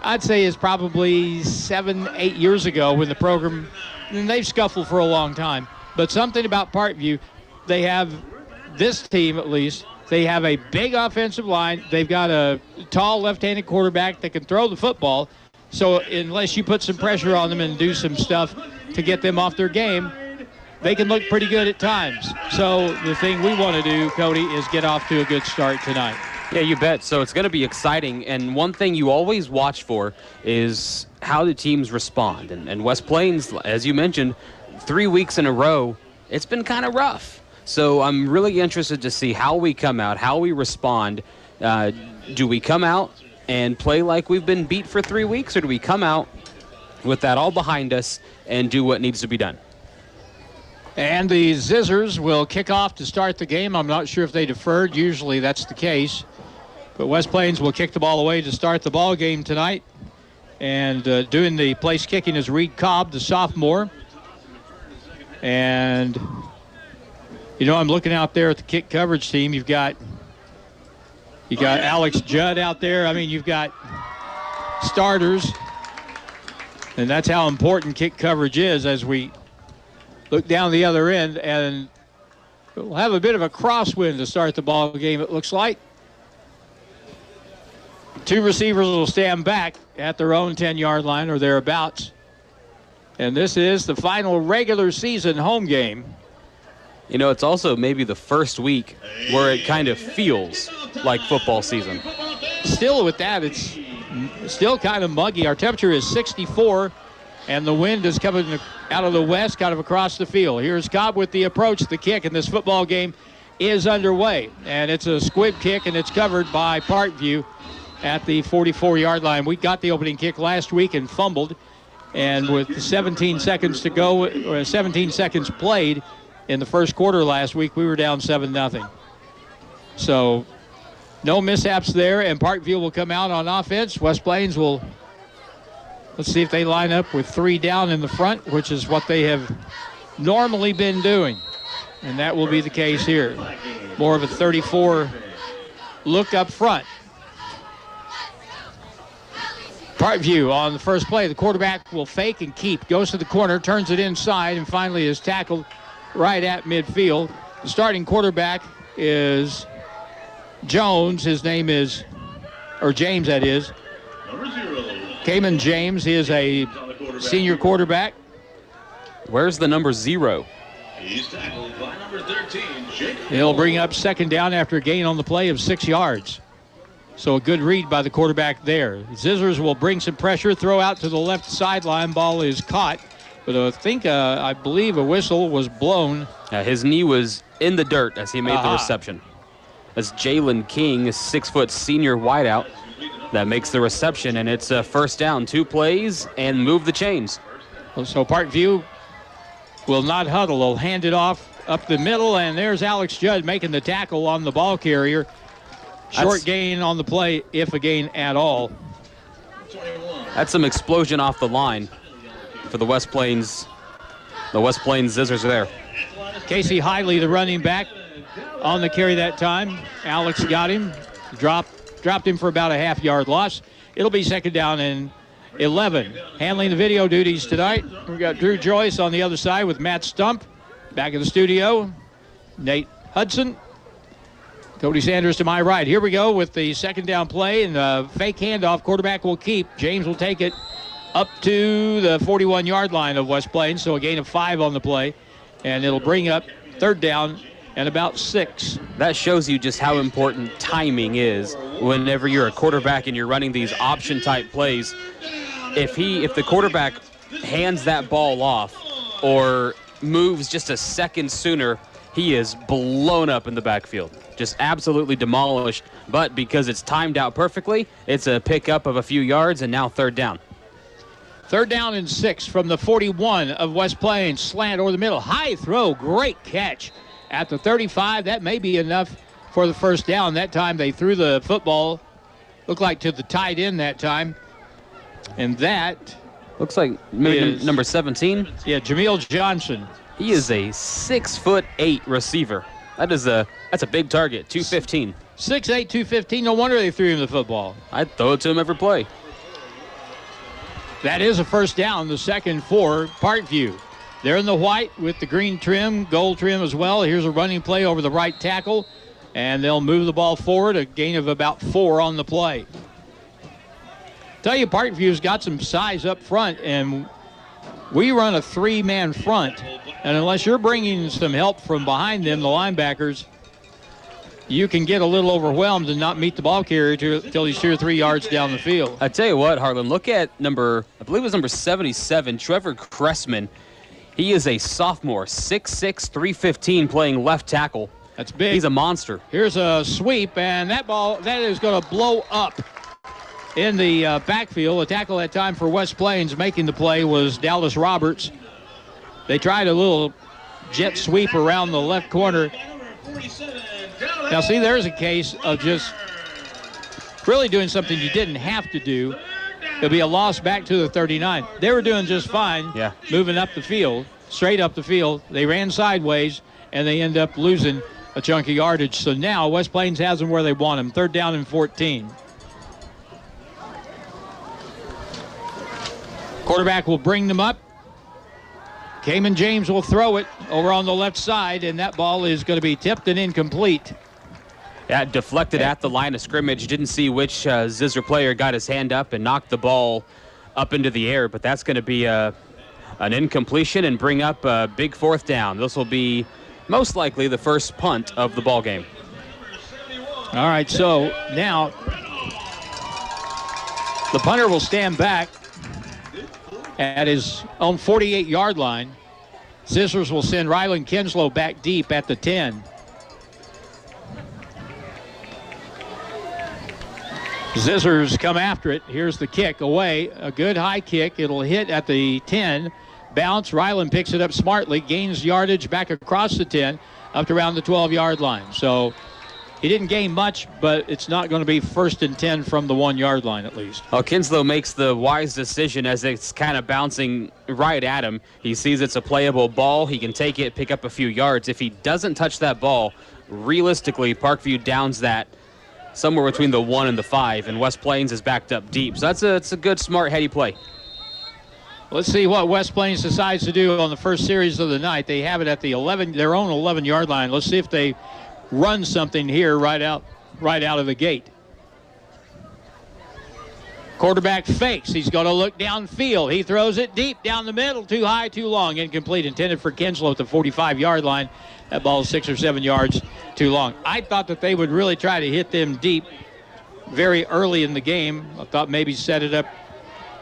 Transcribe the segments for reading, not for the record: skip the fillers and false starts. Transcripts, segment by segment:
I'd say is probably 7, 8 years ago when the program, and they've scuffled for a long time, but something about Parkview, they have, this team at least, they have a big offensive line. They've got a tall left-handed quarterback that can throw the football. So unless you put some pressure on them and do some stuff to get them off their game, they can look pretty good at times. So the thing we want to do, Cody, is get off to a good start tonight. Yeah, you bet. So it's going to be exciting. And one thing you always watch for is how the teams respond. And West Plains, as you mentioned, 3 weeks in a row, it's been kind of rough. So I'm really interested to see how we come out, how we respond. Do we come out and play like we've been beat for 3 weeks, or do we come out with that all behind us and do what needs to be done? And the Zizzers will kick off to start the game. I'm not sure if they deferred. Usually that's the case. But West Plains will kick the ball away to start the ball game tonight. And doing the place kicking is Reed Cobb, the sophomore. And, you know, I'm looking out there at the kick coverage team. You got Alex Judd out there. I mean, you've got starters. And that's how important kick coverage is as we look down the other end. And we'll have a bit of a crosswind to start the ball game, it looks like. Two receivers will stand back at their own 10-yard line or thereabouts. And this is the final regular season home game. You know, it's also maybe the first week where it kind of feels like football season. Still with that, it's still kind of muggy. Our temperature is 64, and the wind is coming out of the west, kind of across the field. Here's Cobb with the approach, the kick, and this football game is underway. And it's a squib kick, and it's covered by Parkview at the 44-yard line. We got the opening kick last week and fumbled, and with 17 seconds to go, or 17 seconds played in the first quarter last week, we were down 7-0. So no mishaps there, and Parkview will come out on offense. West Plains will, let's see if they line up with 3 down in the front, which is what they have normally been doing, and that will be the case here. More of a 34 look up front. Parkview on the first play. The quarterback will fake and keep. Goes to the corner, turns it inside, and finally is tackled right at midfield. The starting quarterback is Jones. His name is, or James that is. Cayman James. He is a senior quarterback. Where's the number 0? He's tackled by number 13, Jacob. He'll bring up second down after a gain on the play of 6 yards. So a good read by the quarterback there. Zizzers will bring some pressure, throw out to the left sideline. Ball is caught. But I believe a whistle was blown. His knee was in the dirt as he made the reception. That's Jalen King, a 6-foot senior wideout, that makes the reception, and it's a first down. 2 plays and move the chains. So Parkview will not huddle. They'll hand it off up the middle, and there's Alex Judd making the tackle on the ball carrier. Short gain on the play, if a gain at all. That's some explosion off the line for the West Plains. The West Plains Zizzers are there. Casey Hiley, the running back, on the carry that time. Alex got him, dropped him for about a half-yard loss. It'll be second down and 11. Handling the video duties tonight, we've got Drew Joyce on the other side with Matt Stump. Back in the studio, Nate Hudson. Cody Sanders to my right. Here we go with the second down play, and the fake handoff. Quarterback will keep. James will take it up to the 41-yard line of West Plains, so a gain of 5 on the play, and it'll bring up third down and about 6. That shows you just how important timing is whenever you're a quarterback and you're running these option-type plays. If the quarterback hands that ball off or moves just a second sooner, he is blown up in the backfield. Just absolutely demolished, but because it's timed out perfectly, it's a pickup of a few yards, and now third down. Third down and 6 from the 41 of West Plains. Slant over the middle. High throw. Great catch at the 35. That may be enough for the first down. That time they threw the football, looked like to the tight end that time. And that looks like maybe number 17. Yeah, Jameel Johnson. He is a 6'8" receiver. That's a big target, 215. 6'8", 215. No wonder they threw him the football. I'd throw it to him every play. That is a first down, the second for Parkview. They're in the white with the green trim, gold trim as well. Here's a running play over the right tackle, and they'll move the ball forward, a gain of about 4 on the play. Tell you, Parkview's got some size up front, and we run a 3-man front, and unless you're bringing some help from behind them, the linebackers, you can get a little overwhelmed and not meet the ball carrier till he's 2 or 3 yards down the field. I tell you what, Harlan, look at I believe it was number 77, Trevor Cressman. He is a sophomore, 6'6", 315, playing left tackle. That's big. He's a monster. Here's a sweep, and that is going to blow up in the backfield. The tackle that time for West Plains making the play was Dallas Roberts. They tried a little jet sweep around the left corner. Now, see, there's a case of just really doing something you didn't have to do. It'll be a loss back to the 39. They were doing just fine, moving up the field, straight up the field. They ran sideways, and they end up losing a chunk of yardage. So now West Plains has them where they want them. 3rd down and 14. Quarterback will bring them up. Cayman James will throw it over on the left side, and that ball is going to be tipped and incomplete. Yeah, deflected at the line of scrimmage. Didn't see which Zizzer player got his hand up and knocked the ball up into the air, but that's going to be an incompletion and bring up a big 4th down. This will be most likely the first punt of the ball game. All right, so now the punter will stand back at his own 48-yard line. Zizzers will send Ryland Kinslow back deep at the 10. Zizzers come after it. Here's the kick away. A good high kick. It'll hit at the 10. Bounce. Ryland picks it up smartly. Gains yardage back across the 10 up to around the 12-yard line. So he didn't gain much, but it's not going to be 1st and 10 from the 1-yard line at least. Well, Kinslow makes the wise decision as it's kind of bouncing right at him. He sees it's a playable ball. He can take it, pick up a few yards. If he doesn't touch that ball, realistically, Parkview downs that somewhere between the 1 and the 5, and West Plains is backed up deep. So that's a good, smart, heady play. Let's see what West Plains decides to do on the first series of the night. They have it at the their own 11-yard line. Let's see if they run something here right out of the gate. Quarterback fakes. He's going to look downfield. He throws it deep down the middle. Too high, too long. Incomplete. Intended for Kinslow at the 45-yard line. That ball is 6 or 7 yards too long. I thought that they would really try to hit them deep very early in the game. I thought maybe set it up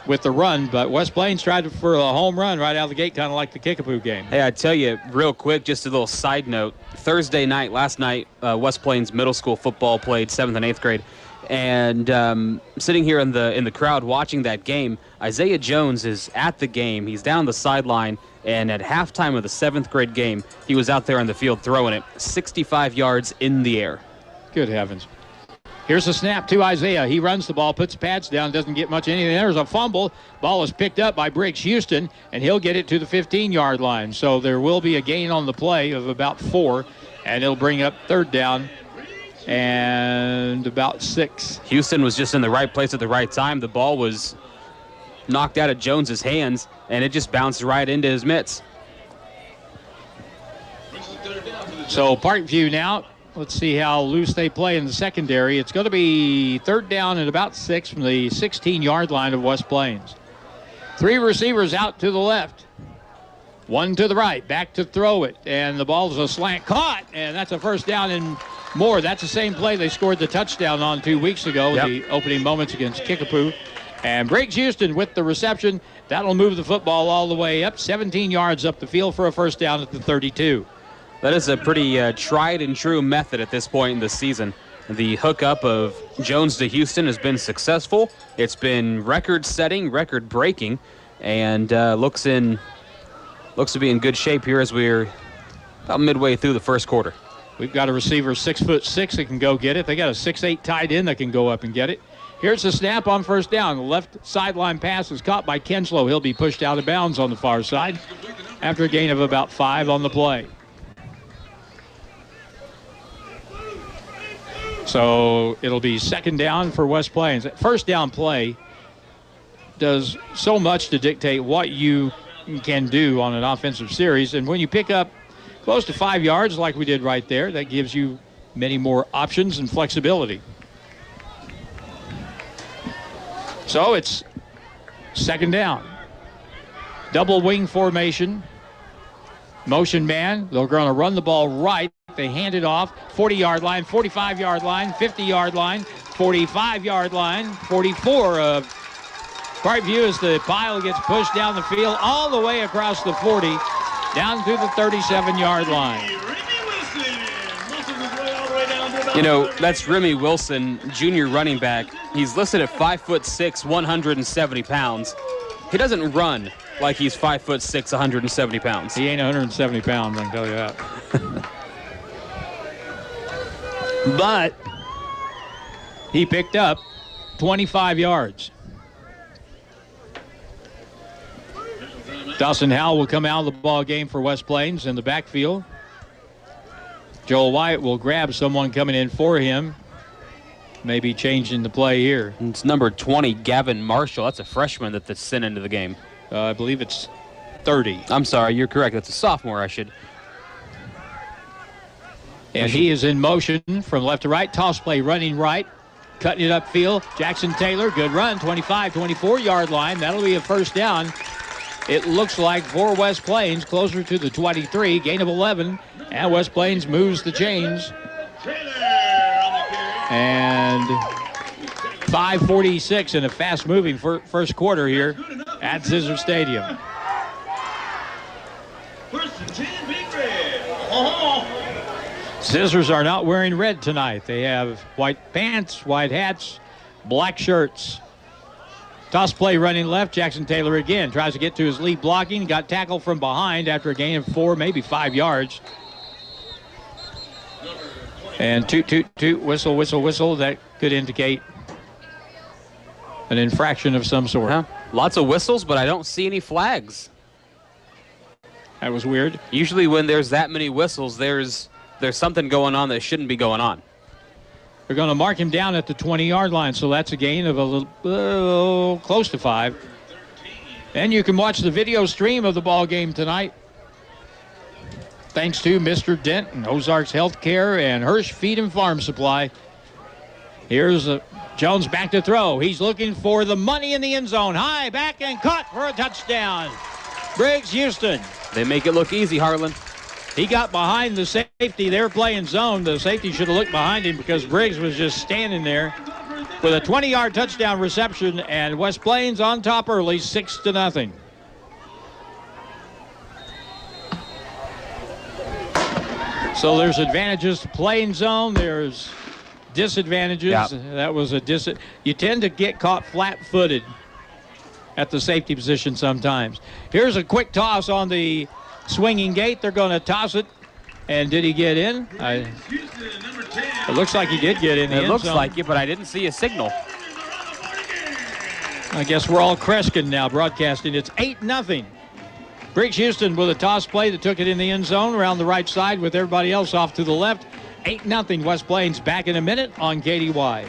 with the run, but West Plains tried for a home run right out of the gate, kind of like the Kickapoo game. Hey, I tell you real quick, just a little side note. Thursday night, last night, West Plains middle school football played 7th and 8th grade. And sitting here in the crowd watching that game, Isaiah Jones is at the game. He's down the sideline, and at halftime of the 7th grade game, he was out there on the field throwing it 65 yards in the air. Good heavens. Here's the snap to Isaiah. He runs the ball, puts pads down, doesn't get much anything. There's a fumble. Ball is picked up by Briggs Houston, and he'll get it to the 15-yard line. So there will be a gain on the play of about 4, and it'll bring up 3rd down and about 6. Houston was just in the right place at the right time. The ball was knocked out of Jones's hands, and it just bounced right into his mitts. So Parkview now. Let's see how loose they play in the secondary. It's going to be 3rd down and about 6 from the 16-yard line of West Plains. 3 receivers out to the left. 1 to the right. Back to throw it. And the ball's a slant. Caught! And that's a 1st down and more. That's the same play they scored the touchdown on 2 weeks ago in the opening moments against Kickapoo. And Briggs Houston with the reception. That'll move the football all the way up. 17 yards up the field for a 1st down at the 32. That is a pretty tried and true method at this point in the season. The hookup of Jones to Houston has been successful. It's been record-setting, record-breaking, and looks to be in good shape here as we're about midway through the first quarter. We've got a receiver 6'6" that can go get it. They got a 6'8" tight end that can go up and get it. Here's the snap on 1st down. The left sideline pass is caught by Kinslow. He'll be pushed out of bounds on the far side after a gain of about 5 on the play. So it'll be 2nd down for West Plains. 1st down play does so much to dictate what you can do on an offensive series. And when you pick up close to 5 yards like we did right there, that gives you many more options and flexibility. So it's second down. Double wing formation. Motion man. They're going to run the ball right. They hand it off. 40-yard line, 45-yard line, 50-yard line, 45-yard line, 44 of Parkview as the pile gets pushed down the field all the way across the 40 down to the 37-yard line. You know, that's Remy Wilson, junior running back. He's listed at 5'6", 170 pounds. He doesn't run like he's 5'6", 170 pounds. He ain't 170 pounds, I can tell you that. But he picked up 25 yards. Dawson Howell will come out of the ball game for West Plains in the backfield. Joel Wyatt will grab someone coming in for him. Maybe changing the play here. It's number 20, Gavin Marshall. That's a freshman that's sent into the game. I believe it's 30. I'm sorry, you're correct. That's a sophomore, And he is in motion from left to right. Toss play running right. Cutting it upfield. Jackson Taylor, good run. 25, 24-yard line. That'll be a first down. It looks like for West Plains, closer to the 23. Gain of 11. And West Plains moves the chains. And 5:46 in a fast-moving first quarter here at Zizzers Stadium. Zizzers are not wearing red tonight. They have white pants, white hats, black shirts. Toss play running left. Jackson Taylor again tries to get to his lead blocking. Got tackled from behind after a gain of 4, maybe 5 yards. And toot, toot, toot, whistle, whistle, whistle. That could indicate an infraction of some sort. Yeah. Lots of whistles, but I don't see any flags. That was weird. Usually when there's that many whistles, there's something going on that shouldn't be going on. They're going to mark him down at the 20-yard line, so that's a gain of a little close to 5. And you can watch the video stream of the ball game tonight. Thanks to Mr. Dent and Ozarks Healthcare and Hirsch Feed and Farm Supply. Here's Jones back to throw. He's looking for the money in the end zone. High back and caught for a touchdown. Briggs Houston. They make it look easy, Harlan. He got behind the safety. They were playing zone. The safety should have looked behind him because Briggs was just standing there with a 20-yard touchdown reception, and West Plains on top early, 6-0. So there's advantages to playing zone. There's disadvantages. Yep. That was a you tend to get caught flat-footed at the safety position sometimes. Here's a quick toss on the swinging gate. They're going to toss it. And did he get in? It looks like he did get in. It looks like it, but I didn't see a signal. I guess we're all Kreskin now broadcasting. It's 8-0. Briggs Houston with a toss play that took it in the end zone around the right side with everybody else off to the left. 8-0 West Plains. Back in a minute on KDY.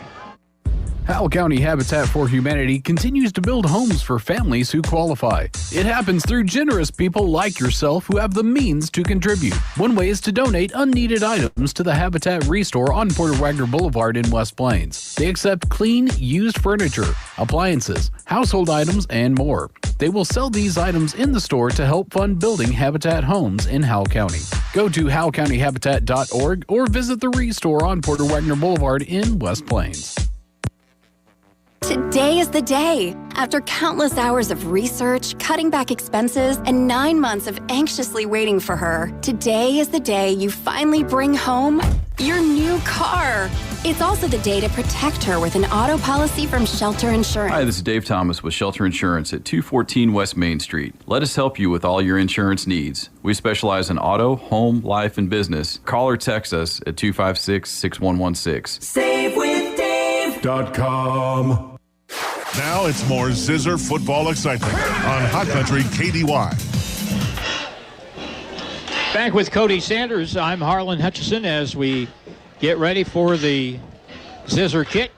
Howell County Habitat for Humanity continues to build homes for families who qualify. It happens through generous people like yourself who have the means to contribute. One way is to donate unneeded items to the Habitat Restore on Porter Wagner Boulevard in West Plains. They accept clean, used furniture, appliances, household items, and more. They will sell these items in the store to help fund building Habitat homes in Howell County. Go to howellcountyhabitat.org or visit the Restore on Porter Wagner Boulevard in West Plains. Today is the day. After countless hours of research, cutting back expenses, and 9 months of anxiously waiting for her, today is the day you finally bring home your new car. It's also the day to protect her with an auto policy from Shelter Insurance. Hi, this is Dave Thomas with Shelter Insurance at 214 West Main Street. Let us help you with all your insurance needs. We specialize in auto, home, life, and business. Call or text us at 256-6116. SaveWithDave.com. Now it's more Zizzer football excitement on Hot Country KDY. Back with Cody Sanders. I'm Harlan Hutchison as we get ready for the Zizzer kick.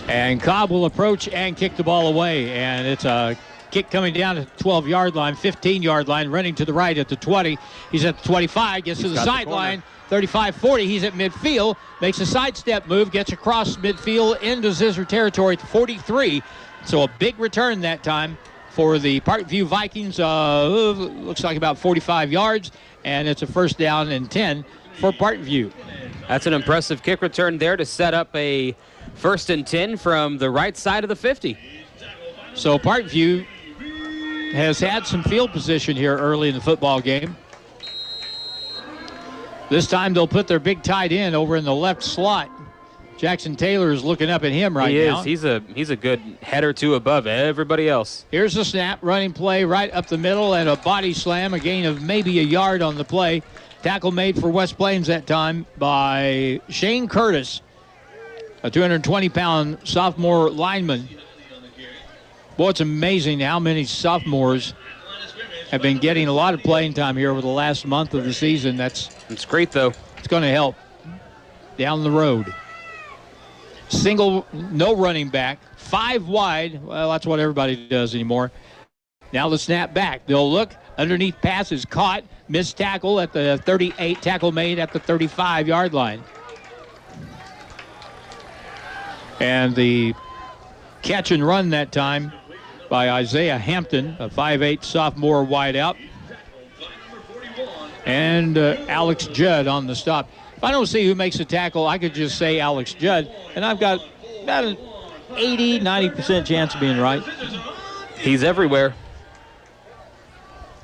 And Cobb will approach and kick the ball away. And it's a kick coming down at the 12-yard line, 15-yard line, running to the right at the 20. He's at the 25, gets to the sideline. 35-40, he's at midfield, makes a sidestep move, gets across midfield into Zizzer territory at 43. So a big return that time for the Parkview Vikings. Looks like about 45 yards, and it's a first down and 10 for Parkview. That's an impressive kick return there to set up a first and 10 from the right side of the 50. So Parkview has had some field position here early in the football game. This time they'll put their big tight end over in the left slot. Jackson Taylor is looking up at him right now. He's a good head or two above everybody else. Here's the snap, running play right up the middle, and a body slam, a gain of maybe a yard on the play. Tackle made for West Plains that time by Shane Curtis, a 220-pound sophomore lineman. Boy, it's amazing how many sophomores have been getting a lot of playing time here over the last month of the season. It's great, though. It's going to help down the road. Single, no running back, 5 wide. Well, that's what everybody does anymore. Now the snap back. They'll look. Underneath pass is caught. Missed tackle at the 38. Tackle made at the 35-yard line. And the catch and run that time by Isaiah Hampton, a 5'8 sophomore wideout. And Alex Judd on the stop. If I don't see who makes the tackle, I could just say Alex Judd, and I've got about an 80, 90% chance of being right. He's everywhere.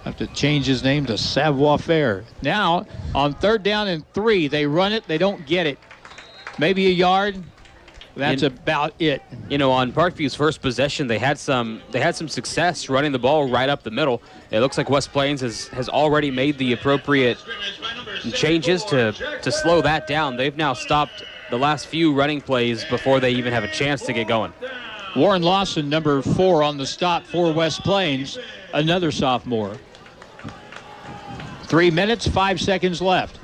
Have to change his name to Savoir Faire. Now, on 3rd down and 3, they run it, they don't get it. Maybe a yard. That's about it. You know, on Parkview's first possession, they had some success running the ball right up the middle. It looks like West Plains has already made the appropriate changes to slow that down. They've now stopped the last few running plays before they even have a chance to get going. Warren Lawson, number 4 on the stop for West Plains, another sophomore. 3 minutes, 5 seconds left.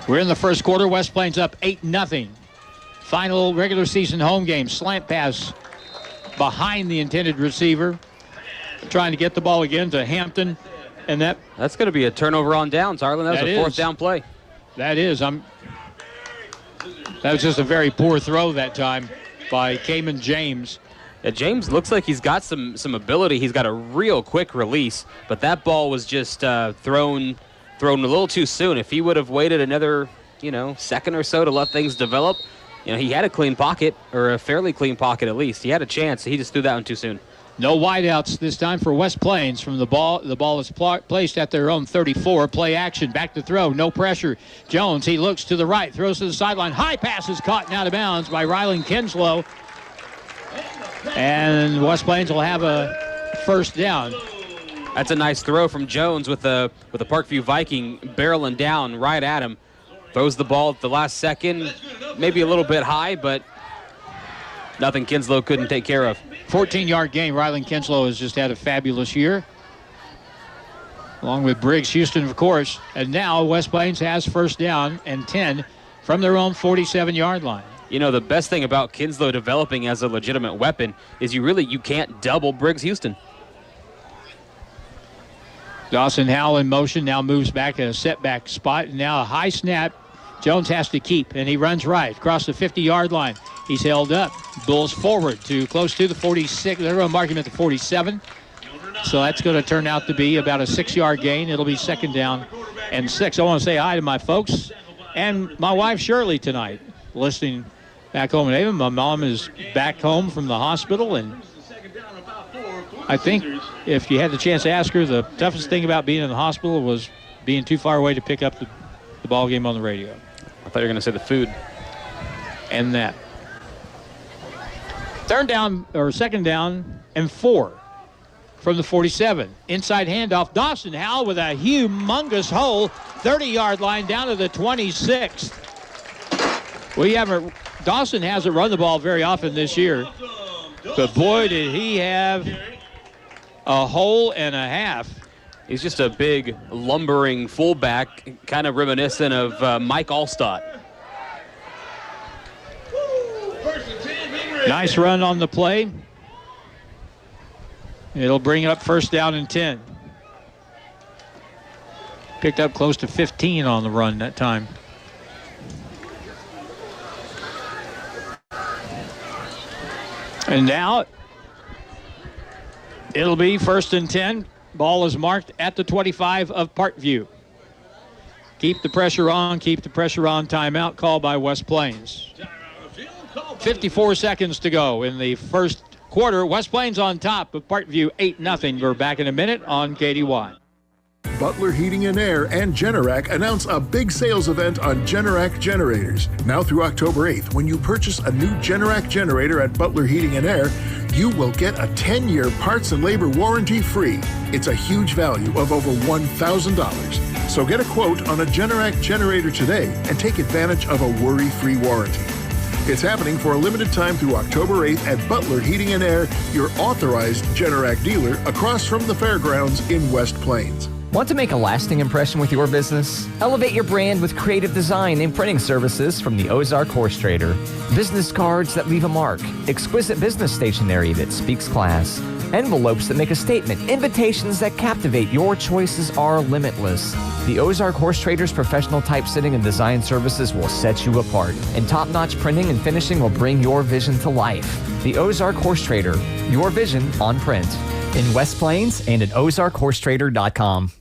We're in the first quarter. West Plains up 8-0. Final regular season home game. Slant pass behind the intended receiver. Trying to get the ball again to Hampton. And that's going to be a turnover on downs, Harlan. That was a 4th down play. That is. That was just a very poor throw that time by Cayman James. Yeah, James looks like he's got some ability. He's got a real quick release, but that ball was just thrown a little too soon. If he would have waited another, second or so to let things develop, he had a clean pocket, or a fairly clean pocket at least. He had a chance. He just threw that one too soon. No wideouts this time for West Plains from the ball. The ball is placed at their own 34. Play action, back to throw, no pressure. Jones, he looks to the right, throws to the sideline. High pass is caught and out of bounds by Rylan Kinslow. And West Plains will have a first down. That's a nice throw from Jones with the Parkview Viking barreling down right at him. Throws the ball at the last second, maybe a little bit high, but nothing Kinslow couldn't take care of. 14-yard gain. Rylan Kinslow has just had a fabulous year, along with Briggs Houston, of course. And now West Plains has first down and 10 from their own 47-yard line. The best thing about Kinslow developing as a legitimate weapon is you can't double Briggs Houston. Dawson Howell in motion, now moves back at a setback spot, and now a high snap. Jones has to keep, and he runs right across the 50-yard line. He's held up. Bulls forward to close to the 46. They're going to mark him at the 47. So that's going to turn out to be about a 6-yard gain. It'll be 2nd down and 6. I want to say hi to my folks and my wife Shirley tonight, listening back home in Avon. My mom is back home from the hospital, and I think if you had the chance to ask her, the toughest thing about being in the hospital was being too far away to pick up the ball game on the radio. I thought you were going to say the food. And that. 2nd down and 4 from the 47. Inside handoff. Dawson Howell with a humongous hole. 30-yard line down to the 26. Dawson hasn't run the ball very often this year. But boy, did he have a hole and a half. He's just a big, lumbering fullback, kind of reminiscent of Mike Allstott. Nice run on the play. It'll bring up first down and 10. Picked up close to 15 on the run that time. And now it'll be first and 10. Ball is marked at the 25 of Parkview. Keep the pressure on, keep the pressure on. Timeout called by West Plains. 54 seconds to go in the first quarter. West Plains on top of Parkview 8-0. We're back in a minute on KDY. Butler Heating and Air and Generac announce a big sales event on Generac generators. Now through October 8th, when you purchase a new Generac generator at Butler Heating and Air, you will get a 10-year parts and labor warranty free. It's a huge value of over $1,000. So get a quote on a Generac generator today and take advantage of a worry-free warranty. It's happening for a limited time through October 8th at Butler Heating and Air, your authorized Generac dealer across from the fairgrounds in West Plains. Want to make a lasting impression with your business? Elevate your brand with creative design and printing services from the Ozark Horse Trader. Business cards that leave a mark, exquisite business stationery that speaks class, envelopes that make a statement, invitations that captivate. Your choices are limitless. The Ozark Horse Trader's professional typesetting and design services will set you apart, and top-notch printing and finishing will bring your vision to life. The Ozark Horse Trader, your vision on print. In West Plains and at ozarkhorsetrader.com.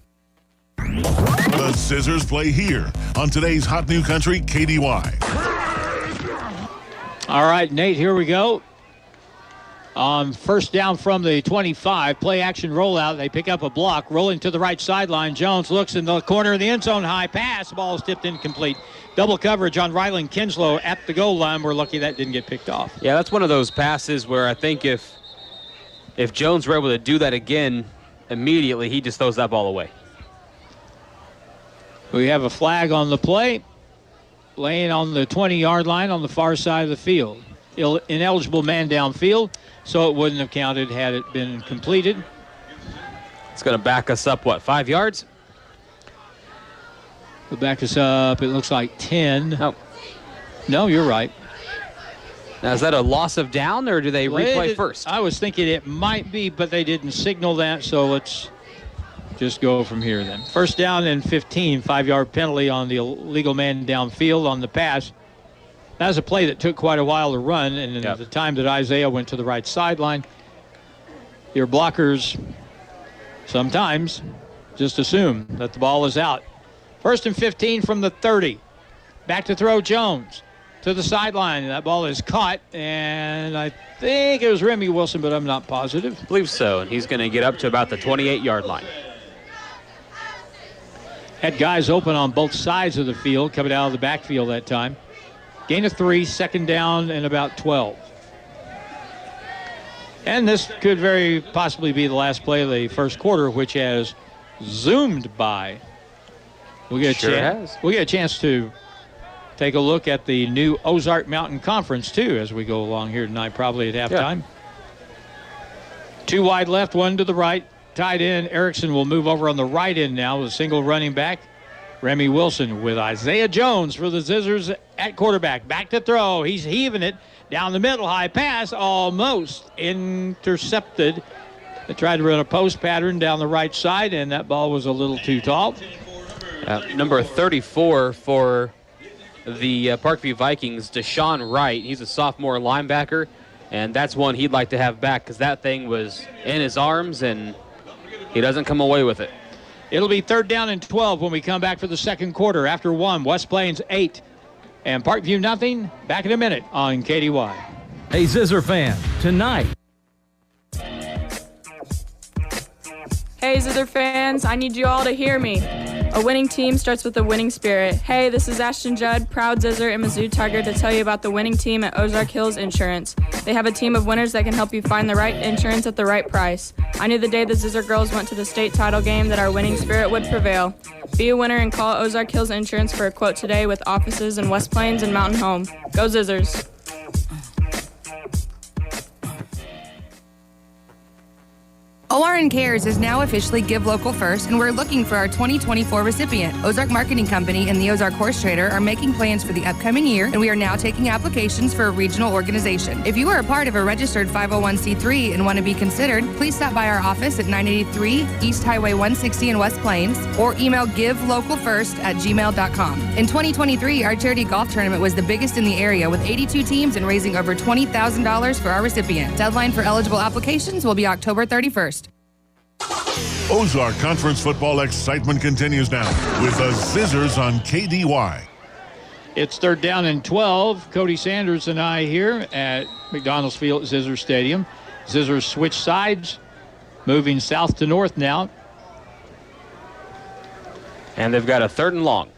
The Zizzers play here on today's Hot New Country KDY. All right, Nate, here we go. On first down from the 25, play action rollout. They pick up a block, rolling to the right sideline. Jones looks in the corner of the end zone, high pass. The ball is tipped incomplete. Double coverage on Ryland Kinslow at the goal line. We're lucky that didn't get picked off. Yeah, that's one of those passes where I think if Jones were able to do that again immediately, he just throws that ball away. We have a flag on the play, laying on the 20-yard line on the far side of the field. Ineligible man downfield, so it wouldn't have counted had it been completed. It's going to back us up, 5 yards? It'll back us up, it looks like 10. Oh. No, you're right. Now, is that a loss of down, or do they replay first? I was thinking it might be, but they didn't signal that, so let's just go from here then. First down and 15, 5-yard penalty on the illegal man downfield on the pass. That was a play that took quite a while to run, and at the time that Isaiah went to the right sideline, your blockers sometimes just assume that the ball is out. First and 15 from the 30. Back to throw Jones to the sideline. That ball is caught, and I think it was Remy Wilson, but I'm not positive. I believe so, and he's going to get up to about the 28-yard line. Had guys open on both sides of the field coming out of the backfield that time. Gain of 3, second down, and about 12. And this could very possibly be the last play of the first quarter, which has zoomed by. We'll get a chance to take a look at the new Ozark Mountain Conference, too, as we go along here tonight, probably at halftime. Yeah. 2 wide left, 1 to the right. Tight end Erickson will move over on the right end now with a single running back. Remy Wilson with Isaiah Jones for the Zizzers at quarterback. Back to throw. He's heaving it down the middle. High pass, almost intercepted. They tried to run a post pattern down the right side, and that ball was a little too tall. Number 34 for the Parkview Vikings, Deshaun Wright. He's a sophomore linebacker, and that's one he'd like to have back because that thing was in his arms, and he doesn't come away with it. It'll be third down and 12 when we come back for the second quarter. After 1, West Plains 8 and Parkview nothing. Back in a minute on KDY. Hey, Zizzer fan, tonight. Hey, Zizzer fans, I need you all to hear me. A winning team starts with a winning spirit. Hey, this is Ashton Judd, proud Zizzer and Mizzou Tiger, to tell you about the winning team at Ozark Hills Insurance. They have a team of winners that can help you find the right insurance at the right price. I knew the day the Zizzer girls went to the state title game that our winning spirit would prevail. Be a winner and call Ozark Hills Insurance for a quote today with offices in West Plains and Mountain Home. Go Zizzers. ORN Cares is now officially Give Local First, and we're looking for our 2024 recipient. Ozark Marketing Company and the Ozark Horse Trader are making plans for the upcoming year, and we are now taking applications for a regional organization. If you are a part of a registered 501c3 and want to be considered, please stop by our office at 983 East Highway 160 in West Plains or email givelocalfirst@gmail.com. In 2023, our charity golf tournament was the biggest in the area with 82 teams and raising over $20,000 for our recipient. Deadline for eligible applications will be October 31st. Ozark Conference football excitement continues now with the Zizzers on KDY. It's 3rd down and 12. Cody Sanders and I here at McDonald's Field at Zizzers Stadium. Zizzers switch sides, moving south to north now. And they've got a 3rd and long.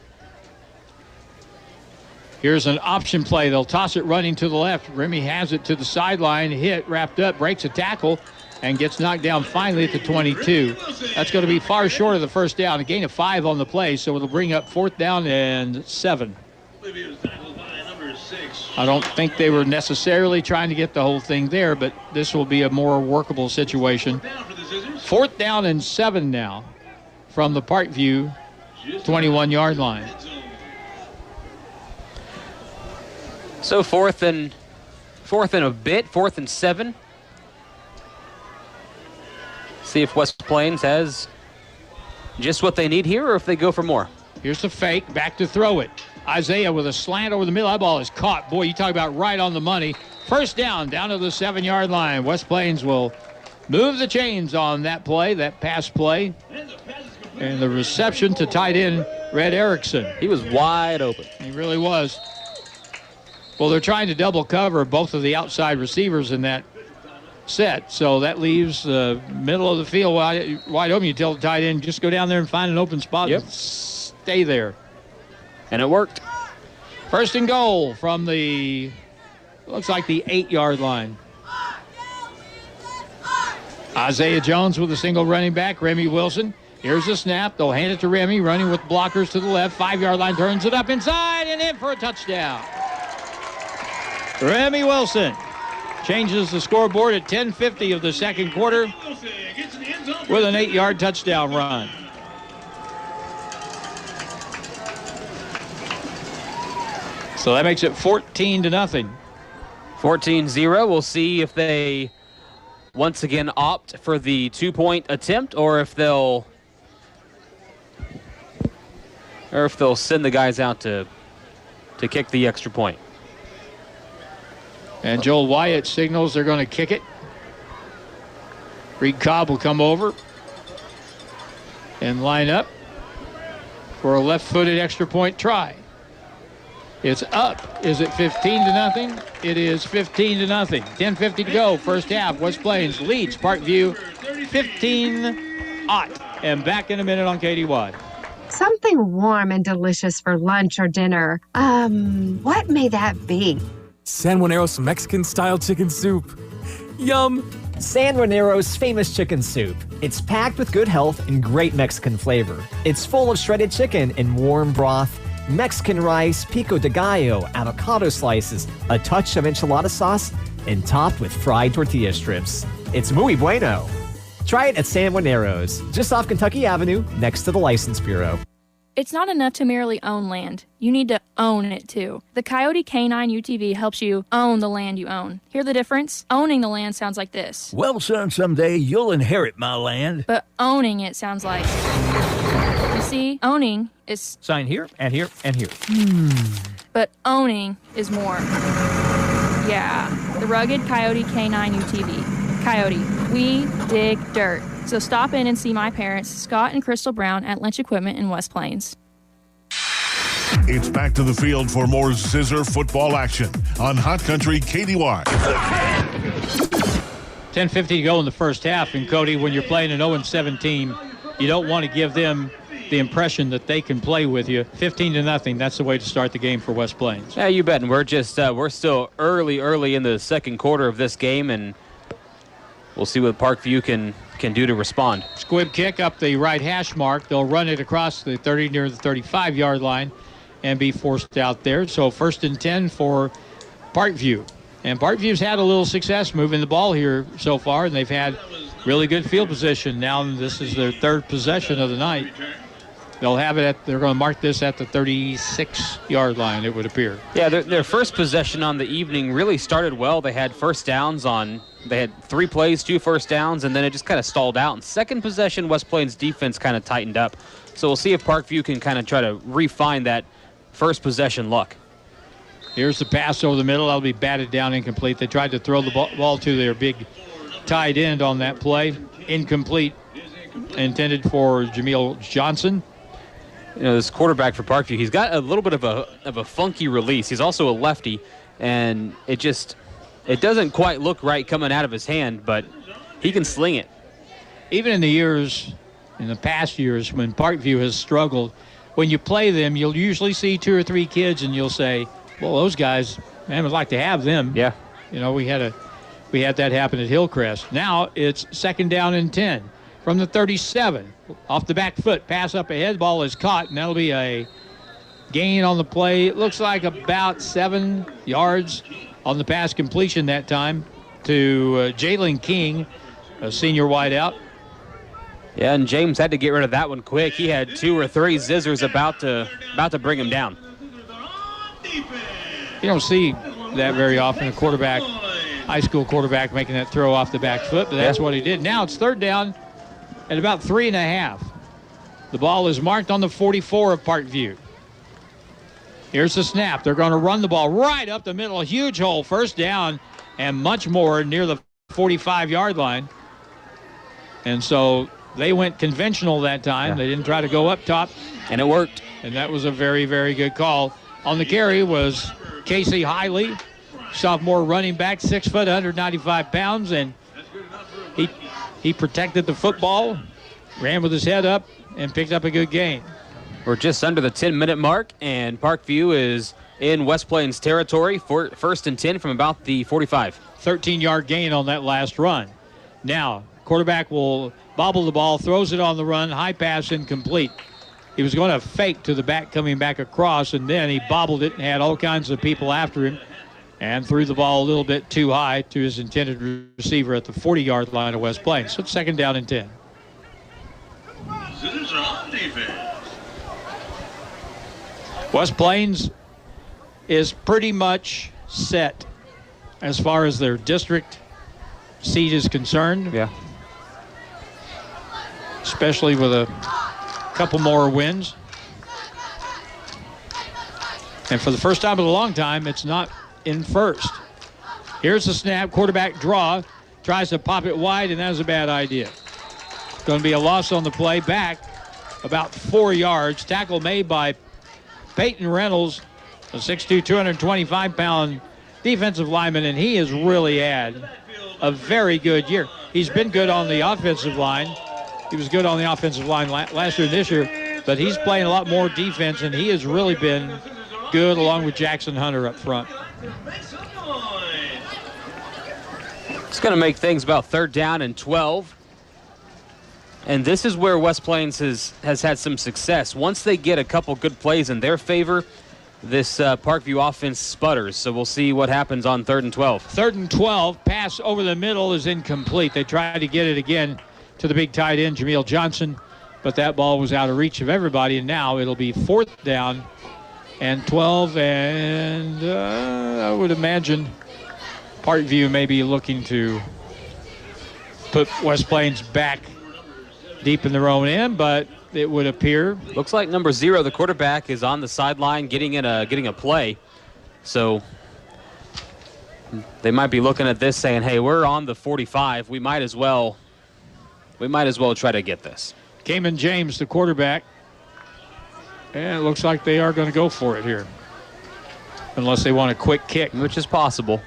Here's an option play. They'll toss it running to the left. Remy has it to the sideline, hit, wrapped up, breaks a tackle, and gets knocked down finally at the 22. That's going to be far short of the first down. A gain of 5 on the play, so it'll bring up 4th down and 7. I don't think they were necessarily trying to get the whole thing there, but this will be a more workable situation. 4th down and 7 now from the Parkview 21-yard line. So 4th and a bit, 4th and 7. See if West Plains has just what they need here or if they go for more. Here's the fake, back to throw it. Isaiah with a slant over the middle. That ball is caught. Boy, you talk about right on the money. First down to the 7-yard line. West Plains will move the chains on that play, that pass play. And the reception to tight end Red Erickson. He was wide open. He really was. Well, they're trying to double cover both of the outside receivers in that set, so that leaves the middle of the field wide open. You tell the tight end, just go down there and find an open spot and stay there. And it worked. 1st and goal from the, looks like the 8-yard line. Isaiah Jones with a single running back, Remy Wilson. Here's the snap. They'll hand it to Remy, running with blockers to the left. 5-yard line, turns it up inside and in for a touchdown. Remy Wilson changes the scoreboard at 10:50 of the second quarter with an 8-yard touchdown run. So that makes it 14-0. 14-0. We'll see if they once again opt for the 2-point attempt or if they'll send the guys out to kick the extra point. And Joel Wyatt signals they're going to kick it. Reed Cobb will come over and line up for a left-footed extra point try. It's up. Is it 15-0? It is 15-0. 10:50 to go. First half. West Plains leads Parkview 15-0. And back in a minute on KDY. Something warm and delicious for lunch or dinner. What may that be? San Juanero's Mexican-style chicken soup. Yum! San Juanero's famous chicken soup. It's packed with good health and great Mexican flavor. It's full of shredded chicken in warm broth, Mexican rice, pico de gallo, avocado slices, a touch of enchilada sauce, and topped with fried tortilla strips. It's muy bueno. Try it at San Juanero's, just off Kentucky Avenue, next to the License Bureau. It's not enough to merely own land. You need to own it too. The Coyote K9 UTV helps you own the land you own. Hear the difference? Owning the land sounds like this. Well, son, someday you'll inherit my land. But owning it sounds like... You see, owning is... Sign here, and here, and here. But owning is more. Yeah, the rugged Coyote K9 UTV. Coyote, we dig dirt. So stop in and see my parents, Scott and Crystal Brown, at Lynch Equipment in West Plains. It's back to the field for more Zizzer football action on Hot Country KDY. 10:50 to go in the first half. And Cody, when you're playing an 0-7 team, you don't want to give them the impression that they can play with you. 15-0. That's the way to start the game for West Plains. Yeah, you bet. And we're still early in the second quarter of this game, and we'll see what Parkview can do to respond. Squib kick up the right hash mark. They'll run it across the 30 near the 35-yard line and be forced out there. So 1st and 10 for Parkview. And Parkview's had a little success moving the ball here so far, and they've had really good field position. Now this is their third possession of the night. They'll have it they're going to mark this at the 36-yard line, it would appear. Yeah, their first possession on the evening really started well. They had first downs they had 3 plays, 2 first downs, and then it just kind of stalled out. And second possession, West Plains defense kind of tightened up. So we'll see if Parkview can kind of try to refine that first possession luck. Here's the pass over the middle. That'll be batted down, incomplete. They tried to throw the ball to their big tight end on that play. Incomplete, intended for Jameel Johnson. You know, this quarterback for Parkview, he's got a little bit of a funky release. He's also a lefty, and it doesn't quite look right coming out of his hand, but he can sling it. Even in the past years when Parkview has struggled, when you play them, you'll usually see 2 or 3 kids, and you'll say, well, those guys, man, would like to have them. Yeah. You know, we had that happen at Hillcrest. Now it's 2nd down and 10 from the 37. Off the back foot, pass up ahead, ball is caught, and that'll be a gain on the play. It looks like about 7 yards on the pass completion that time to Jalen King, a senior wideout. Yeah, and James had to get rid of that one quick. He had 2 or 3 Zizzers about to bring him down. You don't see that very often, a quarterback, high school quarterback making that throw off the back foot, but that's what he did. Now it's 3rd down at about 3.5. The ball is marked on the 44 of Parkview. Here's the snap. They're going to run the ball right up the middle. A huge hole. First down and much more near the 45-yard line. And so they went conventional that time. Yeah. They didn't try to go up top. And it worked. And that was a very, very good call. On the carry was Casey Hiley, sophomore running back, 6 foot, 195 pounds, and he protected the football, ran with his head up, and picked up a good gain. We're just under the 10-minute mark, and Parkview is in West Plains territory for 1st and 10 from about the 45. 13-yard gain on that last run. Now, quarterback will bobble the ball, throws it on the run, high pass incomplete. He was going to fake to the back coming back across, and then he bobbled it and had all kinds of people after him and threw the ball a little bit too high to his intended receiver at the 40-yard line of West Plains. So it's 2nd down and 10. Zizzers are on defense. West Plains is pretty much set as far as their district seat is concerned. Yeah. Especially with a couple more wins. And for the first time in a long time, it's not in first. Here's the snap, quarterback draw, tries to pop it wide, and that was a bad idea. Going to be a loss on the play, back about 4 yards. Tackle made by Peyton Reynolds, a 6'2", 225-pound defensive lineman, and he has really had a very good year. He's been good on the offensive line. He was good on the offensive line last year and this year, but he's playing a lot more defense, and he has really been good along with Jackson Hunter up front. It's going to make things about 3rd down and 12. And this is where West Plains has had some success. Once they get a couple good plays in their favor, this Parkview offense sputters. So we'll see what happens on 3rd and 12. 3rd and 12, pass over the middle is incomplete. They tried to get it again to the big tight end, Jameel Johnson, but that ball was out of reach of everybody, and now it'll be 4th down and 12, and I would imagine Parkview may be looking to put West Plains back deep in their own end, but it would appear. Looks like number 0, the quarterback, is on the sideline getting a play. So they might be looking at this saying, hey, we're on the 45. We might as well try to get this. Cayman James, the quarterback. And it looks like they are going to go for it here. Unless they want a quick kick. Which is possible.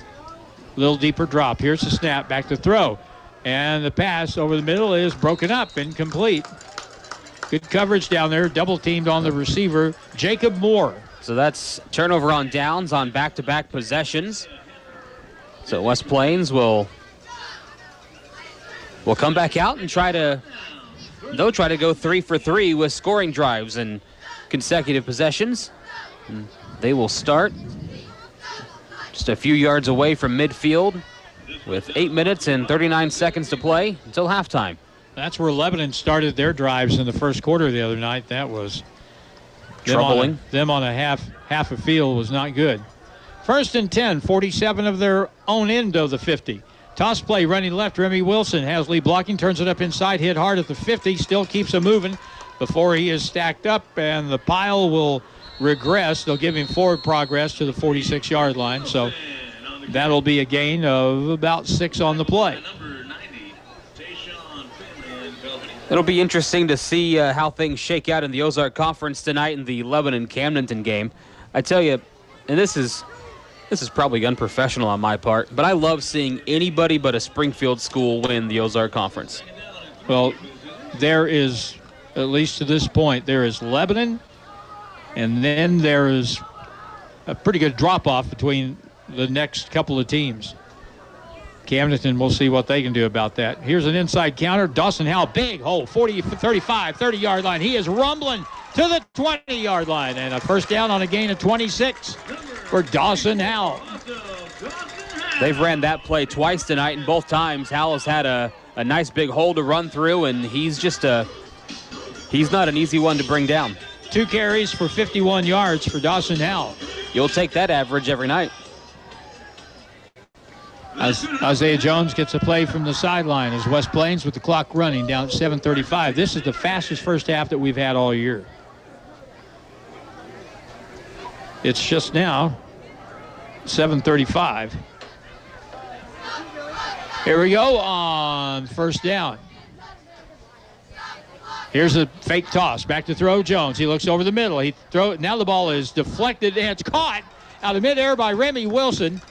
A little deeper drop. Here's the snap, back to throw. And the pass over the middle is broken up, incomplete. Good coverage down there, double teamed on the receiver, Jacob Moore. So that's turnover on downs on back-to-back possessions. So West Plains will come back out and they'll try to go 3 for 3 with scoring drives and consecutive possessions. And they will start just a few yards away from midfield with 8 minutes and 39 seconds to play until halftime. That's where Lebanon started their drives in the first quarter the other night. That was troubling. Them on a half a field was not good. 1st and 10, 47 of their own end of the 50. Toss play running left. Remy Wilson has lead blocking, turns it up inside, hit hard at the 50, still keeps it moving before he is stacked up, and the pile will regress. They'll give him forward progress to the 46-yard line, so that'll be a gain of about 6 on the play. It'll be interesting to see how things shake out in the Ozark Conference tonight in the Lebanon-Camdenton game. I tell you, and this is probably unprofessional on my part, but I love seeing anybody but a Springfield school win the Ozark Conference. Well, there is, at least to this point, there is Lebanon, and then there is a pretty good drop-off between the next couple of teams. Camdenton, we'll see what they can do about that. Here's an inside counter. Dawson Howell, big hole, 40, 35, 30-yard line. He is rumbling to the 20-yard line, and a first down on a gain of 26 for Dawson Howell. They've ran that play twice tonight, and both times Howell's had a nice big hole to run through, and he's not an easy one to bring down. 2 carries for 51 yards for Dawson Howell. You'll take that average every night. Isaiah Jones gets a play from the sideline as West Plains with the clock running down at 7:35. This is the fastest first half that we've had all year. It's just now 7:35. Here we go on first down. Here's a fake toss. Back to throw Jones. He looks over the middle. Now the ball is deflected and it's caught out of midair by Remy Wilson.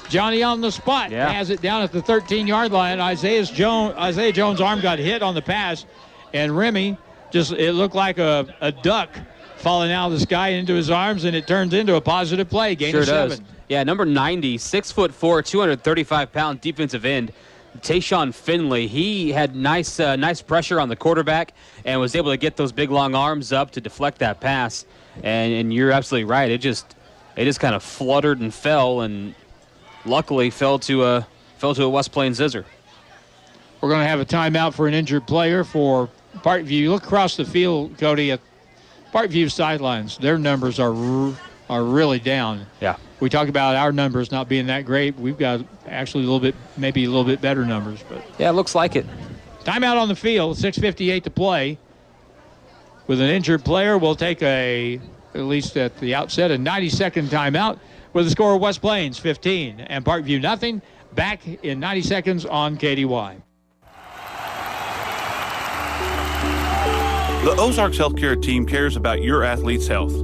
Johnny on the spot has it down at the 13-yard line. Isaiah Jones' arm got hit on the pass, and Remy it looked like a duck falling out of the sky into his arms, and it turns into a positive play. Gain of 7. Does. Yeah, number 90, 6'4", 235-pound defensive end, Tayshawn Finley. He had nice pressure on the quarterback and was able to get those big long arms up to deflect that pass. And you're absolutely right. It just kind of fluttered and fell, and luckily fell to a West Plains Zizzer. We're going to have a timeout for an injured player for Parkview. You look across the field, Cody, at Parkview sidelines. Their numbers are really down. Yeah. We talked about our numbers not being that great. We've got actually maybe a little bit better numbers, but yeah, it looks like it. Timeout on the field. 6:58 to play. With an injured player, we'll take at least at the outset, a 90-second timeout. With the score of West Plains 15 and Parkview nothing. Back in 90 seconds on KDY. The Ozarks Healthcare team cares about your athlete's health.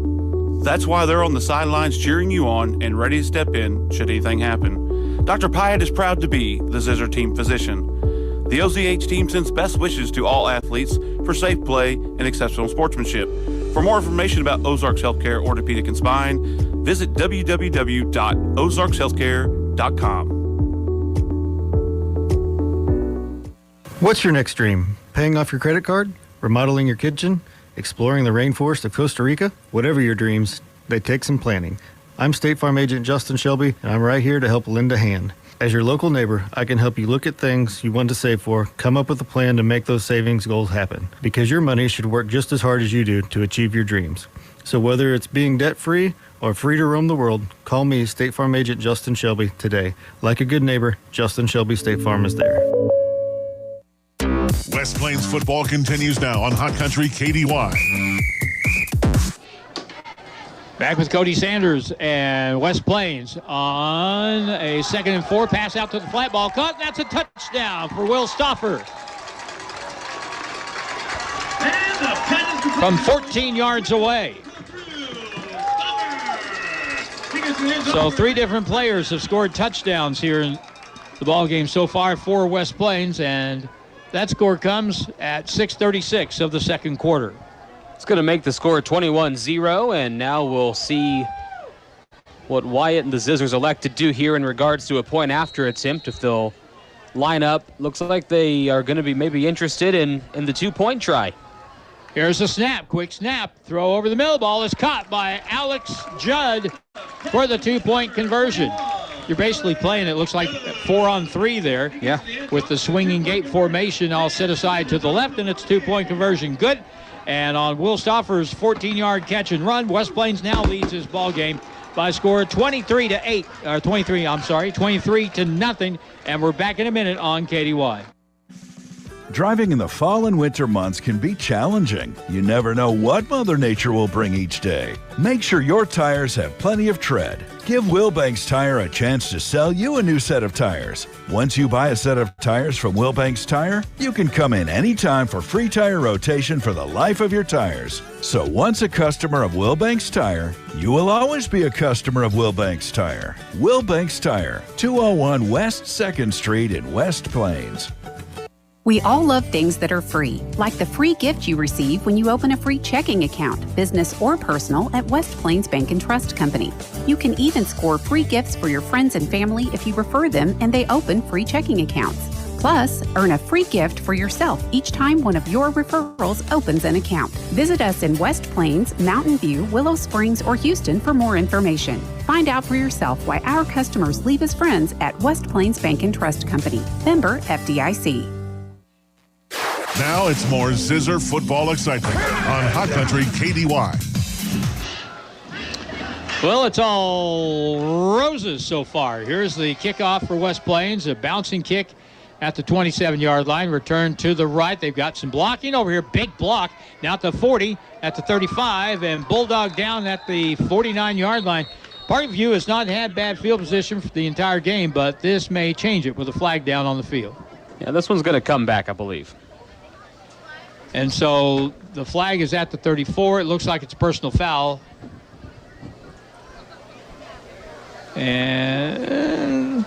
That's why they're on the sidelines cheering you on and ready to step in should anything happen. Dr. Pyatt is proud to be the Zizzer team physician. The OZH team sends best wishes to all athletes for safe play and exceptional sportsmanship. For more information about Ozarks Healthcare Orthopedic and Spine, visit www.ozarkshealthcare.com. What's your next dream? Paying off your credit card? Remodeling your kitchen? Exploring the rainforest of Costa Rica? Whatever your dreams, they take some planning. I'm State Farm Agent Justin Shelby, and I'm right here to help lend a hand. As your local neighbor, I can help you look at things you want to save for, come up with a plan to make those savings goals happen. Because your money should work just as hard as you do to achieve your dreams. So whether it's being debt-free or free to roam the world, call me, State Farm Agent Justin Shelby, today. Like a good neighbor, Justin Shelby State Farm is there. West Plains football continues now on Hot Country KDY. Back with Cody Sanders and West Plains on a 2nd and 4. Pass out to the flat ball. Caught. That's a touchdown for Will Stoffer. From 14 yards away. So 3 different players have scored touchdowns here in the ball game so far for West Plains, and that score comes at 6:36 of the second quarter. It's going to make the score 21-0, and now we'll see what Wyatt and the Zizzers elect to do here in regards to a point-after attempt. If they'll line up, looks like they are going to be maybe interested in the 2-point try. Here's a snap, quick snap, throw over the middle. Ball is caught by Alex Judd for the 2-point conversion. You're basically playing, it looks like 4-on-3 there. Yeah. With the swinging gate formation all set aside to the left, and it's 2-point conversion. Good. And on Will Stauffer's 14-yard catch and run, West Plains now leads his ball game by a score 23 to 0. And we're back in a minute on KDY. Driving in the fall and winter months can be challenging. You never know what Mother Nature will bring each day. Make sure your tires have plenty of tread. Give Wilbanks Tire a chance to sell you a new set of tires. Once you buy a set of tires from Wilbanks Tire, you can come in anytime for free tire rotation for the life of your tires. So once a customer of Wilbanks Tire, you will always be a customer of Wilbanks Tire. Wilbanks Tire, 201 West 2nd Street in West Plains. We all love things that are free, like the free gift you receive when you open a free checking account, business or personal, at West Plains Bank and Trust Company. You can even score free gifts for your friends and family if you refer them and they open free checking accounts. Plus, earn a free gift for yourself each time one of your referrals opens an account. Visit us in West Plains, Mountain View, Willow Springs, or Houston for more information. Find out for yourself why our customers leave as friends at West Plains Bank and Trust Company. Member FDIC. Now it's more Zizzer football excitement on Hot Country KDY. Well, it's all roses so far. Here's the kickoff for West Plains, a bouncing kick at the 27-yard line. Return to the right. They've got some blocking over here. Big block. Now at the 40, at the 35, and Bulldog down at the 49-yard line. Parkview has not had bad field position for the entire game, but this may change it with a flag down on the field. Yeah, this one's going to come back, I believe. And so the flag is at the 34. It looks like it's a personal foul. And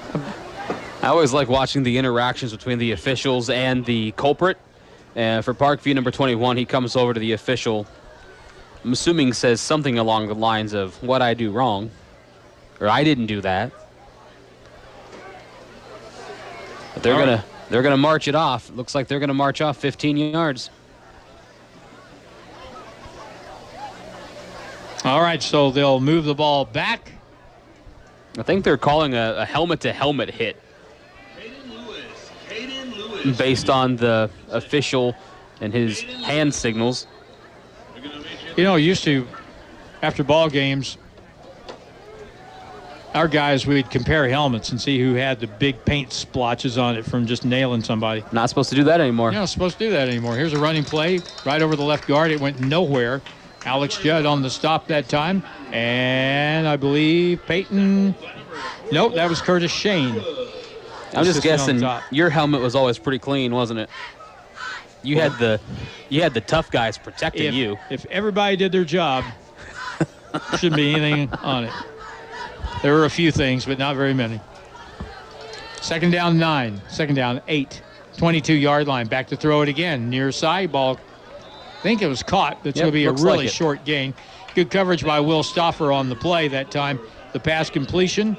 I always like watching the interactions between the officials and the culprit. For Parkview, number 21, he comes over to the official, I'm assuming says something along the lines of, what I do wrong, or I didn't do that. But they're gonna march it off. It looks like they're gonna march off 15 yards. All right, so they'll move the ball back. I think they're calling a helmet-to-helmet hit based on the official and his hand signals. You know, used to, after ball games, our guys, we'd compare helmets and see who had the big paint splotches on it from just nailing somebody. Not supposed to do that anymore. You're not supposed to do that anymore. Here's a running play right over the left guard. It went nowhere. Alex Judd on the stop that time. And I believe Peyton. Nope, that was Curtis Shane. I'm just guessing your helmet was always pretty clean, wasn't it? You had the tough guys protecting you. If everybody did their job, there shouldn't be anything on it. There were a few things, but not very many. Second down 9, second down 8, 22-yard line. Back to throw it again. Near side ball. I think it was caught. That's going to be a really short gain. Good coverage by Will Stauffer on the play that time. The pass completion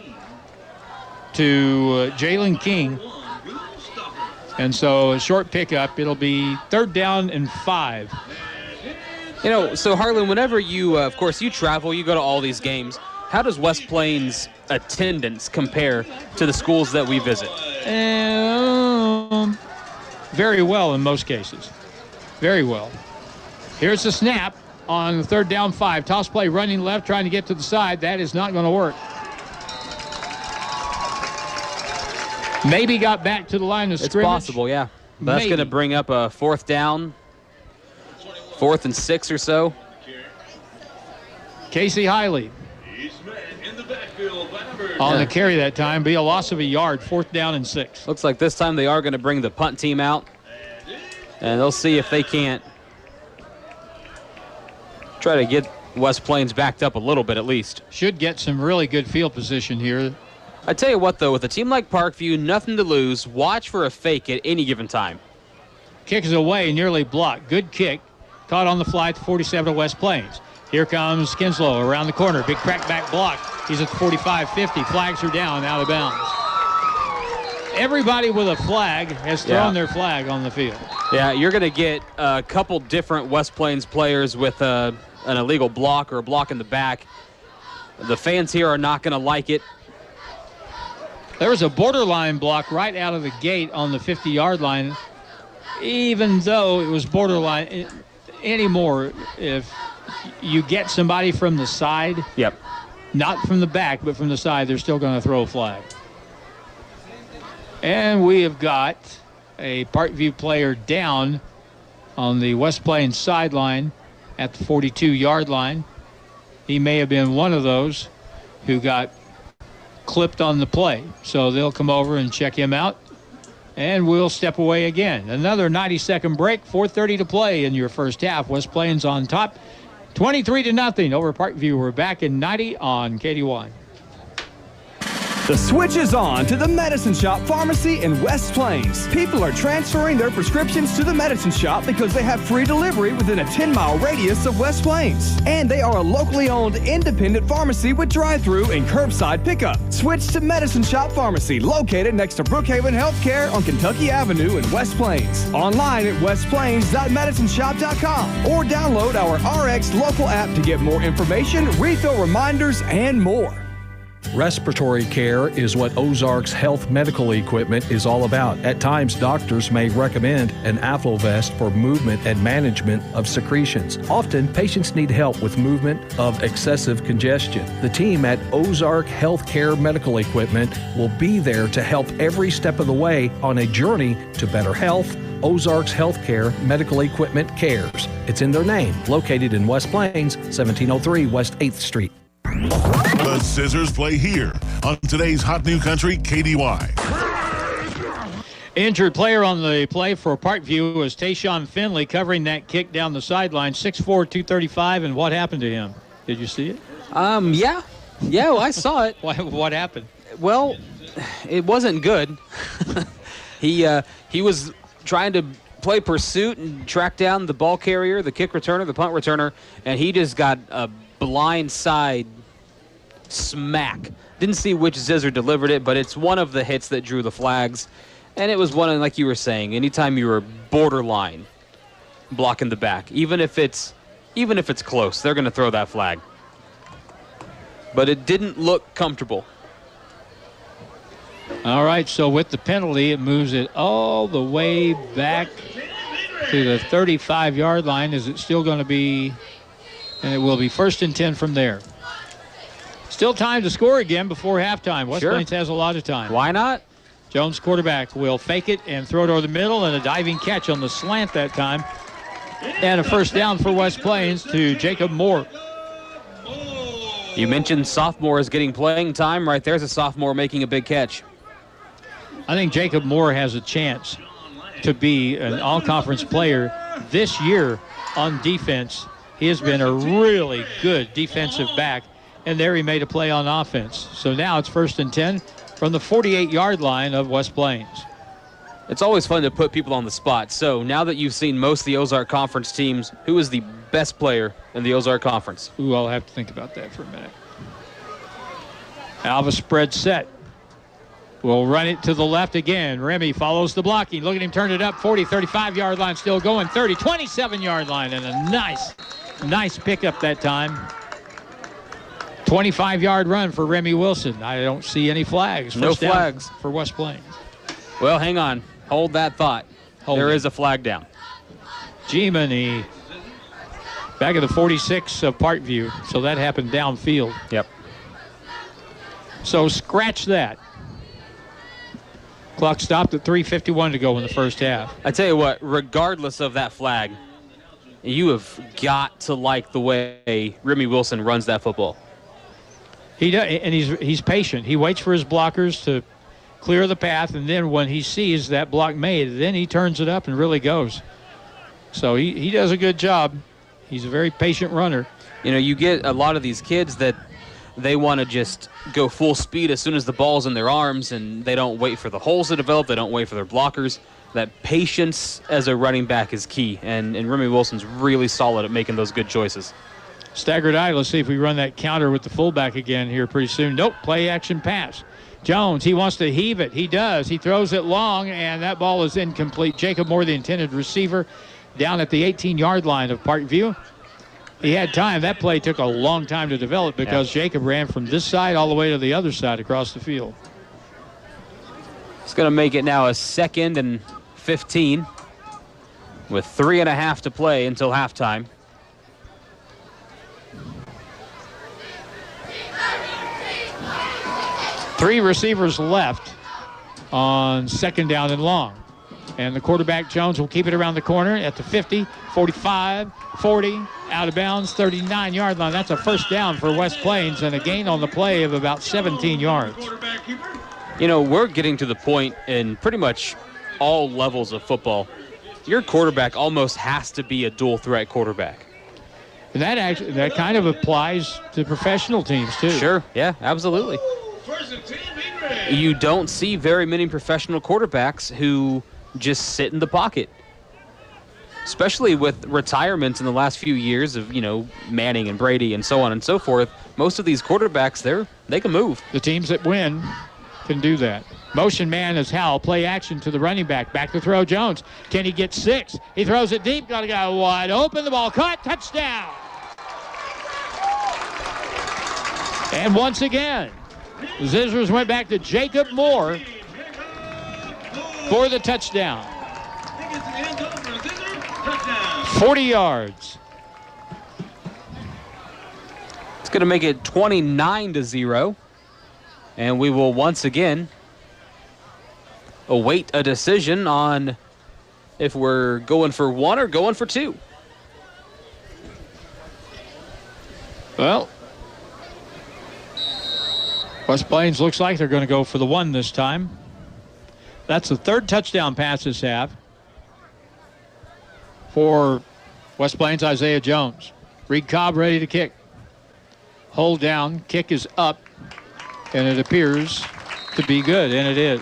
to Jalen King. And so a short pickup. It'll be 3rd down and 5. You know, so Harlan, whenever you, of course, you travel, you go to all these games. How does West Plains attendance compare to the schools that we visit? Very well in most cases. Very well. Here's the snap on the 3rd down 5. Toss play running left, trying to get to the side. That is not going to work. Maybe got back to the line of scrimmage. It's possible, yeah. But that's going to bring up a 4th down, 4th and 6 or so. Casey Hiley on the carry that time. Be a loss of a yard, 4th down and 6. Looks like this time they are going to bring the punt team out. And they'll see if they can't try to get West Plains backed up a little bit at least. Should get some really good field position here. I tell you what, though, with a team like Parkview, nothing to lose. Watch for a fake at any given time. Kick is away, nearly blocked. Good kick. Caught on the fly at the 47 of West Plains. Here comes Kinslow around the corner. Big crackback block. He's at the 45-50. Flags are down, out of bounds. Everybody with a flag has thrown their flag on the field. Yeah, you're going to get a couple different West Plains players with an illegal block or a block in the back. The fans here are not going to like it. There was a borderline block right out of the gate on the 50-yard line, even though it was borderline anymore. If you get somebody from the side, not from the back, but from the side, they're still going to throw a flag. And we have got a Parkview player down on the West Plains sideline at the 42-yard line. He may have been one of those who got clipped on the play. So they'll come over and check him out, and we'll step away again. Another 90-second break, 4:30 to play in your first half. West Plains on top, 23-0 over Parkview. We're back in 90 on KDY. The switch is on to the Medicine Shop Pharmacy in West Plains. People are transferring their prescriptions to the Medicine Shop because they have free delivery within a 10-mile radius of West Plains. And they are a locally owned independent pharmacy with drive-through and curbside pickup. Switch to Medicine Shop Pharmacy, located next to Brookhaven Healthcare on Kentucky Avenue in West Plains. Online at westplains.medicineshop.com or download our RX local app to get more information, refill reminders, and more. Respiratory care is what Ozarks Health medical equipment is all about. At times, doctors may recommend an AffloVest for movement and management of secretions. Often, patients need help with movement of excessive congestion. The team at Ozark Healthcare Medical Equipment will be there to help every step of the way on a journey to better health. Ozarks Healthcare Medical Equipment cares. It's in their name, located in West Plains, 1703 West 8th Street. The Zizzers play here on today's Hot New Country KDY. Injured player on the play for Parkview was Tayshawn Finley, covering that kick down the sideline, 6'4", 235. And what happened to him? Did you see it? Yeah, well, I saw it. What happened? Well, it wasn't good. He was trying to play pursuit and track down the ball carrier, the kick returner, the punt returner, and he just got a blind side smack. Didn't see which Zizzer delivered it, but it's one of the hits that drew the flags. And it was one, like you were saying, anytime you were borderline blocking the back, even if it's close, they're going to throw that flag. But it didn't look comfortable. All right, so with the penalty, it moves it all the way back to the 35-yard line. Is it still going to be, and it will be 1st and 10 from there. Still time to score again before halftime. West Plains has a lot of time. Why not? Jones, quarterback, will fake it and throw it over the middle, and a diving catch on the slant that time. And a first down for West Plains to Jacob Moore. You mentioned sophomores getting playing time. Right there's a sophomore making a big catch. I think Jacob Moore has a chance to be an all-conference player this year on defense. He has been a really good defensive back, and there he made a play on offense. So now it's 1st and 10 from the 48-yard line of West Plains. It's always fun to put people on the spot. So now that you've seen most of the Ozark Conference teams, who is the best player in the Ozark Conference? Ooh, I'll have to think about that for a minute. Alva spread set. We'll run it to the left again. Remy follows the blocking. Look at him turn it up. 40, 35-yard line still going. 30, 27-yard line, and a nice pickup that time. 25-yard run for Remy Wilson. I don't see any flags. No flags for West Plains. Well, hang on. Hold that thought. There is a flag down. G-Money back at the 46 of Parkview. So that happened downfield. Yep. So scratch that. Clock stopped at 3:51 to go in the first half. I tell you what, regardless of that flag, you have got to like the way Remy Wilson runs that football. He does, and he's patient. He waits for his blockers to clear the path, and then when he sees that block made, then he turns it up and really goes. So he does a good job. He's a very patient runner. You know, you get a lot of these kids that they want to just go full speed as soon as the ball's in their arms, and they don't wait for the holes to develop. They don't wait for their blockers. That patience as a running back is key, and Remy Wilson's really solid at making those good choices. Staggered eye. Let's see if we run that counter with the fullback again here pretty soon. Nope. Play action pass Jones, he wants to heave it. He does. He throws it long, and that ball is incomplete. Jacob Moore, the intended receiver, down at the 18-yard line of Parkview. He had time. That play took a long time to develop because Jacob ran from this side all the way to the other side across the field. It's going to make it now a 2nd and 15 with 3.5 to play until halftime. Three receivers left on 2nd down and long. And the quarterback, Jones, will keep it around the corner at the 50, 45, 40, out of bounds, 39-yard line. That's a first down for West Plains and a gain on the play of about 17 yards. You know, we're getting to the point in pretty much all levels of football. Your quarterback almost has to be a dual threat quarterback. And that kind of applies to professional teams, too. Sure, yeah, absolutely. You don't see very many professional quarterbacks who just sit in the pocket, especially with retirements in the last few years of, you know, Manning and Brady and so on and so forth. Most of these quarterbacks, they can move. The teams that win can do that. Motion man is Howell. Play action to the running back. Back to throw, Jones. Can he get 6? He throws it deep. Got a guy wide open. The ball caught. Touchdown. And once again, Zizzers went back to Jacob Moore for the touchdown. 40 yards. It's going to make it 29-0. And we will once again await a decision on if we're going for 1 or going for 2. Well, West Plains looks like they're going to go for the 1 this time. That's the 3rd touchdown pass this half for West Plains. Isaiah Jones. Reed Cobb ready to kick. Hold down. Kick is up. And it appears to be good, and it is.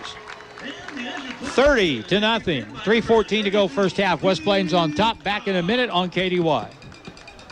30-0. 3:14 to go first half. West Plains on top. Back in a minute on KDY.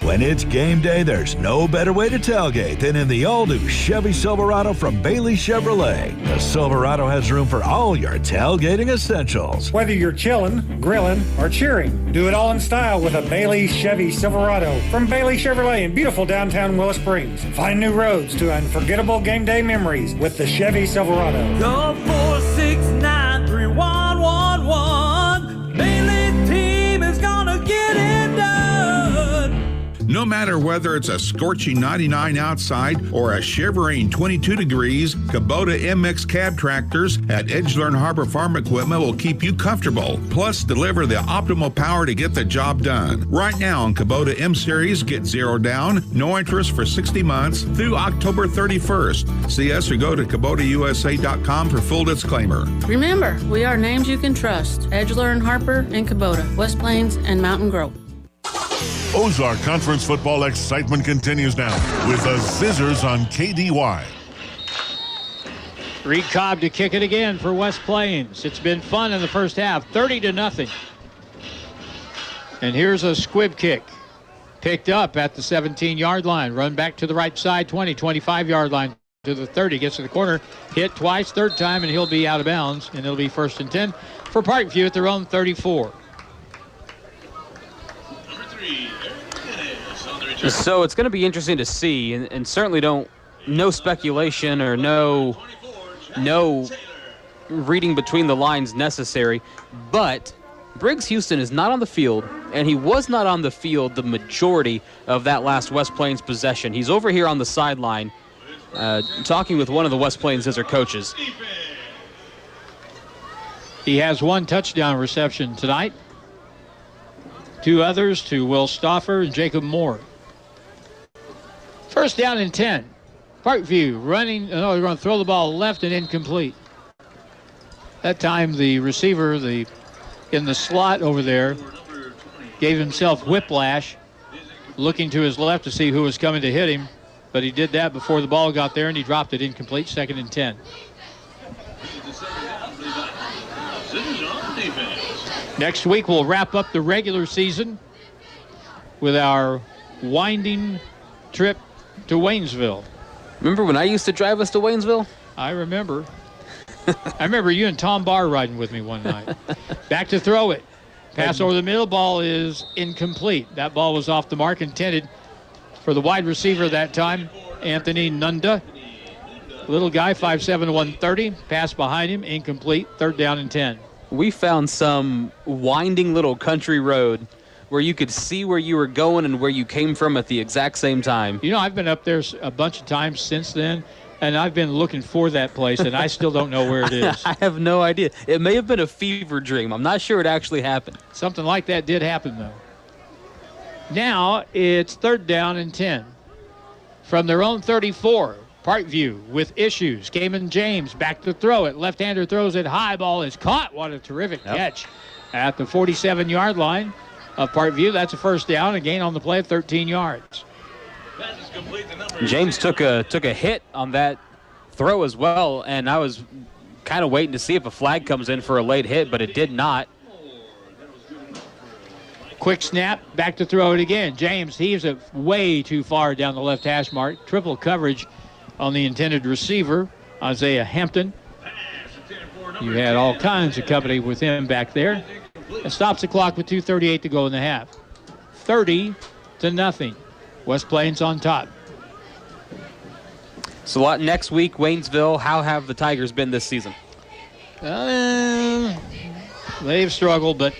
When it's game day, there's no better way to tailgate than in the all-new Chevy Silverado from Bailey Chevrolet. The Silverado has room for all your tailgating essentials. Whether you're chilling, grilling, or cheering, do it all in style with a Bailey Chevy Silverado from Bailey Chevrolet in beautiful downtown Willow Springs. Find new roads to unforgettable game day memories with the Chevy Silverado. Call 469-3111. Bailey team is gonna get it done. No matter whether it's a scorching 99 outside or a shivering 22 degrees, Kubota MX cab tractors at Edgelern Harbor Farm Equipment will keep you comfortable, plus deliver the optimal power to get the job done. Right now on Kubota M-Series, get 0 down, no interest for 60 months through October 31st. See us or go to KubotaUSA.com for full disclaimer. Remember, we are names you can trust. Edgelern, Harper, and Kubota, West Plains, and Mountain Grove. Ozark Conference football excitement continues now with the Zizzers on KDY. Reed Cobb to kick it again for West Plains. It's been fun in the first half, 30-0. And here's a squib kick. Picked up at the 17-yard line. Run back to the right side, 20, 25-yard line to the 30. Gets to the corner, hit twice, 3rd time, and he'll be out of bounds. And it'll be 1st and 10 for Parkview at their own 34. So it's going to be interesting to see, and certainly no speculation or no reading between the lines necessary, but Briggs Houston is not on the field, and he was not on the field the majority of that last West Plains possession. He's over here on the sideline talking with one of the West Plains Zizzer coaches. He has 1 touchdown reception tonight. 2 others to Will Stauffer and Jacob Moore. 1st down and 10. Parkview running. Oh, they're going to throw the ball left and incomplete. That time the receiver in the slot over there gave himself whiplash, looking to his left to see who was coming to hit him. But he did that before the ball got there, and he dropped it incomplete. 2nd and 10. Next week we'll wrap up the regular season with our winding trip to Waynesville. Remember when I used to drive us to Waynesville? I remember. I remember you and Tom Barr riding with me one night. Back to throw it. Pass over the middle. Ball is incomplete. That ball was off the mark, intended for the wide receiver that time, Anthony Nunda. Little guy, 5'7", 130. Pass behind him, incomplete. 3rd down and 10. We found some winding little country road where you could see where you were going and where you came from at the exact same time. You know, I've been up there a bunch of times since then, and I've been looking for that place, and I still don't know where it is. I have no idea. It may have been a fever dream. I'm not sure it actually happened. Something like that did happen, though. Now it's 3rd down and 10. From their own 34, Parkview with issues. Cayman James back to throw it. Left-hander throws it high. Ball is caught. What a terrific catch at the 47-yard line of Parkview. That's a 1st down. A gain on the play of 13 yards. James took a hit on that throw as well, and I was kind of waiting to see if a flag comes in for a late hit, but it did not. Quick snap, back to throw it again. James heaves it way too far down the left hash mark. Triple coverage on the intended receiver, Isaiah Hampton. You had all kinds of company with him back there. It stops the clock with 2:38 to go in the half. 30-0. West Plains on top. So next week, Waynesville, how have the Tigers been this season? They've struggled, but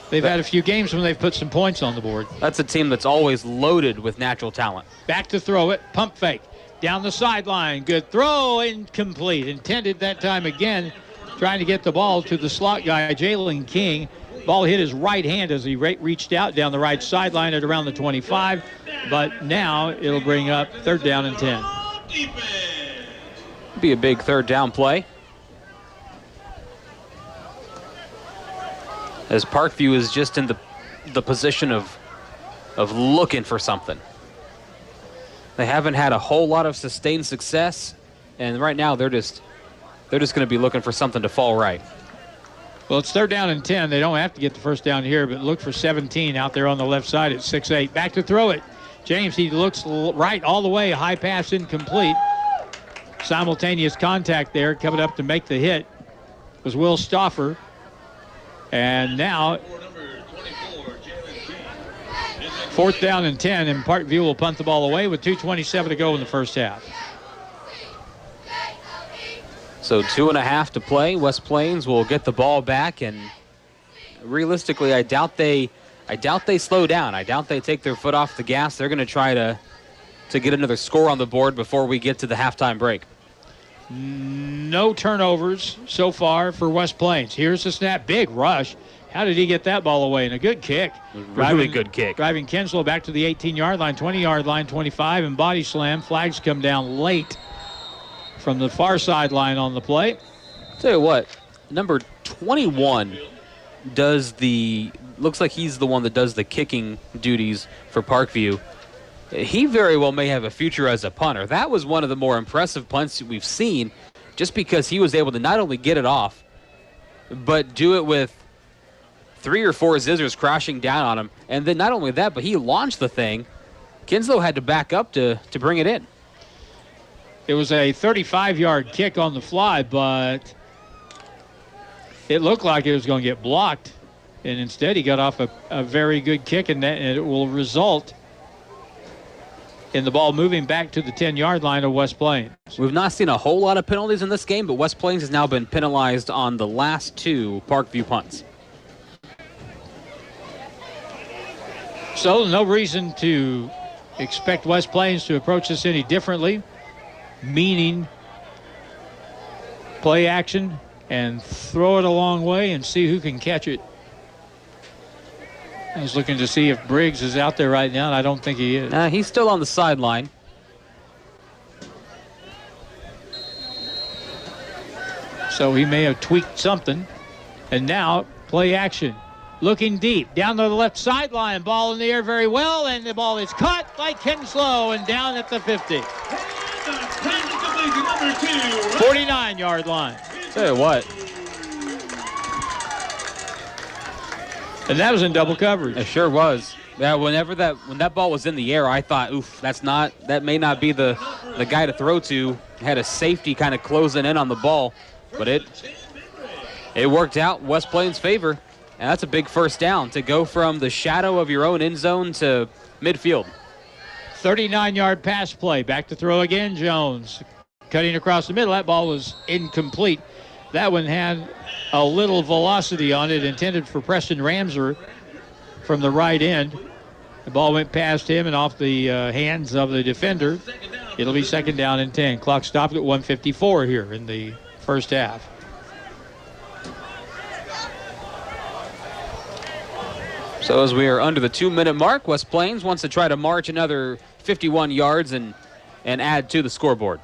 they've had a few games when they've put some points on the board. That's a team that's always loaded with natural talent. Back to throw it, pump fake. Down the sideline, good throw, incomplete. Intended that time again, trying to get the ball to the slot guy, Jalen King. Ball hit his right hand as he reached out down the right sideline at around the 25. But now it'll bring up 3rd down and 10. Be a big 3rd down play. As Parkview is just in the position of looking for something. They haven't had a whole lot of sustained success, and right now they're just going to be looking for something to fall right. Well, it's 3rd down and 10. They don't have to get the 1st down here, but look for 17 out there on the left side at 6'8". Back to throw it. James, he looks right all the way. High pass incomplete. Simultaneous contact there. Coming up to make the hit was Will Stauffer. And now 4th down and 10, and Parkview will punt the ball away with 2:27 to go in the first half. So 2.5 to play. West Plains will get the ball back, and realistically, I doubt they slow down. I doubt they take their foot off the gas. They're going to try to get another score on the board before we get to the halftime break. No turnovers so far for West Plains. Here's the snap. Big rush. How did he get that ball away? And a good kick. Really good kick. Driving Kinslow back to the 18-yard line, 20-yard line, 25, and body slam. Flags come down late from the far sideline on the play. Tell you what, number 21 looks like he's the one that does the kicking duties for Parkview. He very well may have a future as a punter. That was one of the more impressive punts we've seen, just because he was able to not only get it off, but do it with 3 or 4 Zizzers crashing down on him. And then not only that, but he launched the thing. Kinslow had to back up to bring it in. It was a 35-yard kick on the fly, but it looked like it was going to get blocked. And instead he got off a very good kick, and it will result in the ball moving back to the 10-yard line of West Plains. We've not seen a whole lot of penalties in this game, but West Plains has now been penalized on the last 2 Parkview punts. So no reason to expect West Plains to approach this any differently, meaning play action and throw it a long way and see who can catch it. I was looking to see if Briggs is out there right now, and I don't think he is. He's still on the sideline. So he may have tweaked something. And now, play action. Looking deep, down to the left sideline. Ball in the air very well, and the ball is caught by Kinslow and down at the 50. 49-yard line. Tell you what. And that was in double coverage. It sure was. Yeah, when that ball was in the air, I thought, oof, that may not be the guy to throw to had a safety kind of closing in on the ball, but it worked out West Plains' favor, and that's a big first down to go from the shadow of your own end zone to midfield. 39-yard pass play. Back to throw again, Jones. Cutting across the middle. That ball was incomplete. That one had a little velocity on it, intended for Preston Ramser from the right end. The ball went past him and off the hands of the defender. It'll be second down and 10. Clock stopped at 1:54 here in the first half. So as we are under the 2-minute mark, West Plains wants to try to march another 51 yards and add to the scoreboard.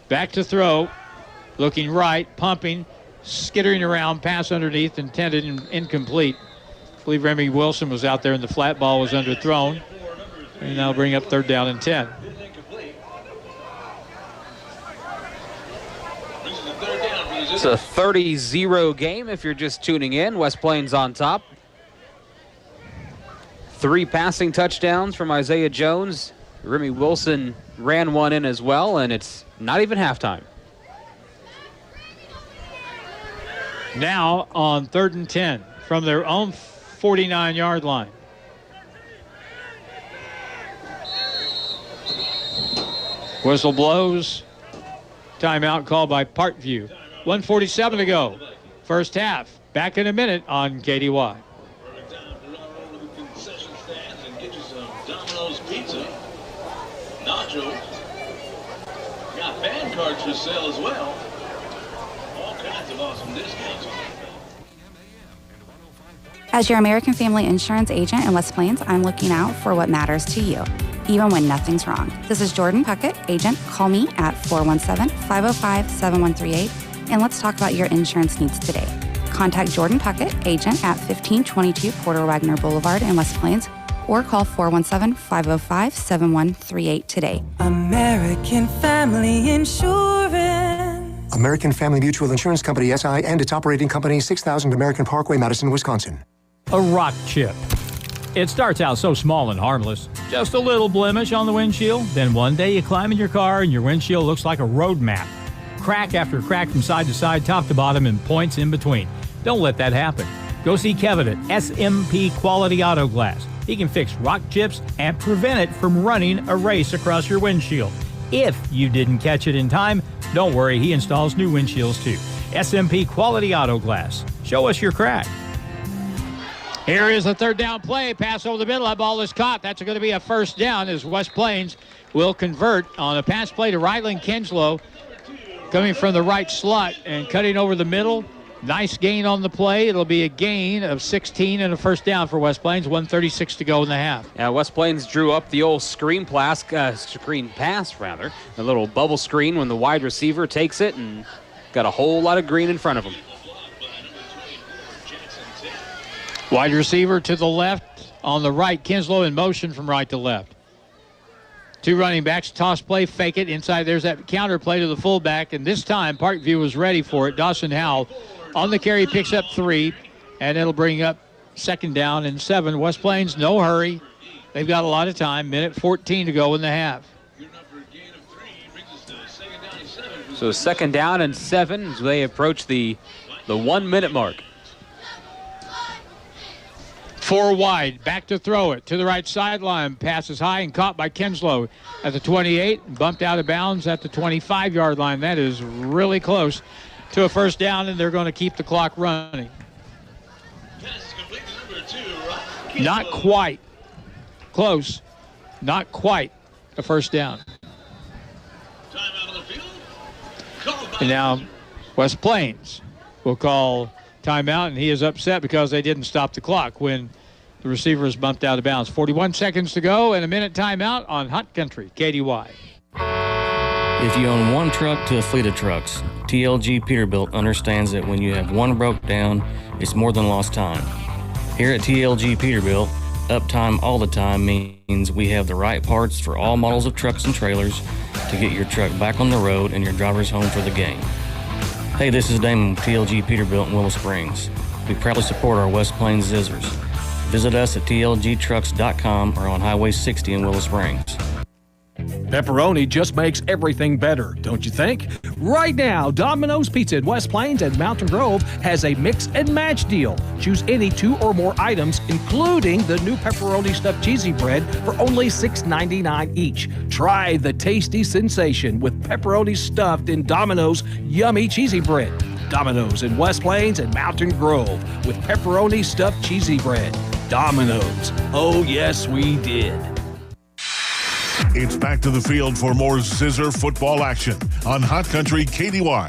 Back to throw. Looking right, pumping, skittering around, pass underneath, intended and incomplete. I believe Remy Wilson was out there and the flat ball was underthrown. And that'll bring up third down and 10. It's a 30-0 game if you're just tuning in. West Plains on top. 3 passing touchdowns from Isaiah Jones. Remy Wilson ran one in as well, and it's not even halftime. Now on third and 10 from their own 49-yard line. Whistle blows. Timeout called by Parkview. 1:47 to go. First half. Back in a minute on KDY. Domino's Pizza, nachos, got fan cards for sale as well. All kinds of awesome discounts. As your American Family Insurance agent in West Plains, I'm looking out for what matters to you, even when nothing's wrong. This is Jordan Puckett, agent. Call me at 417-505-7138, and let's talk about your insurance needs today. Contact Jordan Puckett, agent, at 1522 Porter Wagner Boulevard in West Plains, or call 417-505-7138 today. American Family Insurance. American Family Mutual Insurance Company, SI, and its operating company, 6000 American Parkway, Madison, Wisconsin. A rock chip. It starts out so small and harmless. Just a little blemish on the windshield. Then one day you climb in your car and your windshield looks like a road map. Crack after crack from side to side, top to bottom, and points in between. Don't let that happen. Go see Kevin at SMP Quality Auto Glass. He can fix rock chips and prevent it from running a race across your windshield. If you didn't catch it in time, don't worry, he installs new windshields too. SMP Quality Auto Glass. Show us your crack. Here is the third down play. Pass over the middle. That ball is caught. That's going to be a first down as West Plains will convert on a pass play to Ryland Kinslow, coming from the right slot and cutting over the middle. Nice gain on the play. It'll be a gain of 16 and a first down for West Plains. 1:36 to go in the half. Yeah, West Plains drew up the old screen pass, a little bubble screen when the wide receiver takes it, and got a whole lot of green in front of him. Wide receiver to the left, on the right. Kinslow in motion from right to left. 2 running backs, toss play, fake it. Inside, there's that counter play to the fullback, and this time Parkview was ready for it. Dawson Howell on the carry picks up 3, and it'll bring up second down and 7. West Plains, no hurry. They've got a lot of time. 1:14 to go in the half. So second down and 7 as they approach the 1-minute mark. 4 wide, back to throw it to the right sideline. Passes high and caught by Kinslow at the 28, bumped out of bounds at the 25-yard line. That is really close to a first down, and they're going to keep the clock running. Not quite. Close. Not quite a first down. And now West Plains will call timeout, and he is upset because they didn't stop the clock when the receiver is bumped out of bounds. 41 seconds to go and a minute timeout on Hot Country, KDY. If you own one truck to a fleet of trucks, TLG Peterbilt understands that when you have one broke down, it's more than lost time. Here at TLG Peterbilt, uptime all the time means we have the right parts for all models of trucks and trailers to get your truck back on the road and your drivers home for the game. Hey, this is Damon with TLG Peterbilt in Willow Springs. We proudly support our West Plains Zizzers. Visit us at tlgtrucks.com or on Highway 60 in Willow Springs. Pepperoni just makes everything better, don't you think? Right now, Domino's Pizza in West Plains and Mountain Grove has a mix and match deal. Choose any 2 or more items, including the new pepperoni stuffed cheesy bread for only $6.99 each. Try the tasty sensation with pepperoni stuffed in Domino's yummy cheesy bread. Domino's in West Plains and Mountain Grove with pepperoni stuffed cheesy bread. Domino's. Oh, yes, we did. It's back to the field for more Zizzer football action on Hot Country KDY.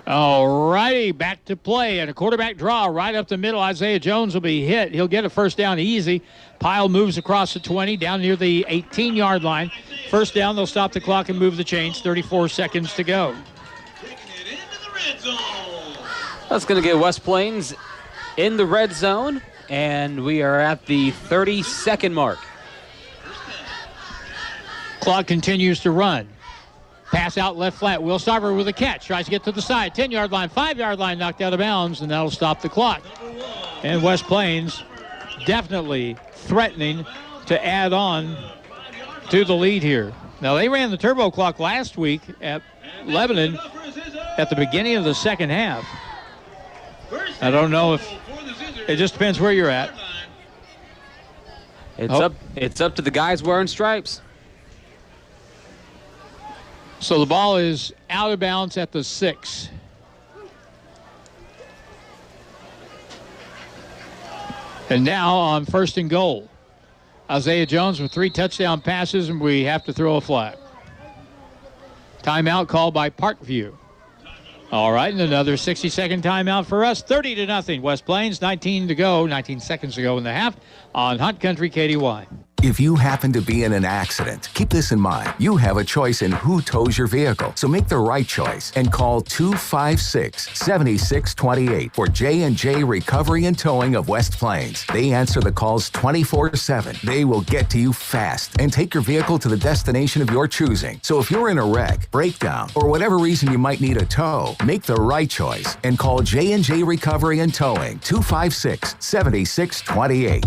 All righty, back to play. And a quarterback draw right up the middle. Isaiah Jones will be hit. He'll get a first down easy. Pile moves across the 20, down near the 18-yard line. First down, they'll stop the clock and move the chains. 34 seconds to go. That's going to get West Plains in the red zone, and we are at the 30-second mark. Clock continues to run. Pass out left flat. Will Starver with a catch. Tries to get to the side. 10-yard line, 5-yard line, knocked out of bounds, and that'll stop the clock. And West Plains definitely threatening to add on to the lead here. Now, they ran the turbo clock last week at Lebanon at the beginning of the second half. I don't know if it just depends where you're at. It's up to the guys wearing stripes. So the ball is out of bounds at the 6. And now on first and goal. Isaiah Jones with 3 touchdown passes, and we have to throw a flag. Timeout called by Parkview. All right, and another 60-second timeout for us. 30-0. West Plains, 19 seconds to go in the half on Hot Country KDY. If you happen to be in an accident, keep this in mind. You have a choice in who tows your vehicle, so make the right choice and call 256-7628 for J&J Recovery and Towing of West Plains. They answer the calls 24/7. They will get to you fast and take your vehicle to the destination of your choosing. So if you're in a wreck, breakdown, or whatever reason you might need a tow, make the right choice and call J&J Recovery and Towing 256-7628.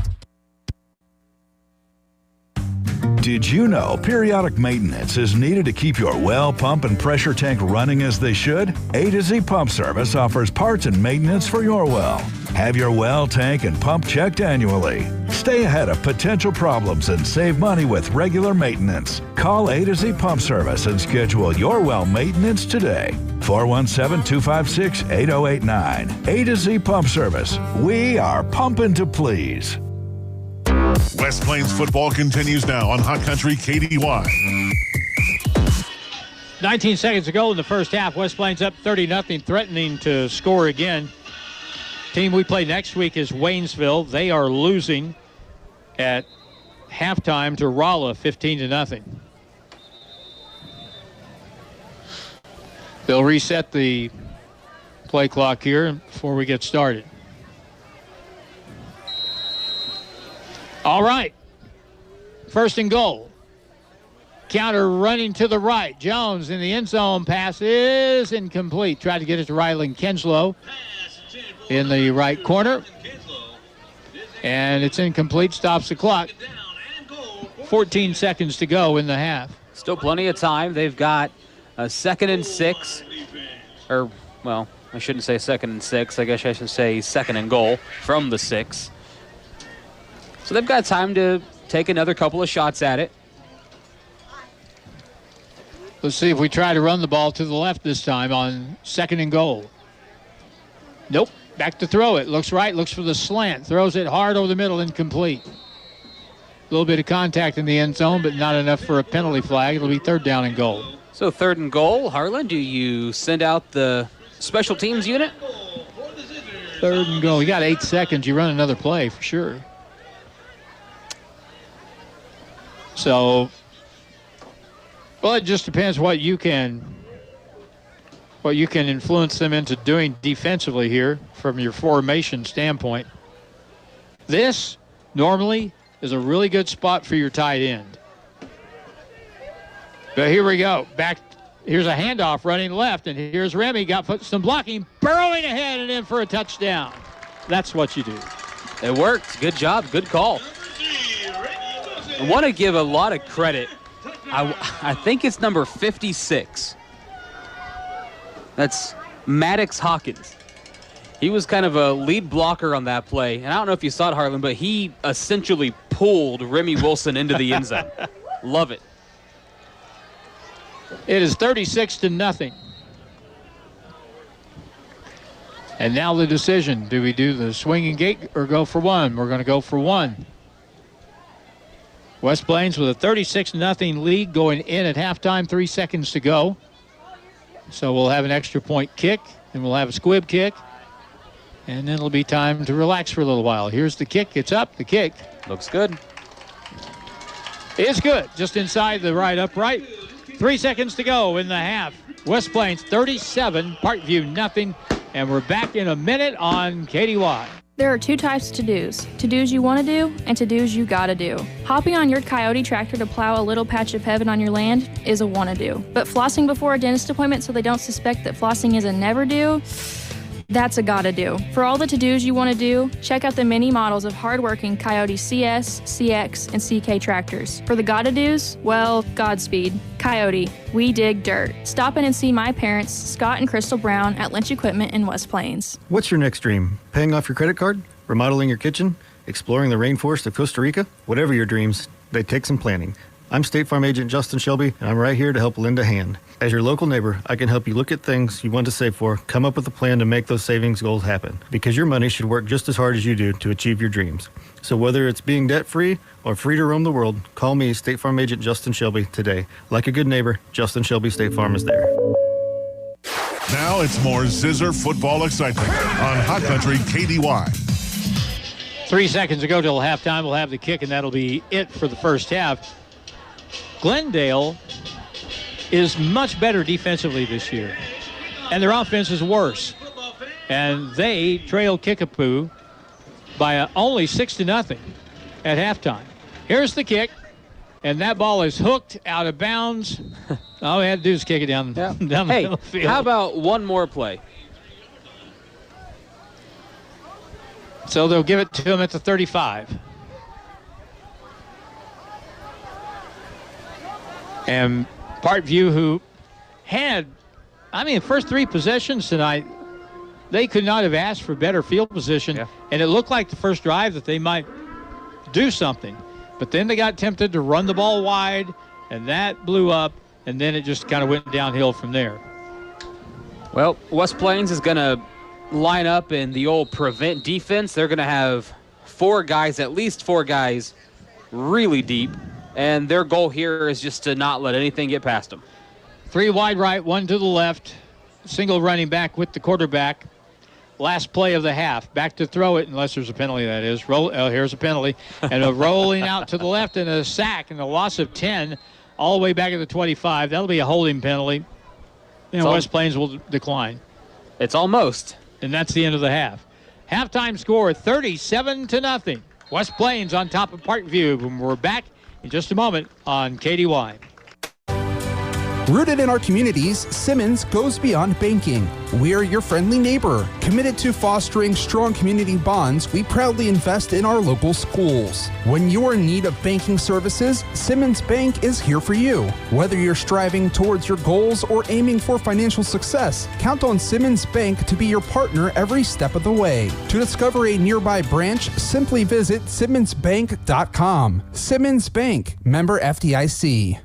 Did you know periodic maintenance is needed to keep your well, pump, and pressure tank running as they should? A to Z Pump Service offers parts and maintenance for your well. Have your well, tank, and pump checked annually. Stay ahead of potential problems and save money with regular maintenance. Call A to Z Pump Service and schedule your well maintenance today. 417-256-8089. A to Z Pump Service. We are pumping to please. West Plains football continues now on Hot Country KDY. 19 seconds to go in the first half. West Plains up 30-0, threatening to score again. Team we play next week is Waynesville. They are losing at halftime to Rolla, 15-0. They'll reset the play clock here before we get started. All right, first and goal. Counter running to the right. Jones in the end zone. Pass is incomplete. Tried to get it to Rylan Kenslow in the right corner. And it's incomplete. Stops the clock. 14 seconds to go in the half. Still plenty of time. They've got a 2nd and 6. Or, well, I shouldn't say 2nd and 6. I guess I should say 2nd and goal from the 6. So they've got time to take another couple of shots at it. Let's see if we try to run the ball to the left this time on 2nd and goal. Nope. Back to throw it. Looks right. Looks for the slant. Throws it hard over the middle. Incomplete. A little bit of contact in the end zone, but not enough for a penalty flag. It'll be 3rd down and goal. So 3rd and goal. Harlan, do you send out the special teams unit? 3rd and goal. You got 8 seconds. You run another play for sure. So, well, it just depends what you can influence them into doing defensively here from your formation standpoint. This normally is a really good spot for your tight end. But here we go. Back. Here's a handoff running left, and here's Remy. Got some blocking, burrowing ahead and in for a touchdown. That's what you do. It worked. Good job. Good call. I want to give a lot of credit. I think it's number 56. That's Maddox Hawkins. He was kind of a lead blocker on that play. And I don't know if you saw it, Harlan, but he essentially pulled Remy Wilson into the end zone. Love it. It is 36-0. And now the decision. Do we do the swinging gate or go for one? We're going to go for one. West Plains with a 36-0 lead going in at halftime, 3 seconds to go. So we'll have an extra point kick, and we'll have a squib kick. And then it'll be time to relax for a little while. Here's the kick. It's up. The kick. Looks good. It's good. Just inside the right upright. 3 seconds to go in the half. West Plains 37, Parkview nothing. And we're back in a minute on KDY. There are two types of to-dos. To-dos you want to do and to-dos you gotta do. Hopping on your Coyote tractor to plow a little patch of heaven on your land is a wanna-do. But flossing before a dentist appointment so they don't suspect that flossing is a never-do, that's a gotta do. For all the to-dos you want to do, check out the many models of hardworking Coyote CS, CX, and CK tractors. For the gotta do's, well, Godspeed. Coyote, we dig dirt. Stop in and see my parents, Scott and Crystal Brown, at Lynch Equipment in West Plains. What's your next dream? Paying off your credit card? Remodeling your kitchen? Exploring the rainforest of Costa Rica? Whatever your dreams, they take some planning. I'm State Farm Agent Justin Shelby, and I'm right here to help lend a hand. As your local neighbor, I can help you look at things you want to save for, come up with a plan to make those savings goals happen. Because your money should work just as hard as you do to achieve your dreams. So whether it's being debt-free or free to roam the world, call me, State Farm Agent Justin Shelby, today. Like a good neighbor, Justin Shelby State Farm is there. Now it's more Zizzer football excitement on Hot Country KDY. 3 seconds to go till halftime. We'll have the kick, and that'll be it for the first half. Glendale is much better defensively this year, and their offense is worse. And they trail Kickapoo by only 6-0 at halftime. Here's the kick, and that ball is hooked out of bounds. All we had to do is kick it down the middle of the field. How about one more play? So they'll give it to him at the 35. And Parkview, who had, the first three possessions tonight, they could not have asked for better field position. Yeah. And it looked like the first drive that they might do something. But then they got tempted to run the ball wide, and that blew up, and then it just kind of went downhill from there. Well, West Plains is going to line up in the old prevent defense. They're going to have at least four guys really deep. And their goal here is just to not let anything get past them. 3 wide right, 1 to the left. Single running back with the quarterback. Last play of the half. Back to throw it, unless there's a penalty, that is. Here's a penalty. And a rolling out to the left and a sack and a loss of 10 all the way back at the 25. That'll be a holding penalty. West Plains will decline. It's almost. And that's the end of the half. Halftime score, 37-0. West Plains on top of Parkview. And we're back in just a moment on KDY. Rooted in our communities, Simmons goes beyond banking. We're your friendly neighbor. Committed to fostering strong community bonds, we proudly invest in our local schools. When you're in need of banking services, Simmons Bank is here for you. Whether you're striving towards your goals or aiming for financial success, count on Simmons Bank to be your partner every step of the way. To discover a nearby branch, simply visit simmonsbank.com. Simmons Bank, member FDIC.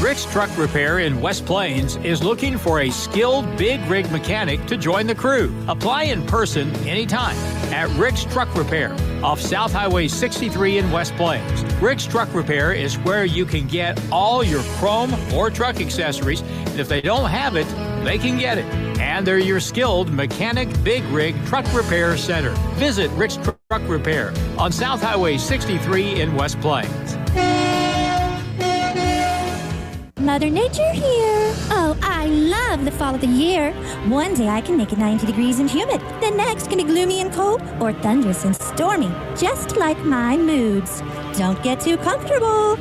Rick's Truck Repair in West Plains is looking for a skilled big rig mechanic to join the crew. Apply in person anytime at Rick's Truck Repair off South Highway 63 in West Plains. Rick's Truck Repair is where you can get all your chrome or truck accessories, and if they don't have it, they can get it. And they're your skilled mechanic big rig truck repair center. Visit Rick's Truck Repair on South Highway 63 in West Plains. Mother Nature here. Oh, I love the fall of the year. One day I can make it 90 degrees and humid. The next can be gloomy and cold or thunderous and stormy, just like my moods. Don't get too comfortable.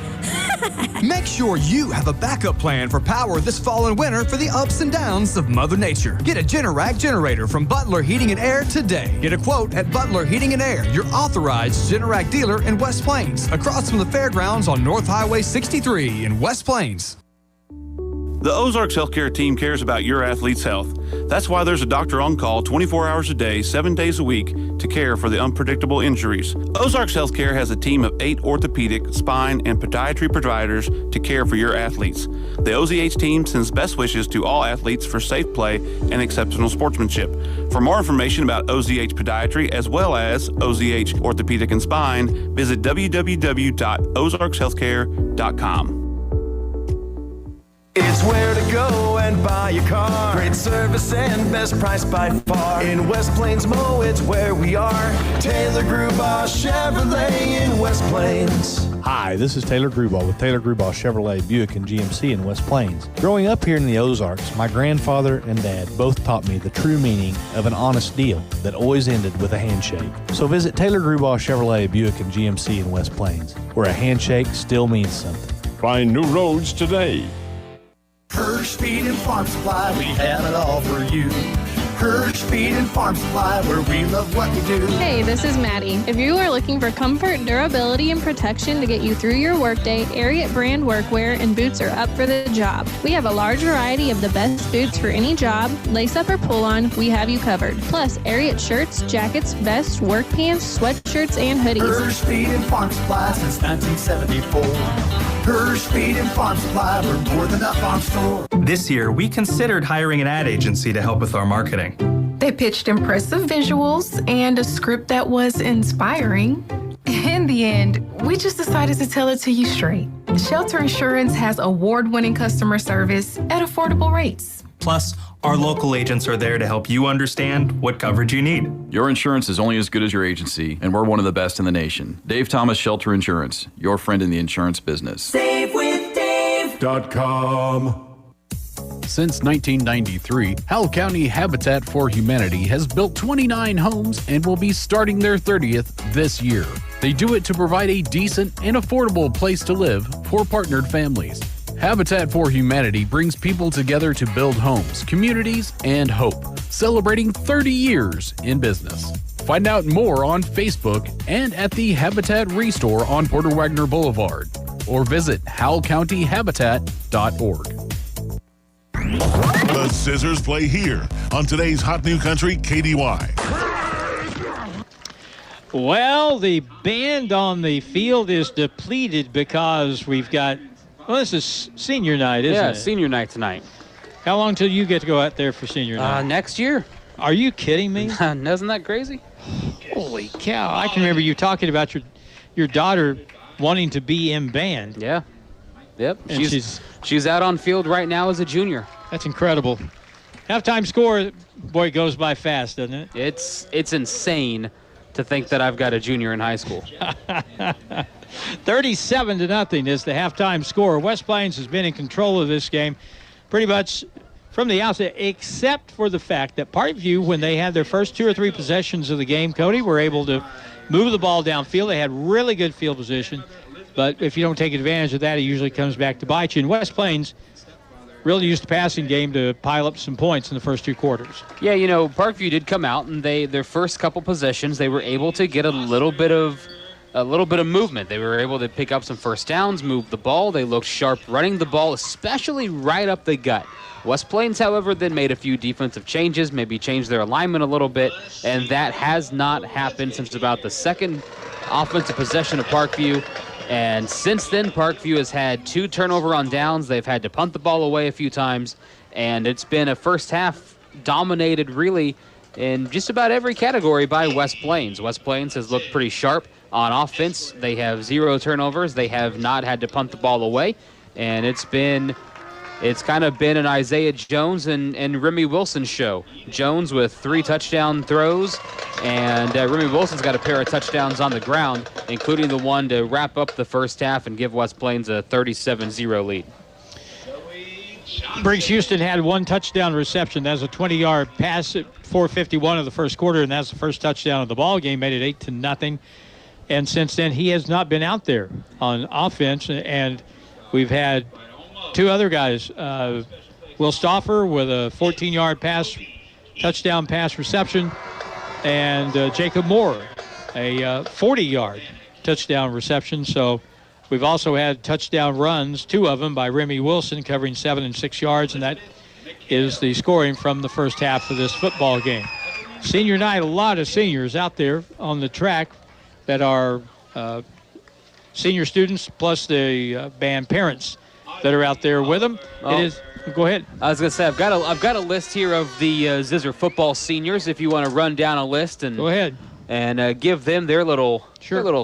Make sure you have a backup plan for power this fall and winter for the ups and downs of Mother Nature. Get a Generac generator from Butler Heating and Air today. Get a quote at Butler Heating and Air, your authorized Generac dealer in West Plains, across from the fairgrounds on North Highway 63 in West Plains. The Ozarks Healthcare team cares about your athlete's health. That's why there's a doctor on call 24 hours a day, 7 days a week to care for the unpredictable injuries. Ozarks Healthcare has a team of 8 orthopedic, spine, and podiatry providers to care for your athletes. The OZH team sends best wishes to all athletes for safe play and exceptional sportsmanship. For more information about OZH Podiatry as well as OZH Orthopedic and Spine, visit www.ozarkshealthcare.com. It's where to go and buy your car. Great service and best price by far. In West Plains Mo, it's where we are. Taylor Grubaugh Chevrolet in West Plains. Hi, this is Taylor Grubaugh with Taylor Grubaugh Chevrolet Buick and GMC in West Plains. Growing up here in the Ozarks, my grandfather and dad both taught me the true meaning of an honest deal that always ended with a handshake. So visit Taylor Grubaugh Chevrolet Buick and GMC in West Plains, where a handshake still means something. Find new roads today. Hirsch Feed and Farm Supply, we have it all for you. Hirsch Feed and Farm Supply, where we love what we do. Hey, this is Maddie. If you are looking for comfort, durability, and protection to get you through your workday, Ariat brand workwear and boots are up for the job. We have a large variety of the best boots for any job. Lace up or pull on, we have you covered. Plus, Ariat shirts, jackets, vests, work pants, sweatshirts, and hoodies. Hirsch Feed and Farm Supply since 1974. Hirsch Feed and Farm Supply, we're more than a farm store. This year, we considered hiring an ad agency to help with our marketing. They pitched impressive visuals and a script that was inspiring. In the end, we just decided to tell it to you straight. Shelter Insurance has award-winning customer service at affordable rates. Plus, our local agents are there to help you understand what coverage you need. Your insurance is only as good as your agency, and we're one of the best in the nation. Dave Thomas Shelter Insurance, your friend in the insurance business. SaveWithDave.com. Since 1993, Howell County Habitat for Humanity has built 29 homes and will be starting their 30th this year. They do it to provide a decent and affordable place to live for partnered families. Habitat for Humanity brings people together to build homes, communities, and hope, celebrating 30 years in business. Find out more on Facebook and at the Habitat Restore on Porter Wagner Boulevard, or visit howellcountyhabitat.org. The Zizzers play here on today's Hot New Country KDY. Well, the band on the field is depleted because we've got, well, this is senior night, isn't it? Yeah, senior night tonight. How long till you get to go out there for senior night? Next year. Are you kidding me? Isn't that crazy? Holy cow. I can remember you talking about your daughter wanting to be in band. Yeah. Yep. And she's out on field right now as a junior. That's incredible. Halftime score, boy, it goes by fast, doesn't it? It's insane to think that I've got a junior in high school. 37-0 is the halftime score. West Plains has been in control of this game pretty much from the outset, except for the fact that Parkview, when they had their first 2 or 3 possessions of the game, Cody, were able to move the ball downfield. They had really good field position, but if you don't take advantage of that, it usually comes back to bite you. And West Plains really used the passing game to pile up some points in the first 2 quarters. Yeah, you know, Parkview did come out, and their first couple possessions, they were able to get a little bit of movement. They were able to pick up some first downs, move the ball. They looked sharp running the ball, especially right up the gut. West Plains, however, then made a few defensive changes, maybe changed their alignment a little bit, and that has not happened since about the second offensive possession of Parkview. And since then, Parkview has had 2 turnover on downs. They've had to punt the ball away a few times, and it's been a first half dominated really in just about every category by West Plains. West Plains has looked pretty sharp on offense. They have 0 turnovers. They have not had to punt the ball away, and it's kind of been an Isaiah Jones and Remy Wilson show. Jones with 3 touchdown throws, and Remy Wilson's got a pair of touchdowns on the ground, including the one to wrap up the first half and give West Plains a 37-0 lead. Briggs Houston had 1 touchdown reception. That's a 20-yard pass at 4:51 of the first quarter, and that's the first touchdown of the ball game, made it 8-0. And since then, he has not been out there on offense, and we've had two other guys, Will Stauffer with a 14-yard touchdown pass reception, and Jacob Moore, a 40-yard touchdown reception. So we've also had touchdown runs, two of them by Remy Wilson, covering 7 and 6 yards, and that is the scoring from the first half of this football game. Senior night, a lot of seniors out there on the track that are senior students, plus the band parents that are out there with them. It is. Go ahead. I was gonna say I've got a list here of the Zizzer football seniors. If you want to run down a list and go ahead and give them their little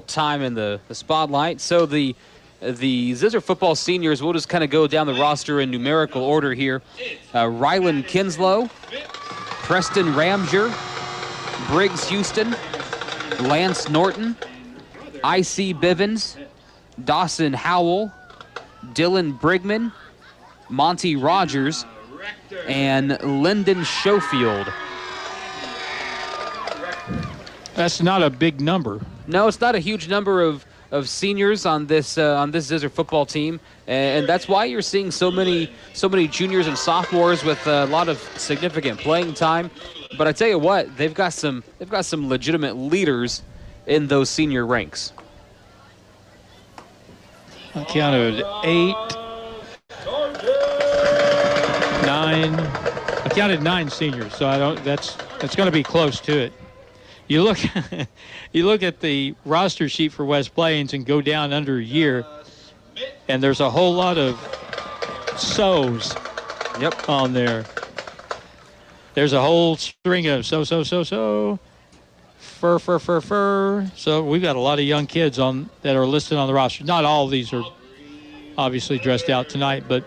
time in the spotlight. So the Zizzer football seniors, we'll just kind of go down the roster in numerical order here. Rylan Kinslow, Preston Ramjer, Briggs Houston, Lance Norton, I.C. Bivens, Dawson Howell, Dylan Brigman, Monty Rogers, and Lyndon Schofield. That's not a big number. No, it's not a huge number of seniors on this Zizzer football team, and that's why you're seeing so many juniors and sophomores with a lot of significant playing time. But I tell you what, they've got some legitimate leaders in those senior ranks. I counted 8, 9. I counted 9 seniors, so that's going to be close to it. You look at the roster sheet for West Plains and go down under a year, and there's a whole lot of so's on there. There's a whole string of so, fur. So we've got a lot of young kids that are listed on the roster. Not all of these are obviously dressed out tonight, but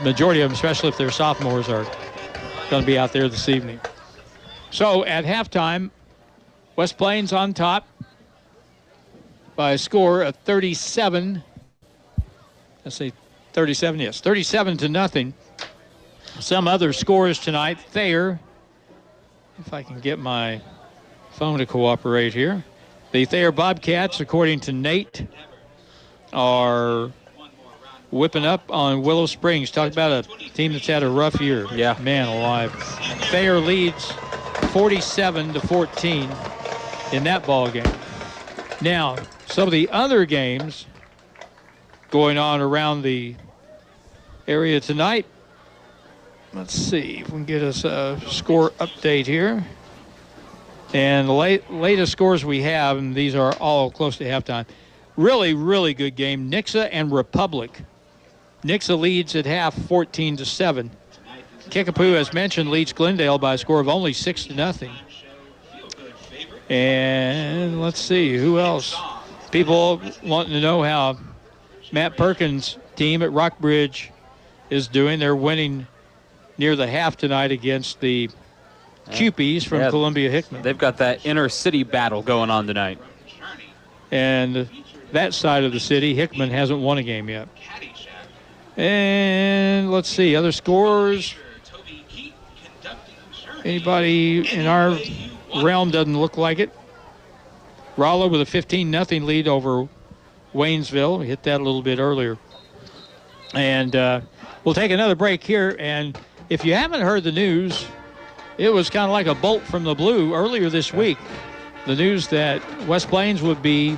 majority of them, especially if they're sophomores, are going to be out there this evening. So at halftime, West Plains on top by a score of 37. Let's say 37, yes, 37-0. Some other scores tonight. Thayer, if I can get my phone to cooperate here. The Thayer Bobcats, according to Nate, are whipping up on Willow Springs. Talk about a team that's had a rough year. Yeah. Man alive. Thayer leads 47-14 in that ball game. Now, some of the other games going on around the area tonight. Let's see if we can get us a score update here. And the latest scores we have, and these are all close to halftime. Really, really good game. Nixa and Republic. Nixa leads at half 14-7. Kickapoo, as mentioned, leads Glendale by a score of only 6-0. And let's see, who else? People wanting to know how Matt Perkins' team at Rockbridge is doing. They're winning near the half tonight against the Cupies from Columbia Hickman. They've got that inner city battle going on tonight. And that side of the city, Hickman hasn't won a game yet. And let's see, other scores. Anybody in our realm doesn't look like it. Rolla with a 15-0 lead over Waynesville. We hit that a little bit earlier. And we'll take another break here. And if you haven't heard the news, it was kind of like a bolt from the blue earlier this week. The news that West Plains would be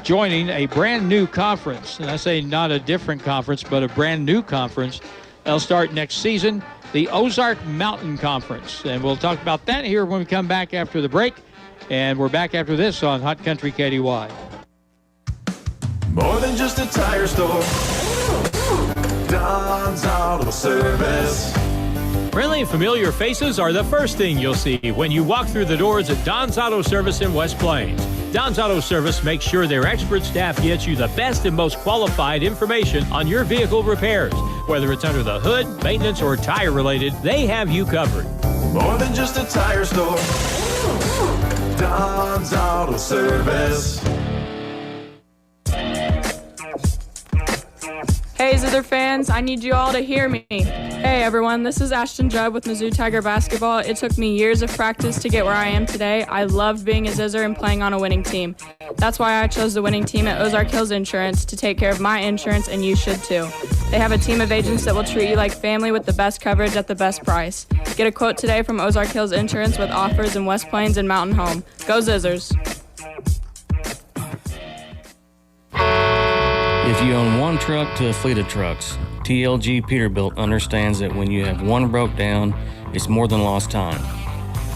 joining a brand new conference. And I say not a different conference, but a brand new conference. They'll start next season, the Ozark Mountain Conference. And we'll talk about that here when we come back after the break. And we're back after this on Hot Country KDY. More than just a tire store. Don's Auto Service. Friendly and familiar faces are the first thing you'll see when you walk through the doors at Don's Auto Service in West Plains. Don's Auto Service makes sure their expert staff gets you the best and most qualified information on your vehicle repairs. Whether it's under the hood, maintenance, or tire related, they have you covered. More than just a tire store. Don's Auto Service. Hey, Zither fans, I need you all to hear me. Hey, everyone, this is Ashton Judd with Mizzou Tiger Basketball. It took me years of practice to get where I am today. I loved being a Zizzer and playing on a winning team. That's why I chose the winning team at Ozark Hills Insurance to take care of my insurance, and you should too. They have a team of agents that will treat you like family with the best coverage at the best price. Get a quote today from Ozark Hills Insurance with offers in West Plains and Mountain Home. Go Zizzers. If you own one truck to a fleet of trucks, TLG Peterbilt understands that when you have one broke down, it's more than lost time.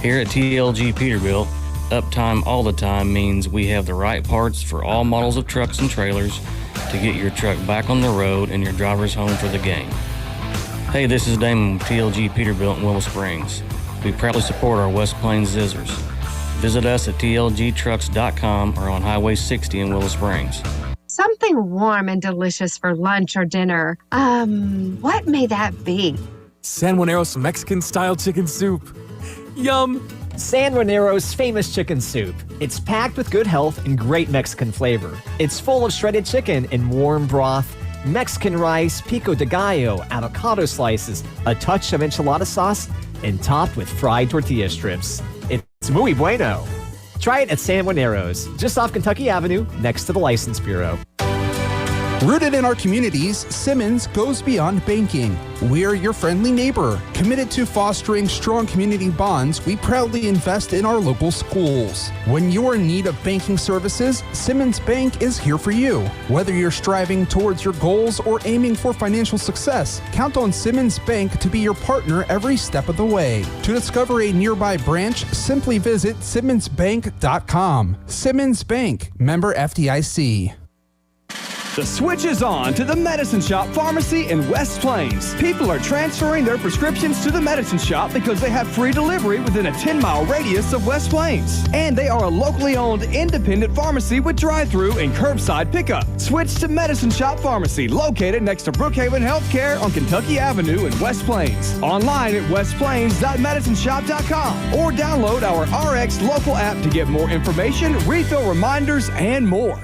Here at TLG Peterbilt, uptime all the time means we have the right parts for all models of trucks and trailers to get your truck back on the road and your drivers home for the game. Hey, this is Damon with TLG Peterbilt in Willow Springs. We proudly support our West Plains Zizzers. Visit us at tlgtrucks.com or on Highway 60 in Willow Springs. Something warm and delicious for lunch or dinner. What may that be? San Juanero's Mexican-style chicken soup. Yum! San Juanero's famous chicken soup. It's packed with good health and great Mexican flavor. It's full of shredded chicken in warm broth, Mexican rice, pico de gallo, avocado slices, a touch of enchilada sauce, and topped with fried tortilla strips. It's muy bueno. Try it at San Juanero's, just off Kentucky Avenue, next to the License Bureau. Rooted in our communities, Simmons goes beyond banking. We're your friendly neighbor. Committed to fostering strong community bonds, we proudly invest in our local schools. When you're in need of banking services, Simmons Bank is here for you. Whether you're striving towards your goals or aiming for financial success, count on Simmons Bank to be your partner every step of the way. To discover a nearby branch, simply visit simmonsbank.com. Simmons Bank, member FDIC. The switch is on to the Medicine Shop Pharmacy in West Plains. People are transferring their prescriptions to the Medicine Shop because they have free delivery within a 10-mile radius of West Plains. And they are a locally owned independent pharmacy with drive-through and curbside pickup. Switch to Medicine Shop Pharmacy, located next to Brookhaven Healthcare on Kentucky Avenue in West Plains. Online at westplains.medicineshop.com or download our RX local app to get more information, refill reminders, and more.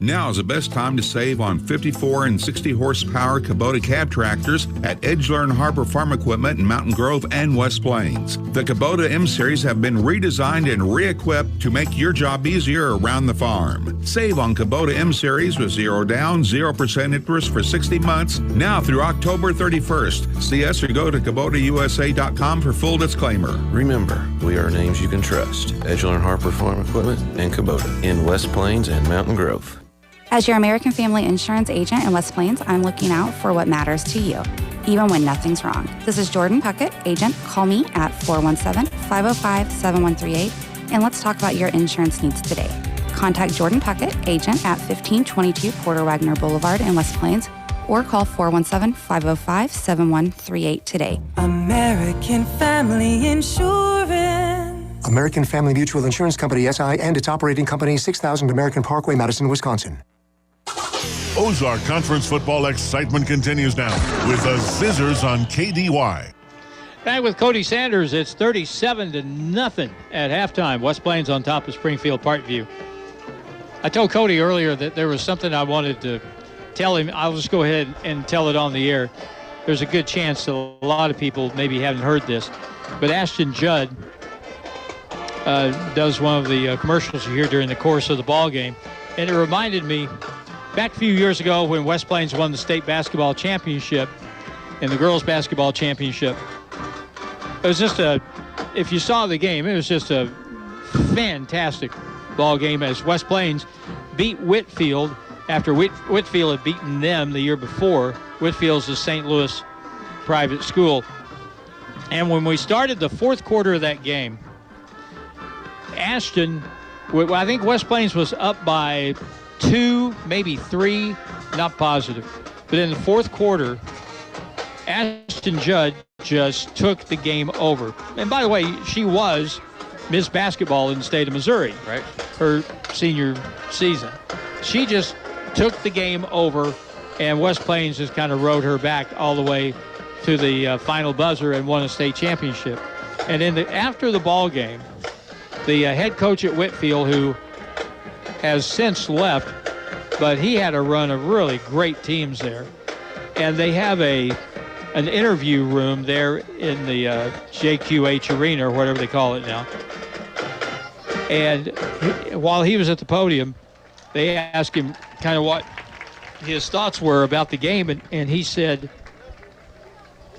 Now is the best time to save on 54 and 60 horsepower Kubota cab tractors at Edgeler and Harbor Farm Equipment in Mountain Grove and West Plains. The Kubota M-Series have been redesigned and re-equipped to make your job easier around the farm. Save on Kubota M-Series with 0 down, 0% interest for 60 months, now through October 31st. See us or go to KubotaUSA.com for full disclaimer. Remember, we are names you can trust. Edgeler and Harper Farm Equipment and Kubota in West Plains and Mountain Grove. As your American Family Insurance agent in West Plains, I'm looking out for what matters to you, even when nothing's wrong. This is Jordan Puckett, agent. Call me at 417-505-7138, and let's talk about your insurance needs today. Contact Jordan Puckett, agent, at 1522 Porter Wagner Boulevard in West Plains, or call 417-505-7138 today. American Family Insurance. American Family Mutual Insurance Company, SI, and its operating company, 6000 American Parkway, Madison, Wisconsin. Ozark Conference football excitement continues now with the Zizzers on KDY. Back with Cody Sanders, it's 37-0 at halftime. West Plains on top of Springfield Parkview. I told Cody earlier that there was something I wanted to tell him. I'll just go ahead and tell it on the air. There's a good chance that a lot of people maybe haven't heard this, but Ashton Judd does one of the commercials here during the course of the ball game, and it reminded me back a few years ago when West Plains won the state basketball championship and the girls basketball championship. It was just if you saw the game, it was just a fantastic ball game as West Plains beat Whitfield after Whitfield had beaten them the year before. Whitfield's a St. Louis private school. And when we started the fourth quarter of that game, Ashton, I think West Plains was up by 2, maybe 3, not positive. But in the fourth quarter, Ashton Judd just took the game over. And by the way, she was Miss Basketball in the state of Missouri, right? Her senior season. She just took the game over, and West Plains just kind of rode her back all the way to the final buzzer and won a state championship. And after the ball game, the head coach at Whitfield, who has since left, but he had a run of really great teams there. And they have an interview room there in the JQH Arena, or whatever they call it now. And while he was at the podium, they asked him kind of what his thoughts were about the game, and he said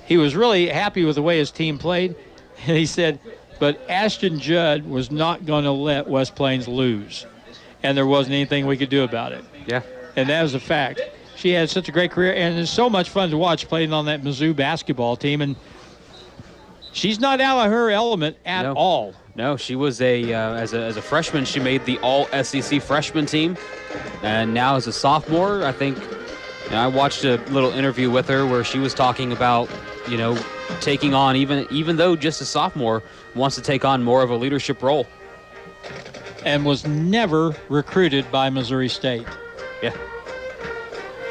he was really happy with the way his team played. And he said, but Ashton Judd was not going to let West Plains lose, and there wasn't anything we could do about it. Yeah. And that was a fact. She had such a great career, and it's so much fun to watch playing on that Mizzou basketball team. And she's not out of her element at all. No, she was as a freshman, she made the All-SEC freshman team, and now as a sophomore, I think. I watched a little interview with her where she was talking about, taking on even though just a sophomore wants to take on more of a leadership role. And was never recruited by Missouri State. Yeah.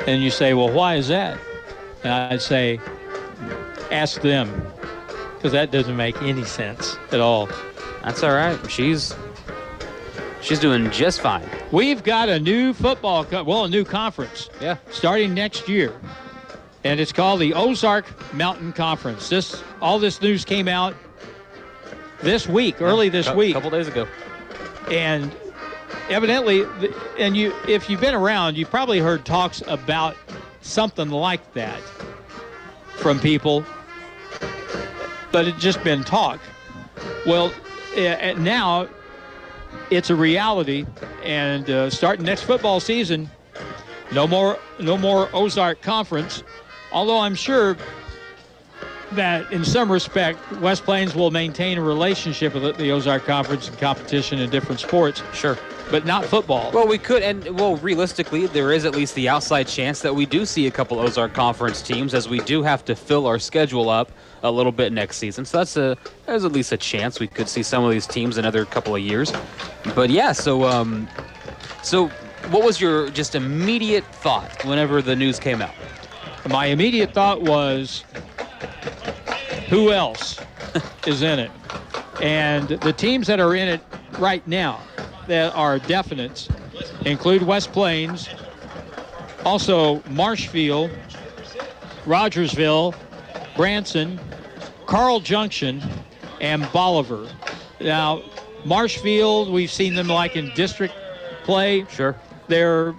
And you say, well, why is that? And I'd say, ask them, because that doesn't make any sense at all. That's all right. She's doing just fine. We've got a new a new conference. Yeah. Starting next year. And it's called the Ozark Mountain Conference. All this news came out this week, early this week. A couple days ago. And evidently, if you've been around, you've probably heard talks about something like that from people, but it's just been talk. Well, now it's a reality, and starting next football season, no more Ozark Conference, although I'm sure that in some respect, West Plains will maintain a relationship with the Ozark Conference and competition in different sports. Sure. But not football. Well, we could, realistically, there is at least the outside chance that we do see a couple Ozark Conference teams, as we do have to fill our schedule up a little bit next season. So there's at least a chance we could see some of these teams another couple of years. But yeah, so what was your just immediate thought whenever the news came out? My immediate thought was, who else is in it? And the teams that are in it right now that are definites include West Plains, also Marshfield, Rogersville, Branson, Carl Junction, and Bolivar. Now, Marshfield, we've seen them like in district play. Sure. They're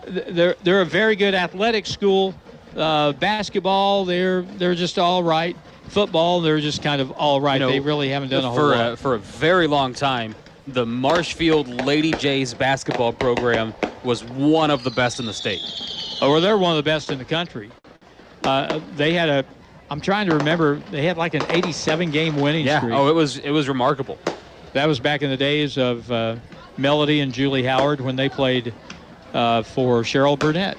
a very good athletic school. Basketball, they're just all right. Football, they're just kind of all right. They really haven't done a whole lot. For a very long time, the Marshfield Lady Jays basketball program was one of the best in the state. Or they're one of the best in the country. They had I'm trying to remember, they had like an 87-game winning streak. Yeah, it was remarkable. That was back in the days of Melody and Julie Howard when they played for Cheryl Burnett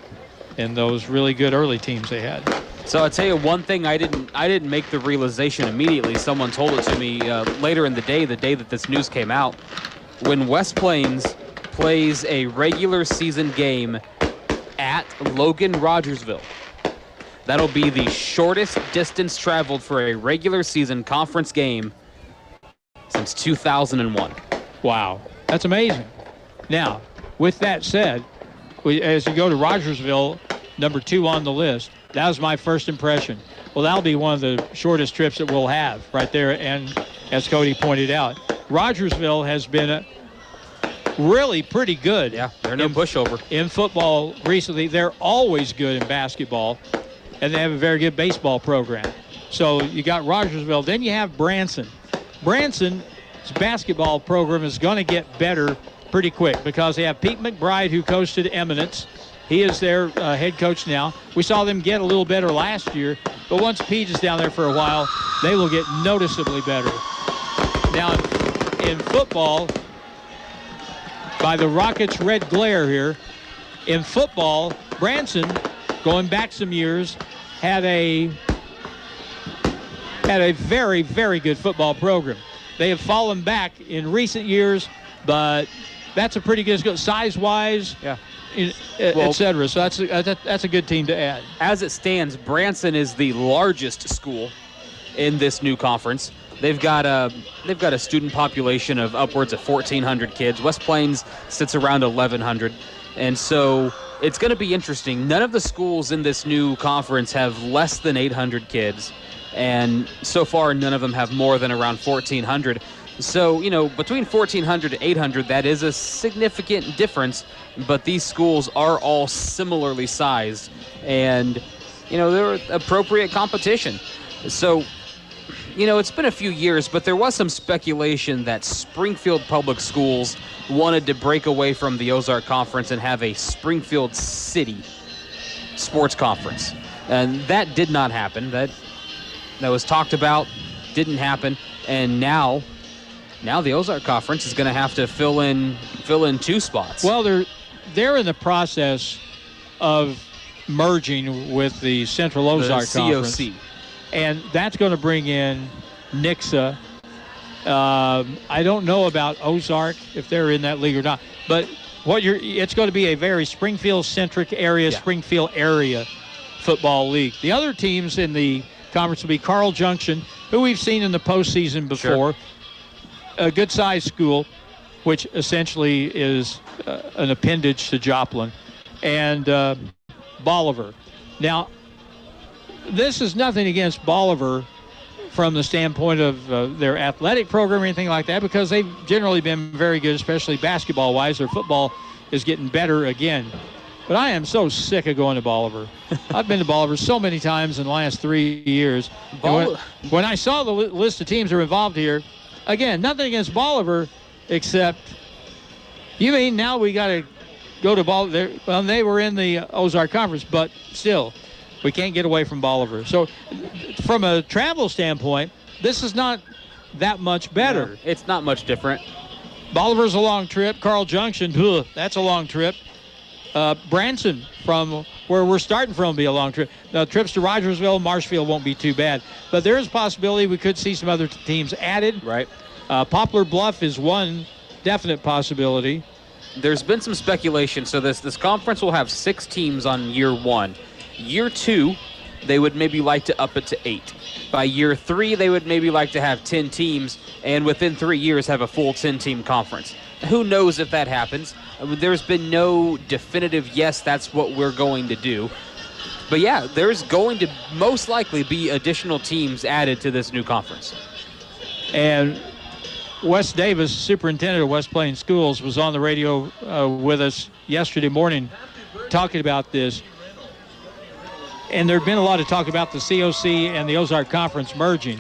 and those really good early teams they had. So I'll tell you one thing I didn't make the realization immediately. Someone told it to me later in the day that this news came out. When West Plains plays a regular season game at Logan Rogersville, that'll be the shortest distance traveled for a regular season conference game since 2001. Wow, that's amazing. Now, with that said, as you go to Rogersville, number 2 on the list, that was my first impression. Well, that'll be one of the shortest trips that we'll have right there. And as Cody pointed out, Rogersville has been really pretty good. Yeah, they're no pushover. In football recently. They're always good in basketball, and they have a very good baseball program. So you got Rogersville. Then you have Branson. Branson's basketball program is going to get better pretty quick because they have Pete McBride, who coached at Eminence. He is their head coach now. We saw them get a little better last year, but once Pete is down there for a while, they will get noticeably better. Now, in football, by the Rockets' red glare here, in football, Branson, going back some years, had a very, very good football program. They have fallen back in recent years, but that's a pretty good size-wise. Yeah. Etc. So that's a good team to add. As it stands, Branson is the largest school in this new conference. They've got a student population of upwards of 1,400 kids. West Plains sits around 1,100, and so it's going to be interesting. None of the schools in this new conference have less than 800 kids, and so far none of them have more than around 1,400. So, between 1,400 to 800, that is a significant difference, but these schools are all similarly sized, and, they're appropriate competition. So, it's been a few years, but there was some speculation that Springfield Public Schools wanted to break away from the Ozark Conference and have a Springfield City sports conference. And that did not happen. That was talked about, didn't happen, and now the Ozark Conference is going to have to fill in 2 spots. Well, they're in the process of merging with the Central Ozark Conference. COC. And that's going to bring in Nixa. I don't know about Ozark, if they're in that league or not. But it's going to be a very Springfield-centric area, Springfield area football league. The other teams in the conference will be Carl Junction, who we've seen in the postseason before. Sure. A good-sized school, which essentially is an appendage to Joplin, and Bolivar. Now, this is nothing against Bolivar from the standpoint of their athletic program or anything like that, because they've generally been very good, especially basketball-wise. Their football is getting better again. But I am so sick of going to Bolivar. I've been to Bolivar so many times in the last 3 years. When I saw the list of teams that are involved here, again, nothing against Bolivar, except, you mean now we got to go to Bolivar? Well, they were in the Ozark Conference, but still, we can't get away from Bolivar. So from a travel standpoint, this is not that much better. No, it's not much different. Bolivar's a long trip. Carl Junction, that's a long trip. Branson, from where we're starting from, will be a long trip. Now, trips to Rogersville, Marshfield won't be too bad. But there is a possibility we could see some other teams added. Right. Poplar Bluff is one definite possibility. There's been some speculation. So this conference will have 6 teams on year 1. Year 2, they would maybe like to up it to 8. By year 3, they would maybe like to have 10 teams, and within 3 years have a full 10-team conference. Who knows if that happens? There's been no definitive, yes, that's what we're going to do. But yeah, there's going to most likely be additional teams added to this new conference. And Wes Davis, superintendent of West Plains Schools, was on the radio with us yesterday morning talking about this. And there had been a lot of talk about the COC and the Ozark Conference merging.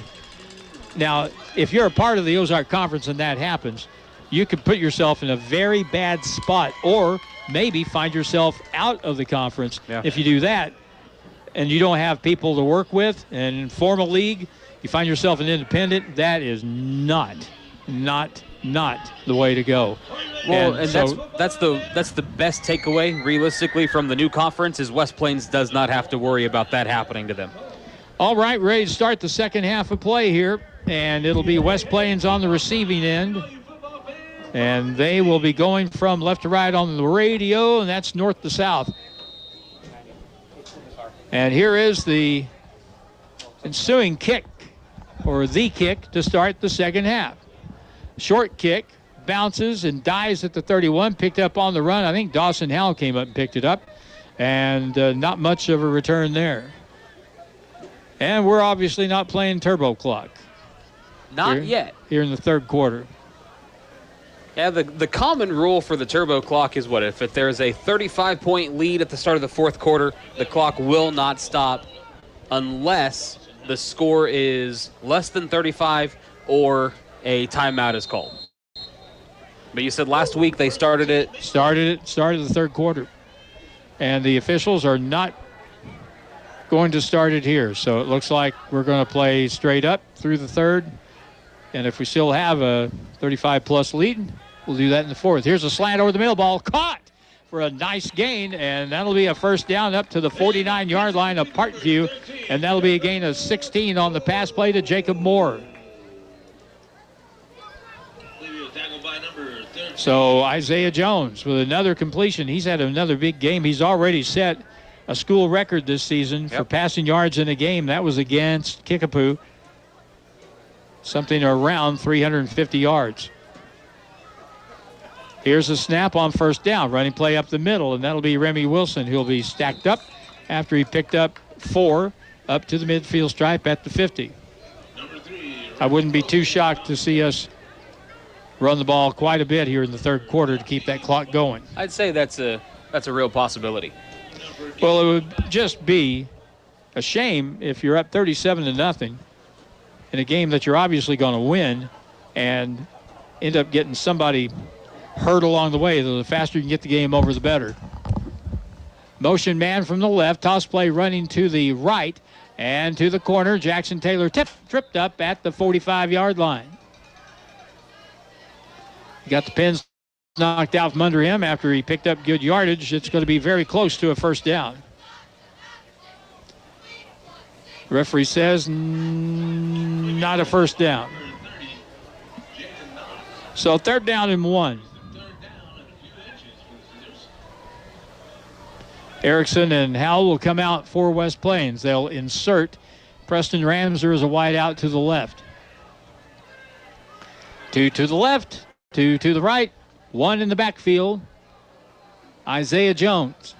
Now, if you're a part of the Ozark Conference and that happens, you could put yourself in a very bad spot, or maybe find yourself out of the conference. If you do that and you don't have people to work with and form a league, you find yourself an independent. That is not the way to go. Well, and that's the best takeaway realistically from the new conference is West Plains does not have to worry about that happening to them. All right, ready to start the second half of play here, and it'll be West Plains on the receiving end. And they will be going from left to right on the radio, and that's north to south. And here is the ensuing kick, or the kick, to start the second half. Short kick, bounces and dives at the 31, picked up on the run. I think Dawson Howell came up and picked it up, and not much of a return there. And we're obviously not playing turbo clock. Not yet. Here in the third quarter. Yeah, the common rule for the turbo clock is what? If there's a 35-point lead at the start of the fourth quarter, the clock will not stop unless the score is less than 35 or a timeout is called. But you said last week they started the third quarter. And the officials are not going to start it here. So it looks like we're going to play straight up through the third. And if we still have a 35-plus lead, we'll do that in the fourth. Here's a slant over the middle, ball caught for a nice gain, and that'll be a first down up to the 49-yard line of Parkview, and that'll be a gain of 16 on the pass play to Jacob Moore. So Isaiah Jones with another completion. He's had another big game. He's already set a school record this season for passing yards in a game. That was against Kickapoo. Something around 350 yards. Here's a snap on first down. Running play up the middle, and that'll be Remy Wilson, who'll be stacked up after he picked up 4 up to the midfield stripe at the 50. I wouldn't be too shocked to see us run the ball quite a bit here in the third quarter to keep that clock going. I'd say that's a real possibility. Well, it would just be a shame if you're up 37-0 in a game that you're obviously going to win and end up getting somebody hurt along the way. The faster you can get the game over, the better. Motion man from the left. Toss play running to the right and to the corner. Jackson Taylor tripped up at the 45-yard line. He got the pins knocked out from under him after he picked up good yardage. It's going to be very close to a first down. The referee says not a first down. So 3rd down and 1. Erickson and Howell will come out for West Plains. They'll insert Preston Ramser as a wide out to the left. 2 to the left, 2 to the right, 1 in the backfield. Isaiah Jones.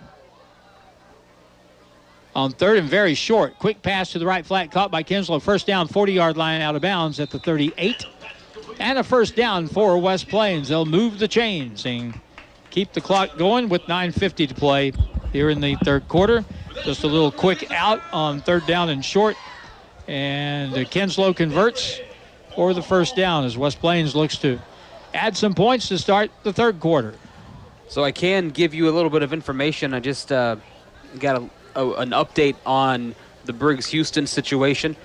On 3rd and very short. Quick pass to the right flat caught by Kinslow. First down, 40-yard line out of bounds at the 38. And a first down for West Plains. They'll move the chains and keep the clock going with 9:50 to play here in the third quarter. Just a little quick out on 3rd down and short. And Kinslow converts for the first down as West Plains looks to add some points to start the third quarter. So I can give you a little bit of information. I just got an update on the Briggs-Houston situation.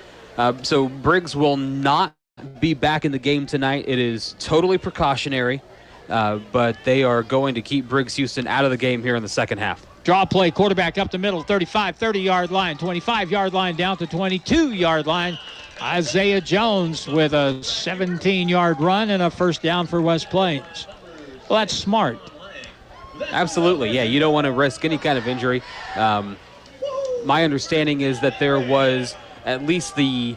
So Briggs will not be back in the game tonight. It is totally precautionary, but they are going to keep Briggs-Houston out of the game here in the second half. Draw play, quarterback up the middle, 35, 30-yard line, 25-yard line down to 22-yard line. Isaiah Jones with a 17-yard run and a first down for West Plains. Well, that's smart. Absolutely, yeah. You don't want to risk any kind of injury. My understanding is that there was at least the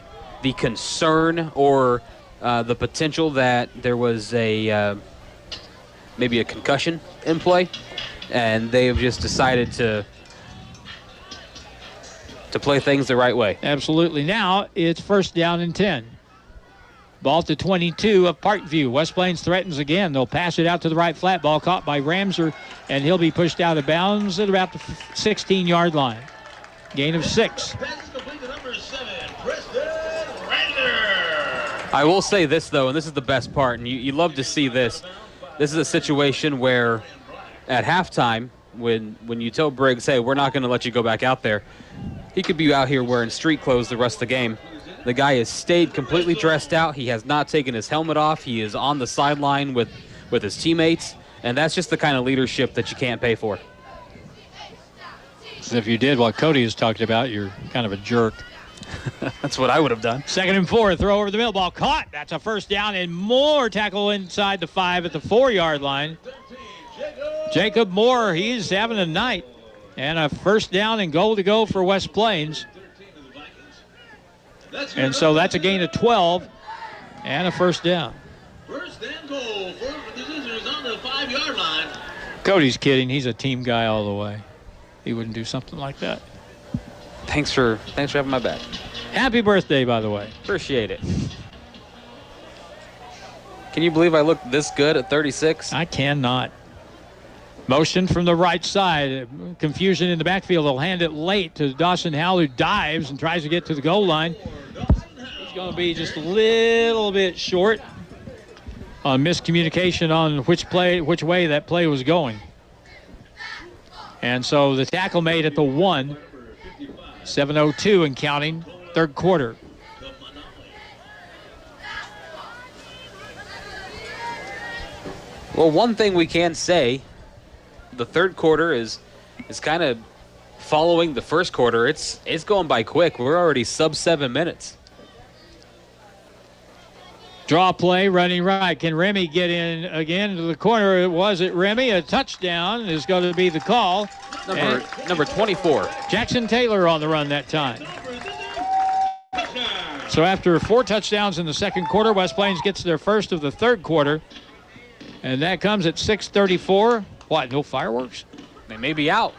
concern or the potential that there was maybe a concussion in play, and they have just decided to play things the right way. Absolutely. Now it's first down and 10. Ball to 22 of Parkview. West Plains threatens again. They'll pass it out to the right flat. Ball caught by Ramser, and he'll be pushed out of bounds at about the 16-yard line. Gain of 6. I will say this, though, and this is the best part, and you love to see this. This is a situation where at halftime, when you tell Briggs, hey, we're not going to let you go back out there, he could be out here wearing street clothes the rest of the game. The guy has stayed completely dressed out. He has not taken his helmet off. He is on the sideline with his teammates, and that's just the kind of leadership that you can't pay for. So if you did what Cody has talked about, you're kind of a jerk. That's what I would have done. 2nd and 4, throw over the middle, ball caught. That's a first down and more. Tackle inside the 5 at the 4-yard line. Jacob Moore, he's having a night. And a first down and goal to go for West Plains. And so that's a gain of 12 and a first down. First and goal for the Zizzers on the 5-yard line. Cody's kidding. He's a team guy all the way. He wouldn't do something like that. Thanks for having my back. Happy birthday, by the way. Appreciate it. Can you believe I look this good at 36? I cannot. Motion from the right side. Confusion in the backfield. They'll hand it late to Dawson Howell, who dives and tries to get to the goal line. He's going to be just a little bit short on miscommunication on which way that play was going. And so the tackle made at the 1. 7:02 and counting, third quarter. Well, one thing we can say, the third quarter is kind of following the first quarter. It's going by quick. We're already sub 7 minutes. Draw play, running right. Can Remy get in again to the corner? It was it Remy. A touchdown is going to be the call. Number 24. Jackson Taylor on the run that time. So after 4 touchdowns in the second quarter, West Plains gets their first of the third quarter. And that comes at 6:34. What, no fireworks? They may be out.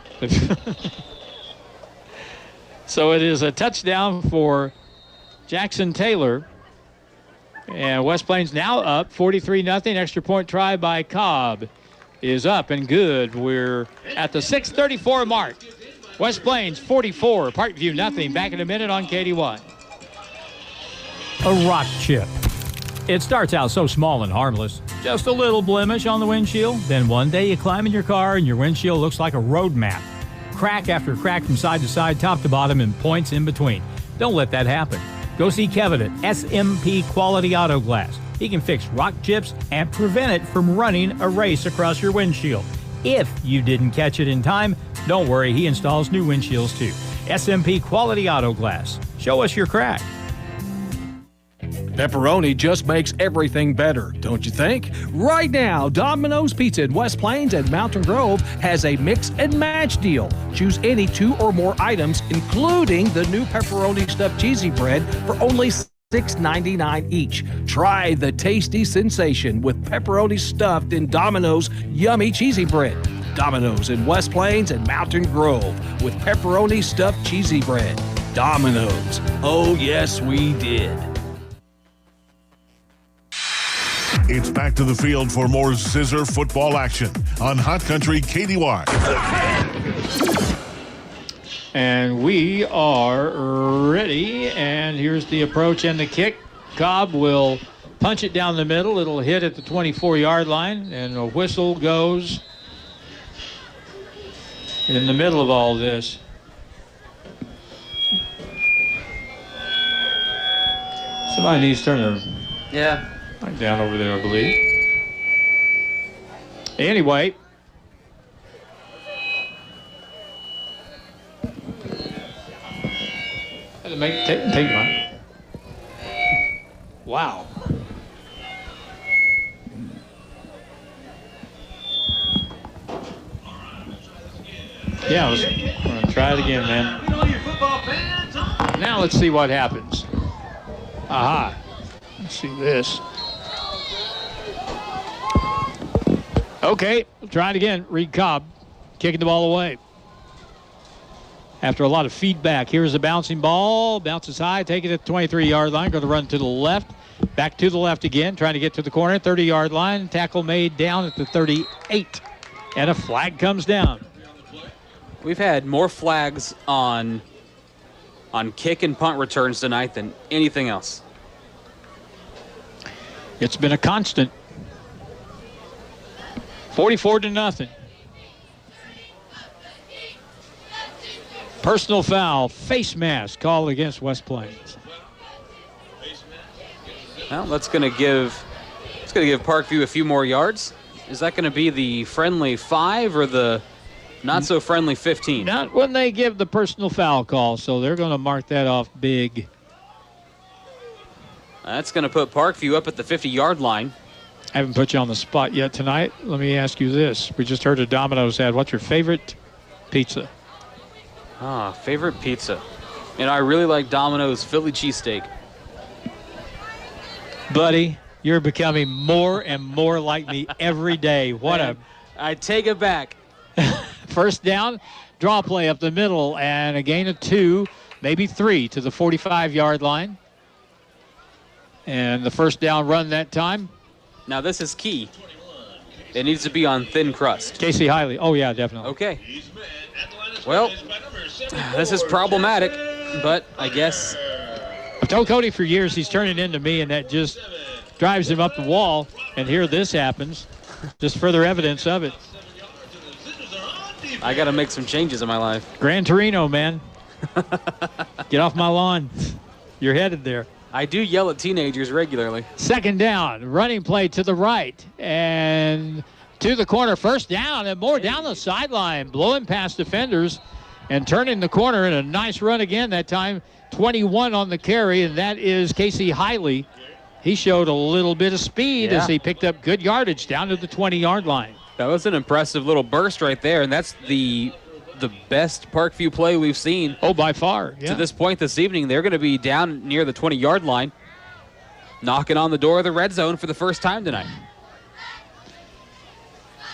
So it is a touchdown for Jackson Taylor. And West Plains now up 43-0. Extra point try by Cobb is up and good. We're at the 6:34 mark. West Plains 44, Parkview nothing. Back in a minute on KD1. A rock chip. It starts out so small and harmless. Just a little blemish on the windshield. Then one day you climb in your car and your windshield looks like a road map. Crack after crack from side to side, top to bottom, and points in between. Don't let that happen. Go see Kevin at SMP Quality Auto Glass. He can fix rock chips and prevent it from running a race across your windshield. If you didn't catch it in time, don't worry, he installs new windshields too. SMP Quality Auto Glass. Show us your crack. Pepperoni just makes everything better, don't you think? Right now, Domino's Pizza in West Plains and Mountain Grove has a mix and match deal. Choose any 2 or more items, including the new pepperoni stuffed cheesy bread, for only $6.99 each. Try the tasty sensation with pepperoni stuffed in Domino's yummy cheesy bread. Domino's in West Plains and Mountain Grove with pepperoni stuffed cheesy bread. Domino's. Oh, yes, we did. It's back to the field for more Zizzer football action on Hot Country KDY. And we are ready. And here's the approach and the kick. Cobb will punch it down the middle. It'll hit at the 24-yard line. And a whistle goes in the middle of all this. Somebody needs to turn their... Yeah. Right down over there, I believe. Anyway. Take mine. Wow. Yeah, we're going to try it again, man. Now let's see what happens. Aha. Let's see this. Okay, we'll try it again. Reed Cobb kicking the ball away. After a lot of feedback, here's the bouncing ball. Bounces high, take it at the 23-yard line. Going to run to the left. Back to the left again, trying to get to the corner. 30-yard line. Tackle made down at the 38. And a flag comes down. We've had more flags on kick and punt returns tonight than anything else. It's been a constant. 44-0. Personal foul, face mask called against West Plains. Well, that's going to give Parkview a few more yards. Is that going to be the friendly 5 or the not so friendly 15? Not when they give the personal foul call, so they're going to mark that off big. That's going to put Parkview up at the 50-yard line. I haven't put you on the spot yet tonight. Let me ask you this. We just heard a Domino's ad. What's your favorite pizza? Favorite pizza. I really like Domino's Philly cheesesteak. Buddy, you're becoming more and more like me every day. I take it back. First down, draw play up the middle, and a gain of 2, maybe 3 to the 45-yard line. And the first down run that time. Now this is key. It needs to be on thin crust. Casey Hiley. Oh, yeah, definitely. Okay. Well, this is problematic, but I guess. I've told Cody for years he's turning into me, and that just drives him up the wall. And here this happens. Just further evidence of it. I got to make some changes in my life. Gran Torino, man. Get off my lawn. You're headed there. I do yell at teenagers regularly. Second down, running play to the right and to the corner. First down and more down the sideline, blowing past defenders and turning the corner in a nice run again that time. 21 on the carry, and that is Casey Hiley. He showed a little bit of speed as he picked up good yardage down to the 20-yard line. That was an impressive little burst right there, and that's the best Parkview play we've seen. Oh, by far. To this point this evening. They're going to be down near the 20-yard line, knocking on the door of the red zone for the first time tonight.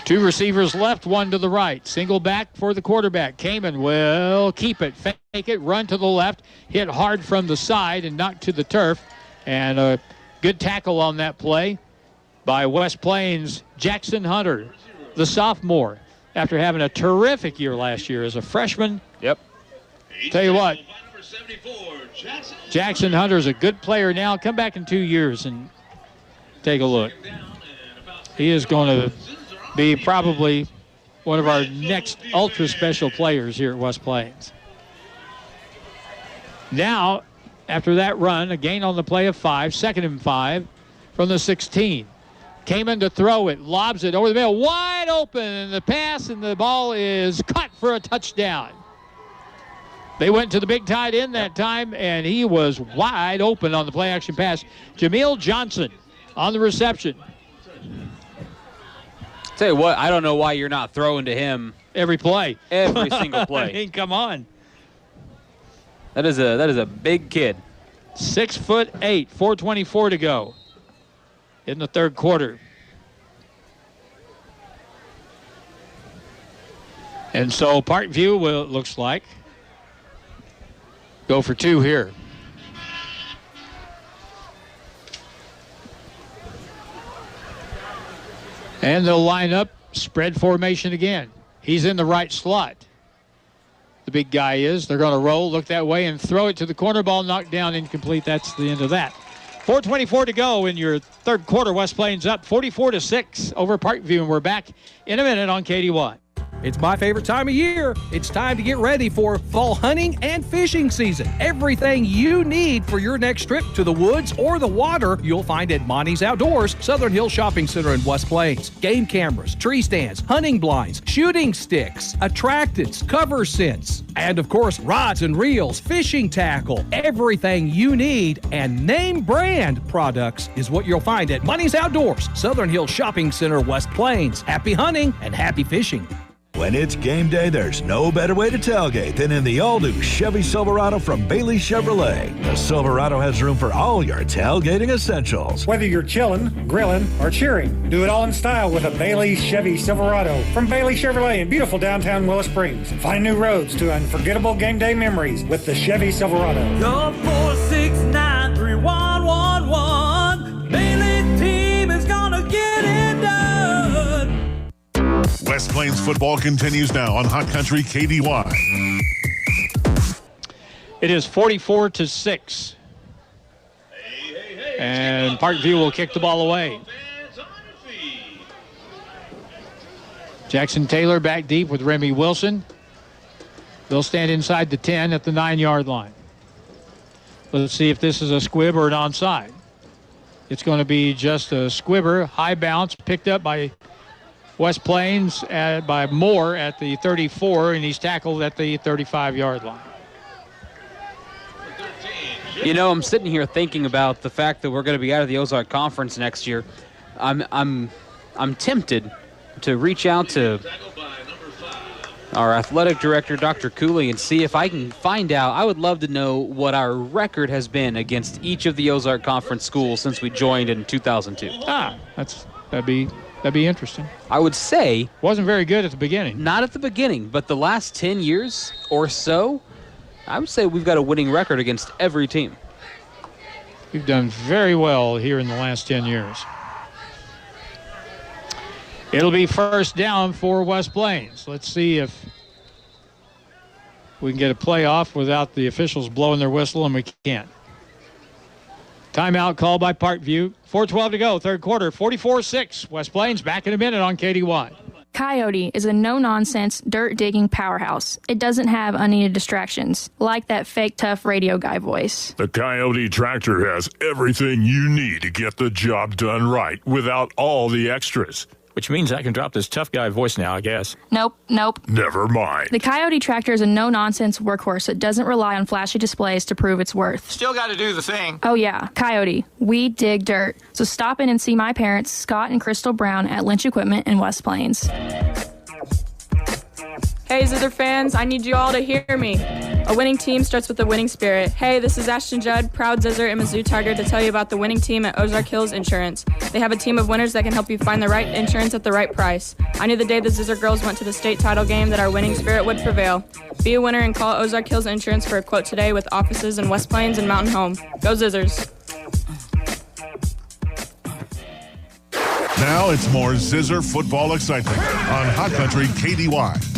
2 receivers left, 1 to the right. Single back for the quarterback. Kamen will keep it, fake it, run to the left, hit hard from the side and knocked to the turf. And a Good tackle on that play by West Plains' Jackson Hunter, the sophomore, after having a terrific year last year as a freshman. Yep. Tell you what, Jackson Hunter's a good player now. Come back in 2 years and take a look. He is going to be probably one of our next ultra special players here at West Plains. Now, after that run, a gain on the play of 5, 2nd and 5 from the 16. Came in to throw it, lobs it over the middle, wide open, and the pass and the ball is caught for a touchdown. They went to the big tight end that time, and he was wide open on the play-action pass. Jameel Johnson on the reception. Tell you what, I don't know why you're not throwing to him every play. Every single play. I mean, come on. That is a big kid. 6'8", 4:24 to go in the third quarter. And so Parkview will, it looks like, go for 2 here. And they'll line up, spread formation again. He's in the right slot. The big guy is. They're going to roll, look that way, and throw it to the corner. Ball knocked down, incomplete. That's the end of that. 4:24 to go in your third quarter. West Plains up 44-6 over Parkview, and we're back in a minute on KDY. It's my favorite time of year. It's time to get ready for fall hunting and fishing season. Everything you need for your next trip to the woods or the water, you'll find at Monty's Outdoors, Southern Hill Shopping Center in West Plains. Game cameras, tree stands, hunting blinds, shooting sticks, attractants, cover scents, and of course, rods and reels, fishing tackle. Everything you need and name brand products is what you'll find at Monty's Outdoors, Southern Hill Shopping Center, West Plains. Happy hunting and happy fishing. When it's game day, there's no better way to tailgate than in the all-new Chevy Silverado from Bailey Chevrolet. The Silverado has room for all your tailgating essentials. Whether you're chilling, grilling, or cheering, do it all in style with a Bailey Chevy Silverado from Bailey Chevrolet in beautiful downtown Willow Springs. Find new roads to unforgettable game day memories with the Chevy Silverado. Call 469-3111. Bailey team is gonna get it done. West Plains football continues now on Hot Country KDY. It is 44-6. And Parkview will kick the ball away. Jackson Taylor back deep with Remy Wilson. They'll stand inside the 10 at the 9-yard line. Let's see if this is a squib or an onside. It's going to be just a squibber, high bounce, picked up by West Plains by Moore at the 34, and he's tackled at the 35-yard line. You know, I'm sitting here thinking about the fact that we're going to be out of the Ozark Conference next year. I'm tempted to reach out to our athletic director, Dr. Cooley, and see if I can find out. I would love to know what our record has been against each of the Ozark Conference schools since we joined in 2002. That'd be interesting. I would say wasn't very good at the beginning. Not at the beginning, but the last 10 years or so, I would say we've got a winning record against every team. We've done very well here in the last 10 years. It'll be first down for West Plains. Let's see if we can get a play off without the officials blowing their whistle, and we can't. Timeout called by Parkview. 4:12 to go, third quarter, 44-6. West Plains back in a minute on KDY. Coyote is a no-nonsense, dirt-digging powerhouse. It doesn't have unneeded distractions, like that fake tough radio guy voice. The Coyote tractor has everything you need to get the job done right without all the extras. Which means I can drop this tough guy voice now, I guess. Nope. Never mind. The Coyote tractor is a no-nonsense workhorse that doesn't rely on flashy displays to prove its worth. Still got to do the thing. Oh yeah, Coyote. We dig dirt. So stop in and see my parents, Scott and Crystal Brown, at Lynch Equipment in West Plains. Hey, Zither fans, I need you all to hear me. A winning team starts with a winning spirit. Hey, this is Ashton Judd, proud Zizzer and Mizzou Tiger, to tell you about the winning team at Ozark Hills Insurance. They have a team of winners that can help you find the right insurance at the right price. I knew the day the Zizzer girls went to the state title game that our winning spirit would prevail. Be a winner and call Ozark Hills Insurance for a quote today with offices in West Plains and Mountain Home. Go Zizzers. Now it's more Zizzer football excitement on Hot Country KDY.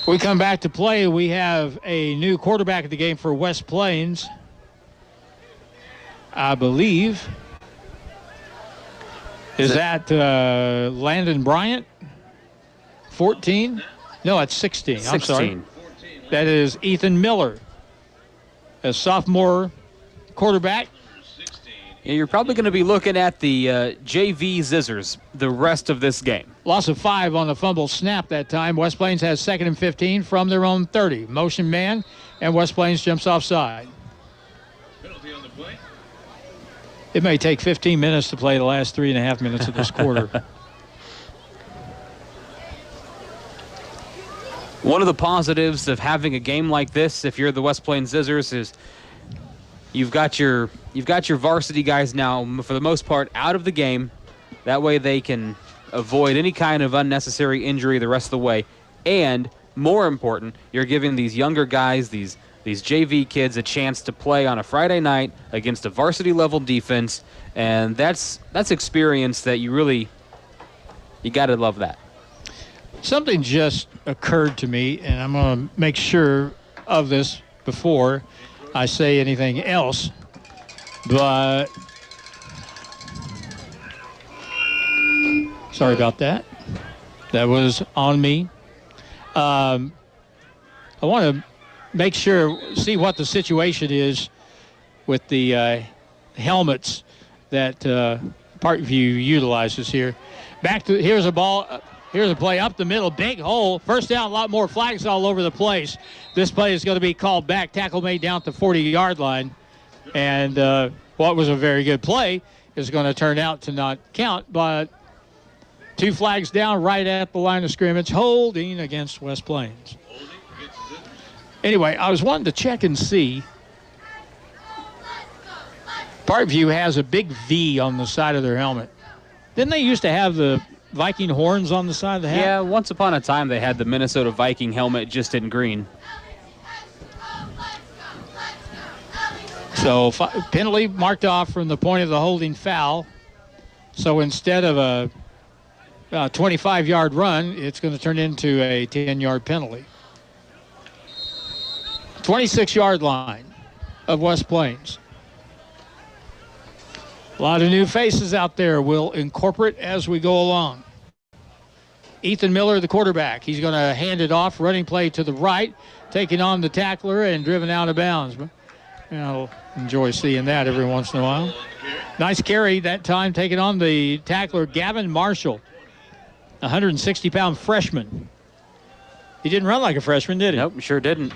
We come back to play. We have a new quarterback of the game for West Plains. I believe. Is that Landon Bryant? 14? No, it's 16. 16. I'm sorry. That is Ethan Miller, a sophomore quarterback. Yeah, you're probably going to be looking at the JV Zizzers the rest of this game. Loss of 5 on the fumble snap that time. West Plains has 2nd and 15 from their own 30. Motion man, and West Plains jumps offside. Penalty on the play. It may take 15 minutes to play the last 3.5 minutes of this quarter. One of the positives of having a game like this, if you're the West Plains Zizzers, is you've got your varsity guys now, for the most part, out of the game. That way they can avoid any kind of unnecessary injury the rest of the way. And more important, you're giving these younger guys, these JV kids, a chance to play on a Friday night against a varsity level defense, and that's experience that you got to love that. Something just occurred to me, and I'm going to make sure of this before I say anything else, but sorry about that. That was on me. I want to make sure, see what the situation is with the helmets that Parkview utilizes here. Here's a ball. Here's a play up the middle, big hole. First down, a lot more flags all over the place. This play is going to be called back. Tackle made down at the 40-yard line. And what was a very good play is going to turn out to not count, but 2 flags down right at the line of scrimmage, holding against West Plains. Anyway, I was wanting to check and see. Parkview has a big V on the side of their helmet. Didn't they used to have the Viking horns on the side of the hat? Yeah, once upon a time they had the Minnesota Viking helmet just in green. So penalty marked off from the point of the holding foul. So instead of a 25-yard run, it's going to turn into a 10-yard penalty. 26-yard line of West Plains. A lot of new faces out there. We'll incorporate as we go along. Ethan Miller, the quarterback. He's going to hand it off. Running play to the right. Taking on the tackler and driven out of bounds. I'll enjoy seeing that every once in a while. Nice carry that time. Taking on the tackler, Gavin Marshall. 160-pound freshman. He didn't run like a freshman, did he? Nope, sure didn't.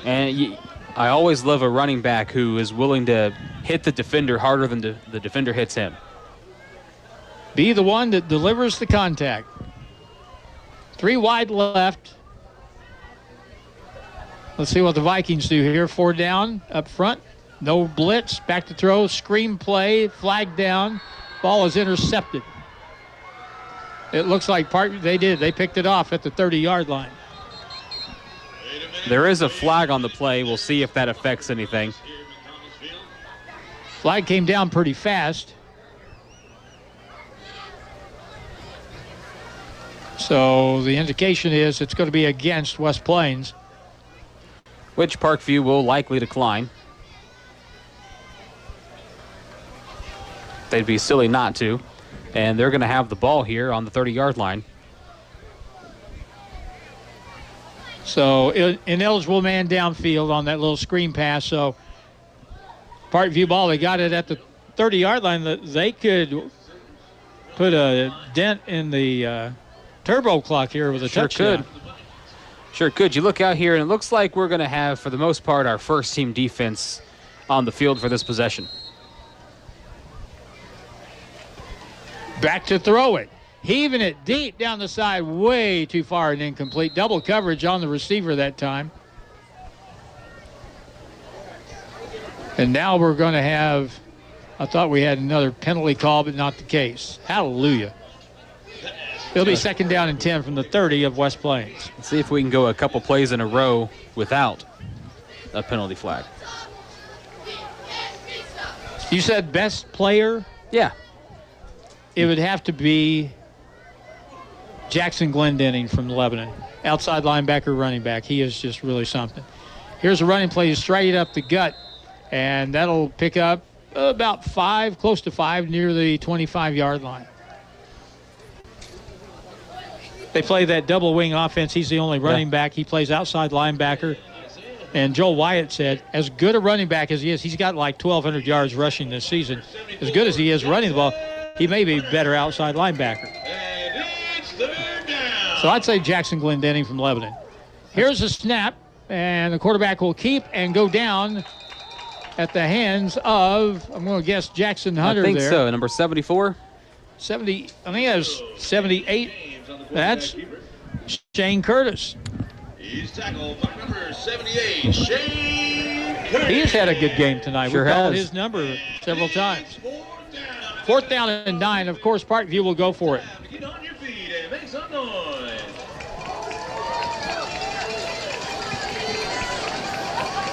And I always love a running back who is willing to hit the defender harder than the defender hits him. Be the one that delivers the contact. 3 wide left. Let's see what the Vikings do here. 4 down up front. No blitz. Back to throw. Screen play. Flag down. Ball is intercepted. It looks like they picked it off at the 30-yard line. There is a flag on the play. We'll see if that affects anything. Flag came down pretty fast. So the indication is it's going to be against West Plains, which Parkview will likely decline. They'd be silly not to. And they're going to have the ball here on the 30-yard line. So ineligible man downfield on that little screen pass. So Parkview ball, they got it at the 30-yard line. They could put a dent in the turbo clock here with a touchdown. Sure could. You look out here, and it looks like we're going to have, for the most part, our first-team defense on the field for this possession. Back to throw it. Heaving it deep down the side, way too far and incomplete. Double coverage on the receiver that time. And now we're going to have, I thought we had another penalty call, but not the case. Hallelujah. It'll be 2nd down and 10 from the 30 of West Plains. Let's see if we can go a couple plays in a row without a penalty flag. You said best player? Yeah. It would have to be Jackson Glendenning from Lebanon. Outside linebacker, running back. He is just really something. Here's a running play straight up the gut, and that'll pick up about 5, close to 5, near the 25-yard line. They play that double wing offense. He's the only running back. He plays outside linebacker. And Joel Wyatt said, as good a running back as he is, he's got like 1,200 yards rushing this season. As good as he is running the ball, he may be better outside linebacker. So I'd say Jackson Glendenning from Lebanon. Here's a snap, and the quarterback will keep and go down at the hands of, I'm going to guess, Jackson Hunter there. I think so, number 74. 70, I think that was 78. That's Shane Curtis. He's tackled by number 78, Shane Curtis. He's had a good game tonight. Sure We've called has. his number several times. 4th down and 9. Of course, Parkview will go for it. Get on your feet and make some noise.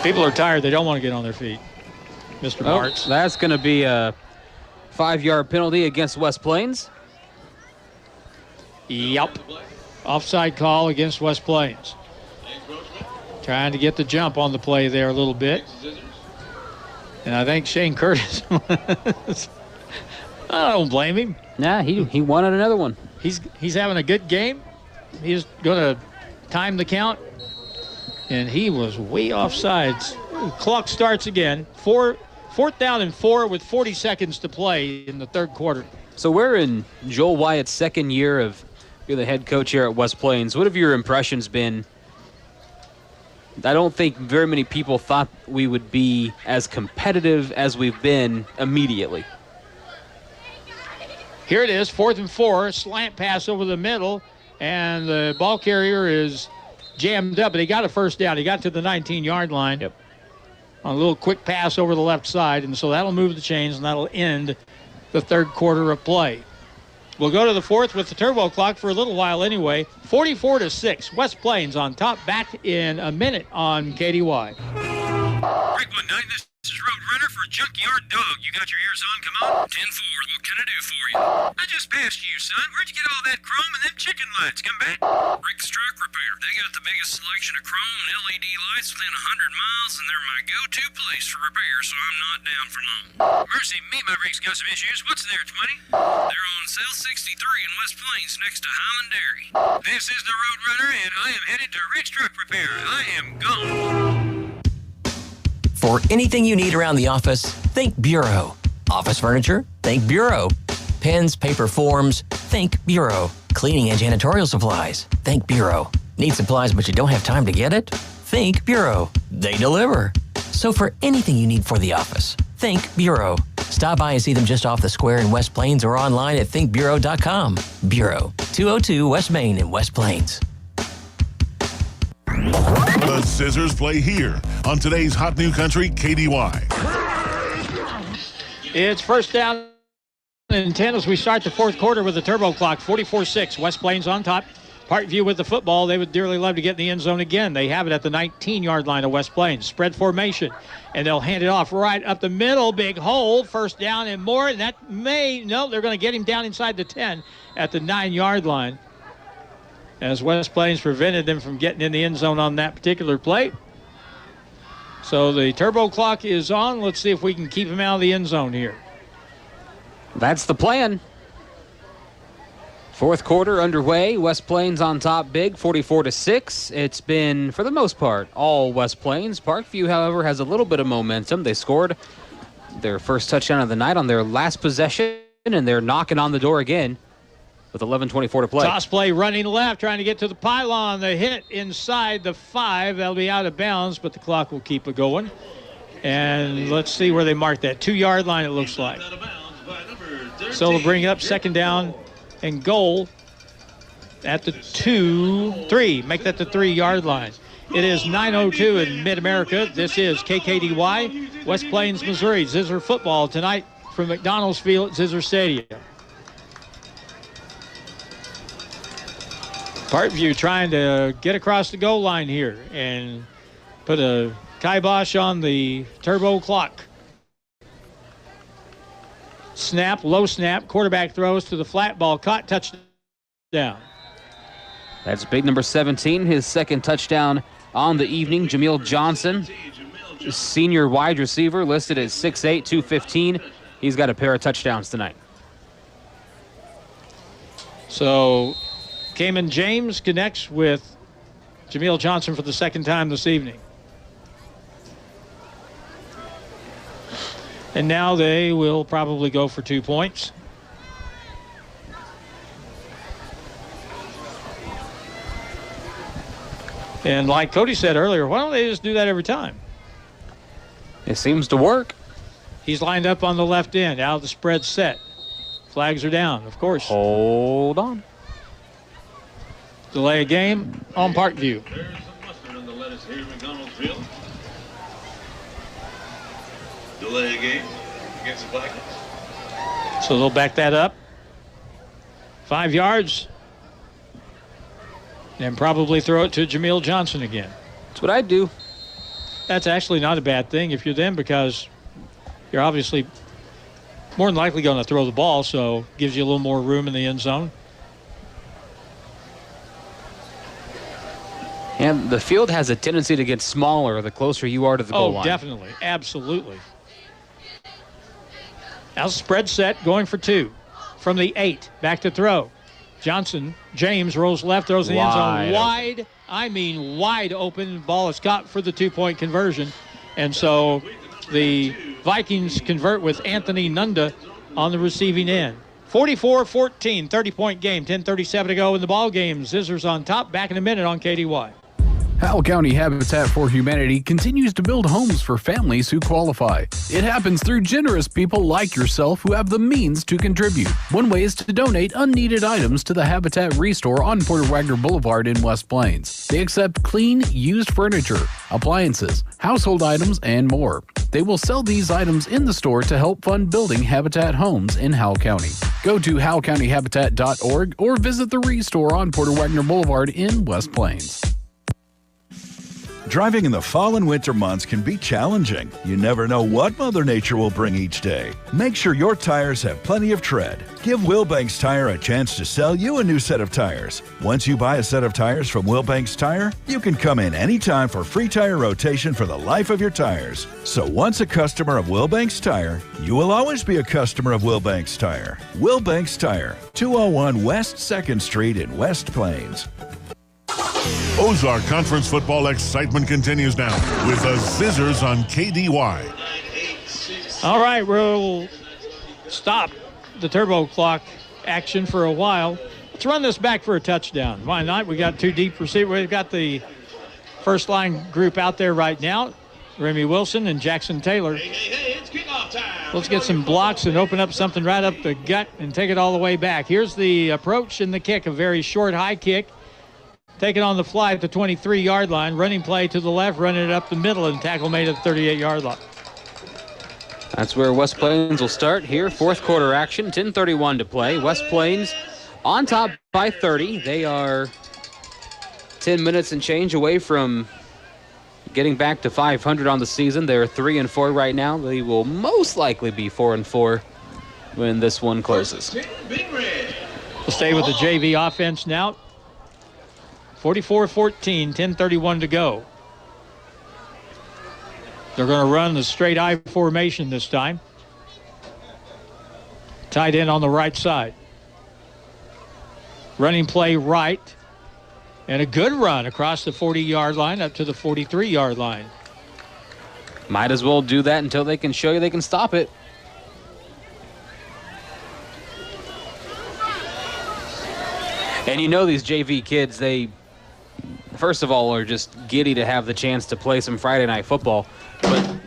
People are tired. They don't want to get on their feet. Mr. Martz. That's going to be a 5-yard penalty against West Plains. Yep. Offside call against West Plains. Trying to get the jump on the play there a little bit. And I think Shane Curtis, I don't blame him. Nah, he wanted another one. He's having a good game. He's going to time the count. And he was way offsides. Clock starts again. 4th down and 4 with 40 seconds to play in the third quarter. So we're in Joel Wyatt's second year of you're the head coach here at West Plains. What have your impressions been? I don't think very many people thought we would be as competitive as we've been immediately. Here it is, 4th and 4, slant pass over the middle, and the ball carrier is jammed up, but he got a first down. He got to the 19-yard line. Yep. On a little quick pass over the left side, and so that'll move the chains, and that'll end the third quarter of play. We'll go to the fourth with the turbo clock for a little while anyway. 44-6, West Plains on top, back in a minute on KDY. Break 19, this is Roadrunner for Junkyard Dog. You got your ears on? Come on. 10-4, what can I do for you? I just passed you, son. Where'd you get all that chrome and them chicken lights? Come back. Rick's Truck Repair. They got the biggest selection of chrome and LED lights within 100 miles, and they're my go-to place for repair, so I'm not down for long. Mercy me, my Rick's got some issues. What's there, 20? They're on sale 63 in West Plains next to Highland Dairy. This is the Roadrunner, and I am headed to Rick's Truck Repair. I am gone. For anything you need around the office, think Bureau. Office furniture? Think Bureau. Pens, paper, forms? Think Bureau. Cleaning and janitorial supplies? Think Bureau. Need supplies but you don't have time to get it? Think Bureau. They deliver. So for anything you need for the office, think Bureau. Stop by and see them just off the square in West Plains or online at thinkbureau.com. Bureau, 202 West Main in West Plains. The Zizzers play here on today's Hot New Country KDY. It's first down and 10 as we start the fourth quarter with the turbo clock. 44-6, West Plains on top. Parkview with the football. They would dearly love to get in the end zone again. They have it at the 19-yard line of West Plains. Spread formation, and they'll hand it off right up the middle. Big hole, first down and more. And that they're going to get him down inside the 10 at the 9-yard line, as West Plains prevented them from getting in the end zone on that particular play. So the turbo clock is on. Let's see if we can keep him out of the end zone here. That's the plan. Fourth quarter underway. West Plains on top big, 44-6. It's been, for the most part, all West Plains. Parkview, however, has a little bit of momentum. They scored their first touchdown of the night on their last possession, and they're knocking on the door again with 11:24 to play. Toss play running left, trying to get to the pylon. The hit inside the 5. They'll be out of bounds, but the clock will keep it going. And let's see where they mark that. 2-yard line, it looks like. So they'll bring up second down and goal at the 3. Make that the 3-yard line. It is 9:02 in Mid-America. This is KKDY, West Plains, Missouri. Zizzer football tonight from McDonald's Field at Zizzer Stadium. Parkview trying to get across the goal line here and put a kibosh on the turbo clock. Snap, low snap, quarterback throws to the flat ball, caught, touchdown. That's big number 17, his second touchdown on the evening. Jameel Johnson, senior wide receiver, listed at 6'8", 215. He's got a pair of touchdowns tonight. So Cayman James connects with Jameel Johnson for the second time this evening. And now they will probably go for 2 points. And like Cody said earlier, why don't they just do that every time? It seems to work. He's lined up on the left end, out of the spread set. Flags are down, of course. Hold on. Delay a game on Parkview. There's some mustard on the lettuce here in McDonald'sville. Delay a game against the Vikings. So they'll back that up. 5 yards. And probably throw it to Jameel Johnson again. That's what I'd do. That's actually not a bad thing if you're them, because you're obviously more than likely going to throw the ball, so gives you a little more room in the end zone. And the field has a tendency to get smaller the closer you are to the goal line. Oh, definitely. Absolutely. Now spread set, going for 2. From the 8, back to throw. James rolls left, throws in the end zone. Wide, I mean wide open. Ball is caught for the 2-point conversion. And so the Vikings convert with Anthony Nunda on the receiving end. 44-14, 30-point game, 10:37 to go in the ball game. Zizzers on top, back in a minute on KDY. Howell County Habitat for Humanity continues to build homes for families who qualify. It happens through generous people like yourself who have the means to contribute. One way is to donate unneeded items to the Habitat Restore on Porter Wagner Boulevard in West Plains. They accept clean, used furniture, appliances, household items, and more. They will sell these items in the store to help fund building Habitat homes in Howell County. Go to howellcountyhabitat.org or visit the Restore on Porter Wagner Boulevard in West Plains. Driving in the fall and winter months can be challenging. You never know what Mother Nature will bring each day. Make sure your tires have plenty of tread. Give Wilbanks Tire a chance to sell you a new set of tires. Once you buy a set of tires from Wilbanks Tire, you can come in anytime for free tire rotation for the life of your tires. So once a customer of Wilbanks Tire, you will always be a customer of Wilbanks Tire. Wilbanks Tire, 201 West 2nd Street in West Plains. Ozark Conference football excitement continues now with the Zizzers on KDY. All right, we'll stop the turbo clock action for a while. Let's run this back for a touchdown. Why not? We got 2 deep receivers. We've got the first line group out there right now, Remy Wilson and Jackson Taylor. It's kickoff time. Let's get some blocks and open up something right up the gut and take it all the way back. Here's the approach and the kick, a very short high kick. Taken on the fly at the 23-yard line. Running play to the left, running it up the middle, and tackle made at the 38-yard line. That's where West Plains will start here. Fourth quarter action, 10:31 to play. West Plains on top by 30. They are 10 minutes and change away from getting back to 500 on the season. They're 3-4 right now. They will most likely be 4-4 when this one closes. We'll stay with the JV offense now. 44-14, 10:31 to go. They're going to run the straight I formation this time. Tight end on the right side. Running play right. And a good run across the 40-yard line up to the 43-yard line. Might as well do that until they can show you they can stop it. And you know these JV kids, they, first of all, are just giddy to have the chance to play some Friday night football.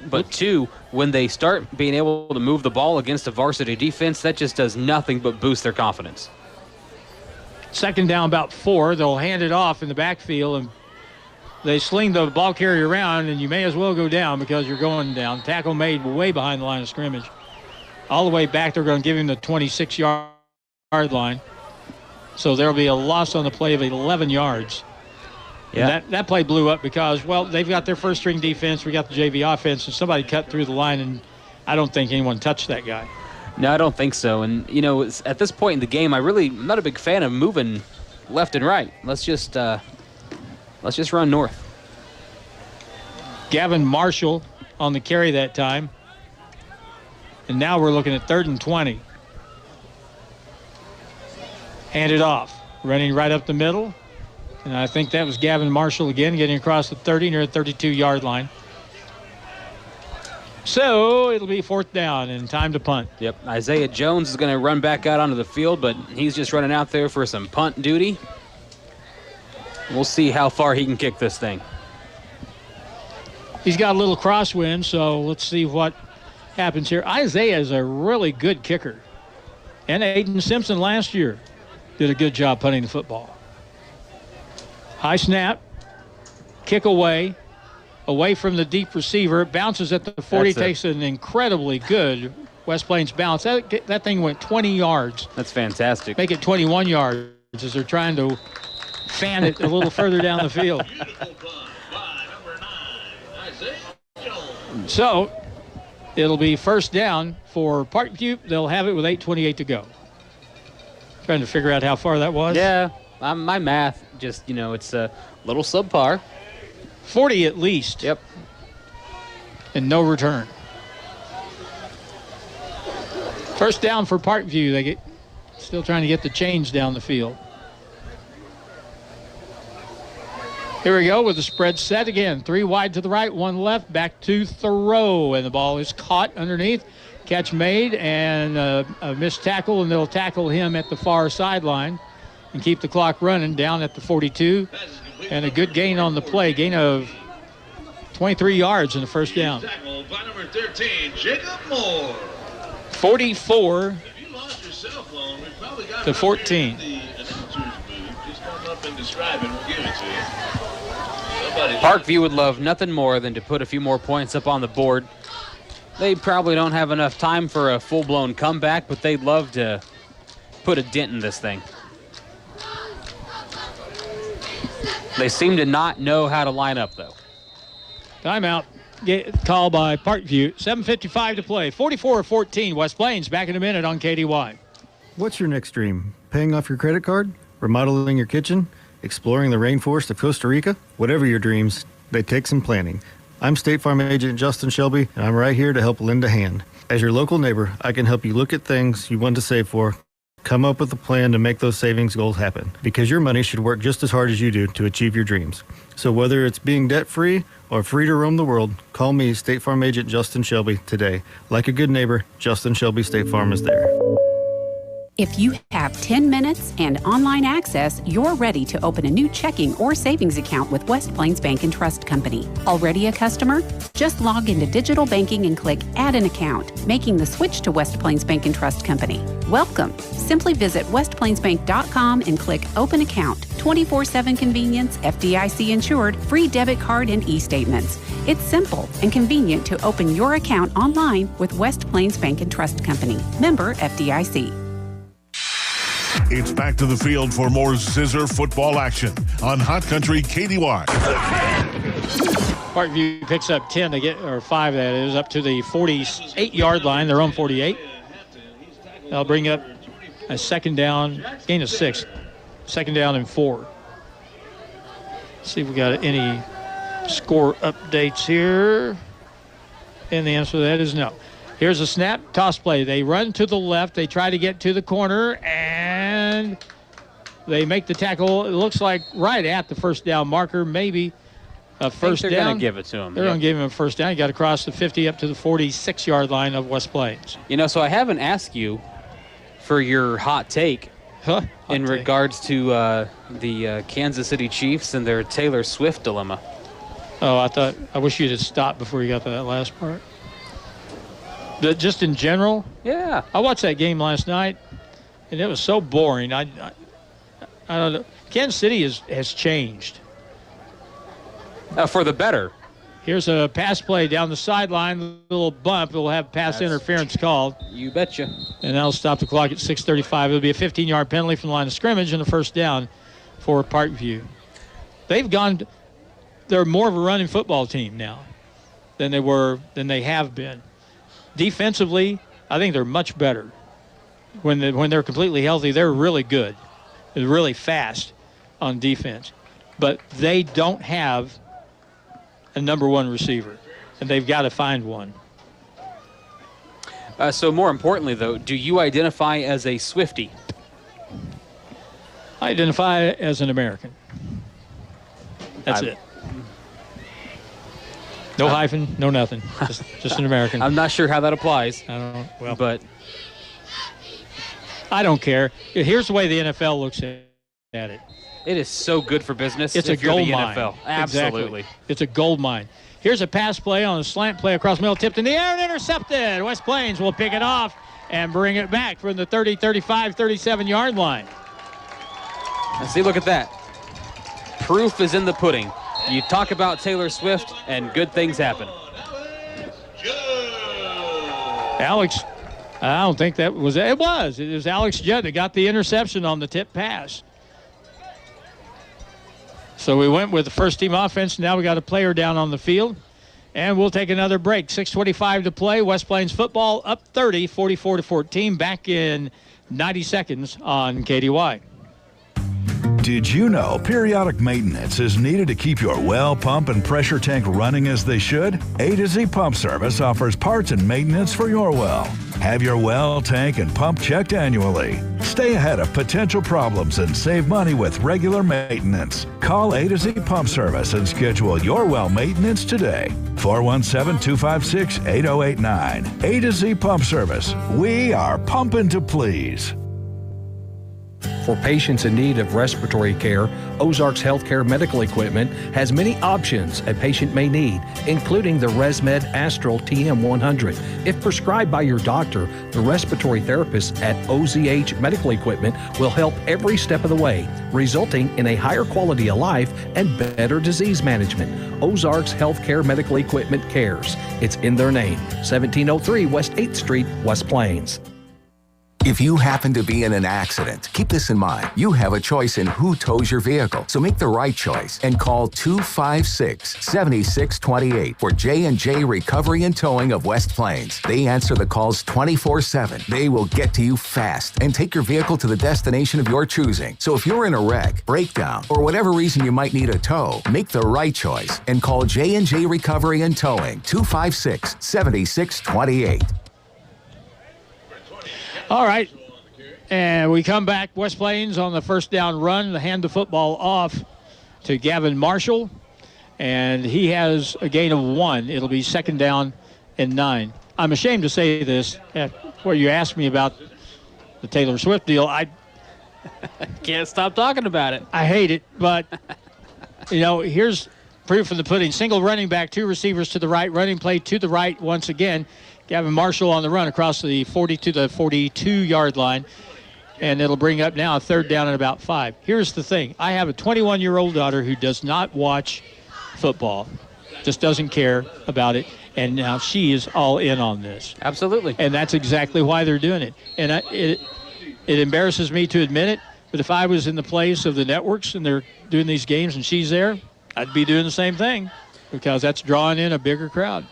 But two, when they start being able to move the ball against a varsity defense, that just does nothing but boost their confidence. Second down, about 4. They'll hand it off in the backfield, and they sling the ball carrier around, and you may as well go down because you're going down. Tackle made way behind the line of scrimmage. All the way back, they're going to give him the 26-yard line. So there'll be a loss on the play of 11 yards. Yeah. That play blew up because, well, they've got their first-string defense. We got the JV offense, and somebody cut through the line, and I don't think anyone touched that guy. No, I don't think so. And, at this point in the game, I'm not a big fan of moving left and right. Let's just run north. Gavin Marshall on the carry that time. And now we're looking at 3rd and 20. Handed off. Running right up the middle. And I think that was Gavin Marshall again, getting across the 30 near the 32-yard line. So it'll be 4th down and time to punt. Yep, Isaiah Jones is going to run back out onto the field, but he's just running out there for some punt duty. We'll see how far he can kick this thing. He's got a little crosswind, so let's see what happens here. Isaiah is a really good kicker. And Aiden Simpson last year did a good job punting the football. High snap, kick away from the deep receiver. Bounces at the 40, takes an incredibly good West Plains bounce. That thing went 20 yards. That's fantastic. Make it 21 yards as they're trying to fan it a little further down the field. So it'll be 1st down for Parkview. They'll have it with 8:28 to go. Trying to figure out how far that was. Yeah, my math just, it's a little subpar. 40 at least. Yep. And no return. 1st down for Parkview. They still trying to get the chains down the field. Here we go with the spread set again. 3 wide to the right, 1 left, back to throw. And the ball is caught underneath. Catch made and a missed tackle, and they'll tackle him at the far sideline and keep the clock running down at the 42. And a good gain on the play. Gain of 23 yards in the 1st down. Tackle by number 13, Jacob Moore. 44 If you lost your cell phone, we probably got to 14. the announcer's booth. Just come up and describe it. We'll give it to you. Parkview would love nothing more than to put a few more points up on the board. They probably don't have enough time for a full-blown comeback, but they'd love to put a dent in this thing. They seem to not know how to line up, though. Timeout called by Parkview. 7:55 to play. 44-14. West Plains back in a minute on KDY. What's your next dream? Paying off your credit card? Remodeling your kitchen? Exploring the rainforest of Costa Rica? Whatever your dreams, they take some planning. I'm State Farm Agent Justin Shelby, and I'm right here to help lend a hand. As your local neighbor, I can help you look at things you want to save for, come up with a plan to make those savings goals happen, because your money should work just as hard as you do to achieve your dreams. So whether it's being debt-free or free to roam the world, call me, State Farm Agent Justin Shelby, today. Like a good neighbor, Justin Shelby State Farm is there. If you have 10 minutes and online access, you're ready to open a new checking or savings account with West Plains Bank and Trust Company. Already a customer? Just log into digital banking and click Add an Account, making the switch to West Plains Bank and Trust Company. Welcome. Simply visit westplainsbank.com and click Open Account. 24/7 convenience, FDIC insured, free debit card and e-statements. It's simple and convenient to open your account online with West Plains Bank and Trust Company. Member FDIC. It's back to the field for more Zizzer football action on Hot Country KDY. Parkview picks up 10. They get, or 5 that is, up to the 48-yard line, their own 48. They'll bring up a 2nd down, gain of 6. 2nd down and 4. Let's see if we got any score updates here. And the answer to that is no. Here's a snap, toss play. They run to the left. They try to get to the corner, and they make the tackle. It looks like right at the 1st down marker, maybe a 1st down. They're going to give it to him. They're going to give him a 1st down. He got across the 50 up to the 46-yard line of West Plains. So I haven't asked you for your hot take regards to the Kansas City Chiefs and their Taylor Swift dilemma. Oh, I wish you'd have stopped before you got to that last part. But just in general, yeah. I watched that game last night, and it was so boring. I don't know. Kansas City has changed. For the better. Here's a pass play down the sideline, a little bump. It'll have pass interference called. You betcha. And that'll stop the clock at 6:35. It'll be a 15-yard penalty from the line of scrimmage and a 1st down for Parkview. They're more of a running football team now than they have been. Defensively, I think they're much better. When they're completely healthy, they're really good. They're really fast on defense. But they don't have a number one receiver, and they've got to find one. So more importantly, though, do you identify as a Swiftie? I identify as an American. That's it. No hyphen, no nothing. Just an American. I'm not sure how that applies. I don't know. Well, but I don't care. Here's the way the NFL looks at it. It is so good for business. It's a if you're gold the mine. NFL. Absolutely. Exactly. It's a gold mine. Here's a pass play on a slant play across middle, tipped in the air and intercepted. West Plains will pick it off and bring it back from the 30, 35, 37-yard line. And see, look at that. Proof is in the pudding. You talk about Taylor Swift, and good things happen. Alex, I don't think that was it. It was Alex Judd that got the interception on the tip pass. So we went with the first team offense. Now we got a player down on the field. And we'll take another break. 6:25 to play. West Plains football up 30, 44-14. Back in 90 seconds on KDY. Did you know periodic maintenance is needed to keep your well, pump, and pressure tank running as they should? A to Z Pump Service offers parts and maintenance for your well. Have your well, tank, and pump checked annually. Stay ahead of potential problems and save money with regular maintenance. Call A to Z Pump Service and schedule your well maintenance today. 417-256-8089. A to Z Pump Service. We are pumping to please. For patients in need of respiratory care, Ozarks Healthcare Medical Equipment has many options a patient may need, including the ResMed Astral TM100. If prescribed by your doctor, the respiratory therapist at OZH Medical Equipment will help every step of the way, resulting in a higher quality of life and better disease management. Ozarks Healthcare Medical Equipment cares. It's in their name. 1703 West 8th Street, West Plains. If you happen to be in an accident, keep this in mind. You have a choice in who tows your vehicle. So make the right choice and call 256-7628 for J&J Recovery and Towing of West Plains. They answer the calls 24/7. They will get to you fast and take your vehicle to the destination of your choosing. So if you're in a wreck, breakdown, or whatever reason you might need a tow, make the right choice and call J&J Recovery and Towing 256-7628. All right, and we come back. West Plains on the first down run. They hand the football off to Gavin Marshall, and he has a gain of 1. It'll be second down and 9. I'm ashamed to say this. Where you asked me about the Taylor Swift deal, I can't stop talking about it. I hate it, but, here's proof of the pudding. Single running back, 2 receivers to the right, running play to the right once again. Gavin Marshall on the run across the 40 to the 42-yard line, and it'll bring up now a third down and about 5. Here's the thing. I have a 21-year-old daughter who does not watch football, just doesn't care about it, and now she is all in on this. Absolutely. And that's exactly why they're doing it. And it embarrasses me to admit it, but if I was in the place of the networks and they're doing these games and she's there, I'd be doing the same thing because that's drawing in a bigger crowd.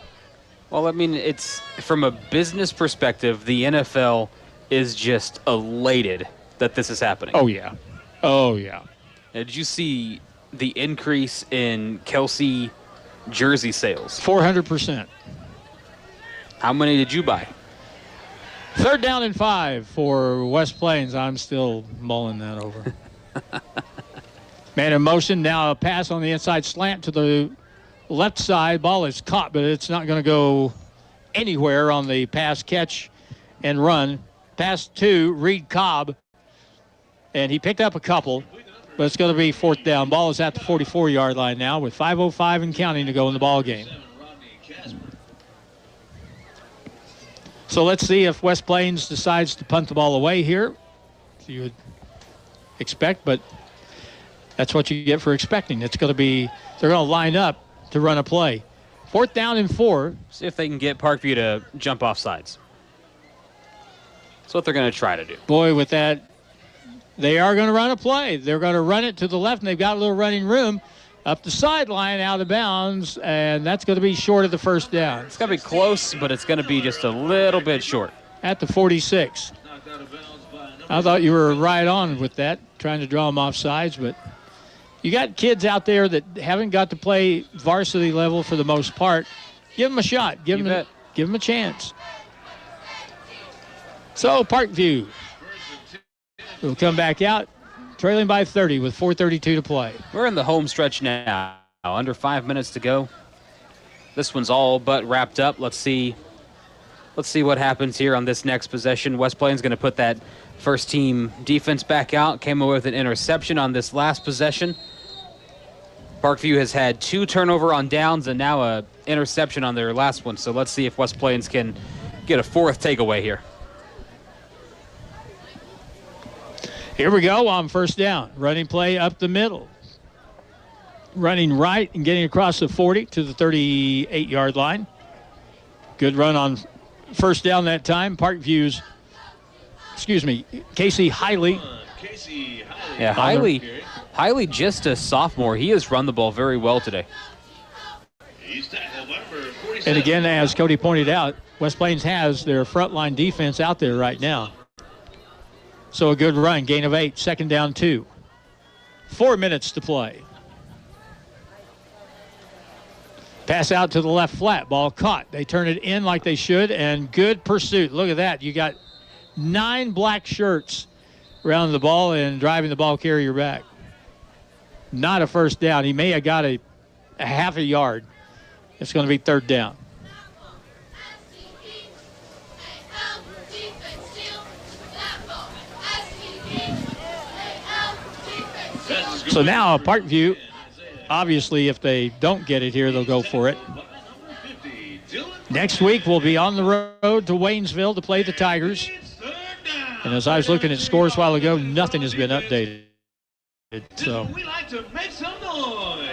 Well, I mean, it's from a business perspective, the NFL is just elated that this is happening. Oh, yeah. Oh, yeah. Did you see the increase in Kelsey jersey sales? 400%. How many did you buy? Third down and 5 for West Plains. I'm still mulling that over. Man in motion. Now a pass on the inside slant to the left side. Ball is caught, but it's not going to go anywhere on the pass, catch, and run. Pass to Reed Cobb, and he picked up a couple, but it's going to be fourth down. Ball is at the 44-yard line now with 5:05 and counting to go in the ball game. So let's see if West Plains decides to punt the ball away here. So you would expect, but that's what you get for expecting. It's going to be, they're going to line up to run a play. Fourth down and 4. See if they can get Parkview to jump off sides. That's what they're going to try to do. Boy, with that, they are going to run a play. They're going to run it to the left, and they've got a little running room up the sideline, out of bounds, and that's going to be short of the first down. It's going to be close, but it's going to be just a little bit short. at the 46. I thought you were right on with that, trying to draw them off sides, but you got kids out there that haven't got to play varsity level for the most part. Give them a shot. Give them a chance. So Parkview will come back out, trailing by 30 with 4:32 to play. We're in the home stretch now. Under 5 minutes to go. This one's all but wrapped up. Let's see what happens here on this next possession. West Plains going to put that first team defense back out. Came away with an interception on this last possession. Parkview has had 2 turnover on downs and now a interception on their last one. So let's see if West Plains can get a 4th takeaway here. Here we go on first down. Running play up the middle. Running right and getting across the 40 to the 38-yard line. Good run on first down that time. Casey Hiley. Yeah, Hiley just a sophomore. He has run the ball very well today. And again, as Cody pointed out, West Plains has their frontline defense out there right now. So a good run, gain of 8, second down 2. 4 minutes to play. Pass out to the left flat, ball caught. They turn it in like they should, and good pursuit. Look at that. You got 9 black shirts around the ball and driving the ball carrier back. Not a first down. He may have got a half a yard. It's going to be third down. So now Parkview, obviously, if they don't get it here, they'll go for it. Next week, we'll be on the road to Waynesville to play the Tigers. And as I was looking at scores a while ago, nothing has been updated. So. We like to make some noise.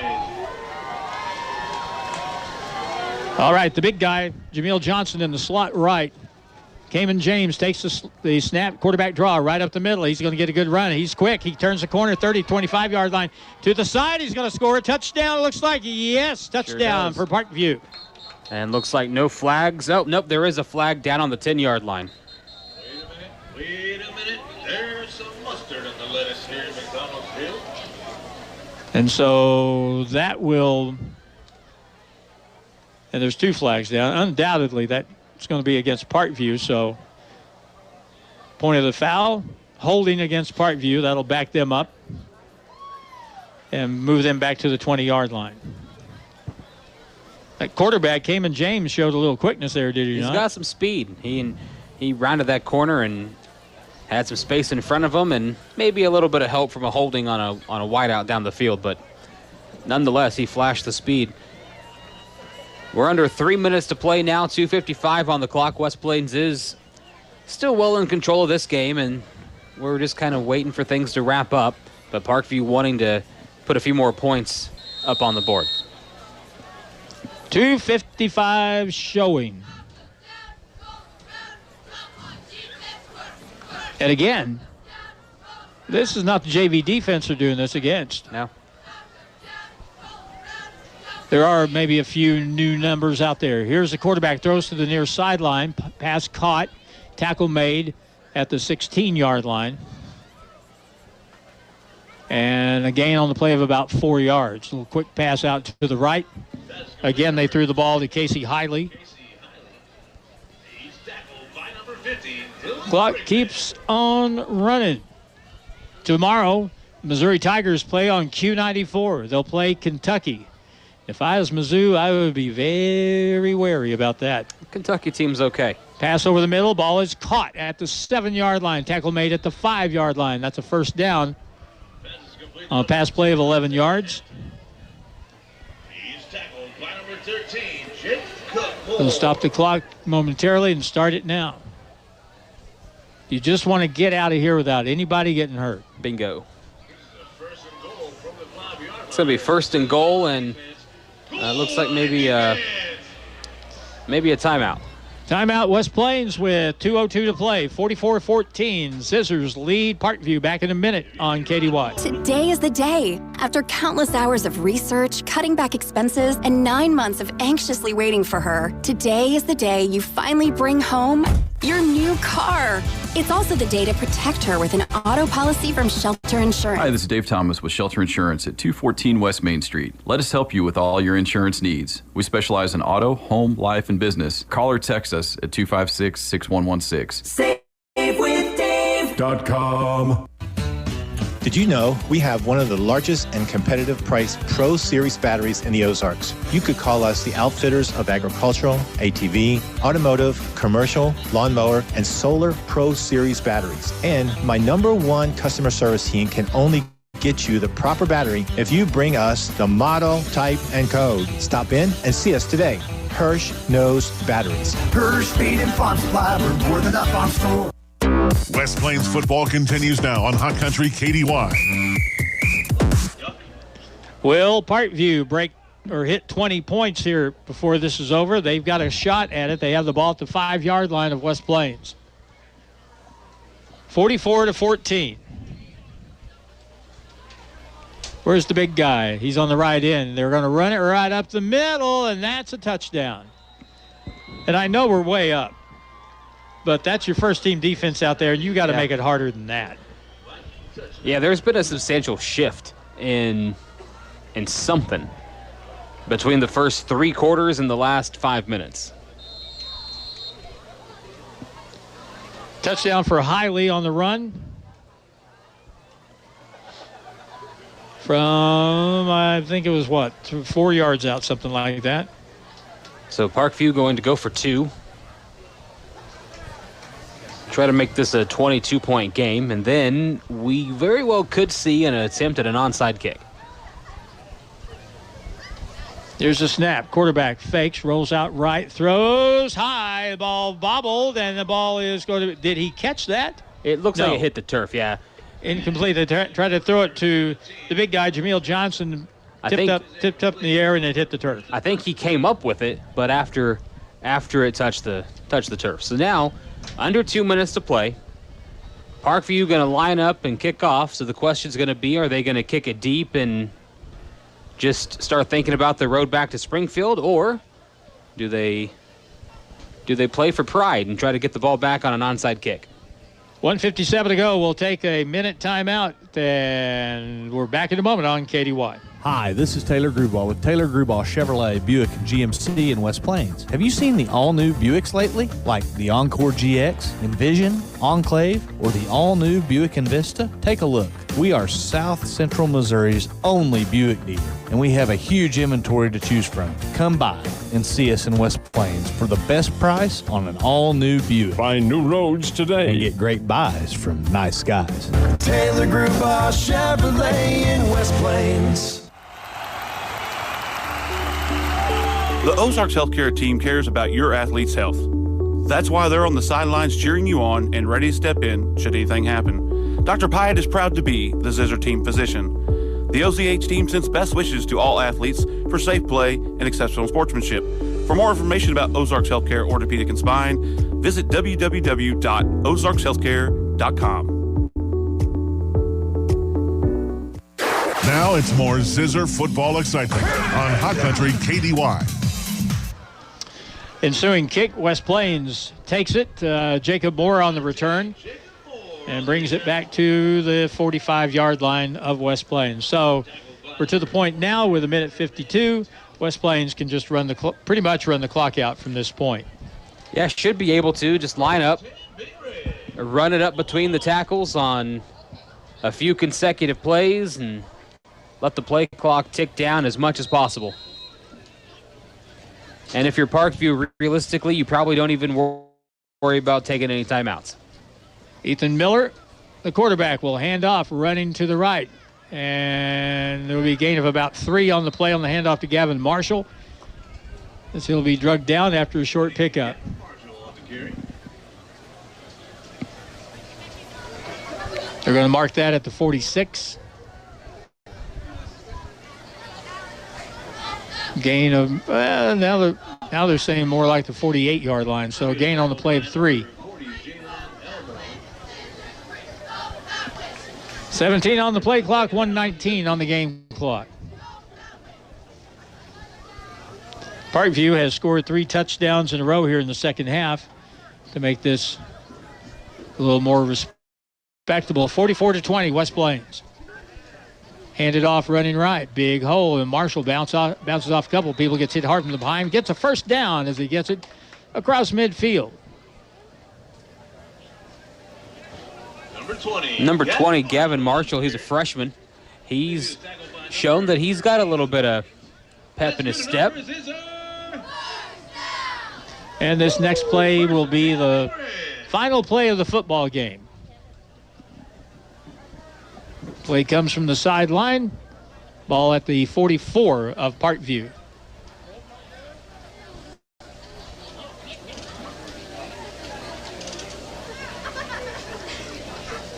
All right, the big guy, Jameel Johnson in the slot right. Cayman James takes the snap, quarterback draw right up the middle. He's going to get a good run. He's quick. He turns the corner, 30, 25-yard line to the side. He's going to score a touchdown. It looks like, yes, touchdown for Parkview. And looks like no flags. Oh, nope, there is a flag down on the 10-yard line. Wait a minute. There's some mustard in the lettuce here at McDonald's Field. And so that will, and there's 2 flags down. Undoubtedly, that's going to be against Parkview. So point of the foul, holding against Parkview. That'll back them up and move them back to the 20-yard line. That quarterback, Cayman James, showed a little quickness there, did he not? He's got some speed. He rounded that corner and had some space in front of him, and maybe a little bit of help from a holding on a wideout down the field, but nonetheless, he flashed the speed. We're under 3 minutes to play now, 2:55 on the clock. West Plains is still well in control of this game, and we're just kind of waiting for things to wrap up, but Parkview wanting to put a few more points up on the board. 2:55 showing. And again, this is not the JV defense they're doing this against. No. There are maybe a few new numbers out there. Here's the quarterback, throws to the near sideline. Pass caught, tackle made at the 16-yard line. And a gain on the play of about 4 yards. A little quick pass out to the right. Again, they threw the ball to Casey Hiley. Clock keeps on running. Tomorrow, Missouri Tigers play on Q94. They'll play Kentucky. If I was Mizzou, I would be very wary about that. Kentucky team's okay. Pass over the middle. Ball is caught at the 7-yard line. Tackle made at the 5-yard line. That's a first down on a pass play of 11 yards. He's tackled by number 13, Jake Cook. We'll stop the clock momentarily and start it now. You just want to get out of here without anybody getting hurt. Bingo. It's going to be first and goal, and looks like maybe a timeout. Timeout, West Plains with 2:02 to play. 44-14. Zizzers lead Parkview. Back in a minute on KDY. Today is the day. After countless hours of research, cutting back expenses, and 9 months of anxiously waiting for her, today is the day you finally bring home your new car. It's also the day to protect her with an auto policy from Shelter Insurance. Hi, this is Dave Thomas with Shelter Insurance at 214 West Main Street. Let us help you with all your insurance needs. We specialize in auto, home, life, and business. Call or text us at 256-6116. SaveWithDave.com. Did you know we have one of the largest and competitive priced Pro Series batteries in the Ozarks? You could call us the outfitters of agricultural, ATV, automotive, commercial, lawnmower, and solar Pro Series batteries. And my #1 customer service team can only get you the proper battery if you bring us the model, type, and code. Stop in and see us today. Hirsch knows batteries. Hirsch Speed and Farm Supply, we're more than a farm store. West Plains football continues now on Hot Country KDY. Will Parkview break or hit 20 points here before this is over? They've got a shot at it. They have the ball at the 5-yard line of West Plains. 44-14. Where's the big guy? He's on the right end. They're going to run it right up the middle, and that's a touchdown. And I know we're way up, but that's your first-team defense out there, and you got to make it harder than that. Yeah, there's been a substantial shift in something between the first 3 quarters and the last 5 minutes. Touchdown for Hiley on the run. From, I think it was 4 yards out, something like that. So Parkview going to go for 2. Try to make this a 22-point game, and then we very well could see an attempt at an onside kick. Here's a snap. Quarterback fakes, rolls out right, throws high. The ball bobbled, and the ball is going to... Did he catch that? It looks like it hit the turf, yeah. Incomplete. They tried to throw it to the big guy, Jameel Johnson, tipped up in the air, and it hit the turf. I think he came up with it, but after it touched the turf. So now, under 2 minutes to play, Parkview going to line up and kick off. So the question's going to be, are they going to kick it deep and just start thinking about the road back to Springfield, or do they play for pride and try to get the ball back on an onside kick? 1:57 to go. We'll take a minute timeout, and we're back in a moment on KDY. Hi, this is Taylor Grubauer with Taylor Grubauer Chevrolet Buick GMC in West Plains. Have you seen the all-new Buicks lately? Like the Encore GX, Envision, Enclave, or the all-new Buick Envista? Take a look. We are South Central Missouri's only Buick dealer, and we have a huge inventory to choose from. Come by and see us in West Plains for the best price on an all-new Buick. Find new roads today. And get great buys from nice guys. Taylor Grubauer Chevrolet in West Plains. The Ozarks Healthcare team cares about your athlete's health. That's why they're on the sidelines cheering you on and ready to step in should anything happen. Dr. Pyatt is proud to be the Zizzers team physician. The OZH team sends best wishes to all athletes for safe play and exceptional sportsmanship. For more information about Ozarks Healthcare Orthopedic and Spine, visit www.ozarkshealthcare.com. Now it's more Zizzer football excitement on Hot Country KDY. Ensuing kick, West Plains takes it. Jacob Moore on the return and brings it back to the 45-yard line of West Plains. So we're to the point now with 1:52. West Plains can just pretty much run the clock out from this point. Yeah, should be able to just line up, run it up between the tackles on a few consecutive plays, and let the play clock tick down as much as possible. And if you're Parkview, realistically, you probably don't even worry about taking any timeouts. Ethan Miller, the quarterback, will hand off, running to the right. And there will be a gain of about 3 on the play on the handoff to Gavin Marshall, as he'll be drugged down after a short pickup. They're going to mark that at the 46. Gain of, now they're saying more like the 48-yard line, so a gain on the play of 3. 17 on the play clock, 1:19 on the game clock. clock. Parkview has scored 3 touchdowns in a row here in the second half to make this a little more respectable. 44-20, West Plains. Handed off running right. Big hole, and Marshall bounces off a couple of people, gets hit hard from the behind, gets a first down as he gets it across midfield. Number 20, Gavin Marshall. He's a freshman. He's shown that he's got a little bit of pep in his step. And this next play will be the final play of the football game. Play comes from the sideline. Ball at the 44 of Parkview.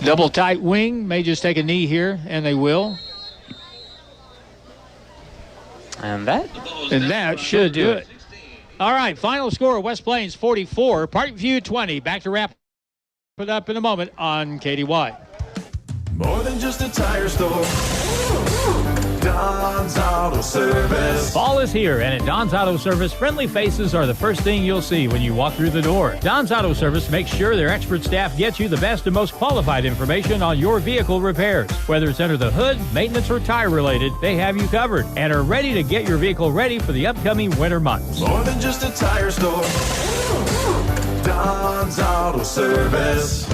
Double tight wing, may just take a knee here, and they will. And that should do it. All right, final score, West Plains 44, Parkview 20. Back to wrap it up in a moment on KDY. More than just a tire store. Don's Auto Service. Fall is here, and at Don's Auto Service, friendly faces are the first thing you'll see when you walk through the door. Don's Auto Service makes sure their expert staff gets you the best and most qualified information on your vehicle repairs. Whether it's under the hood, maintenance, or tire related, they have you covered and are ready to get your vehicle ready for the upcoming winter months. More than just a tire store. Don's Auto Service.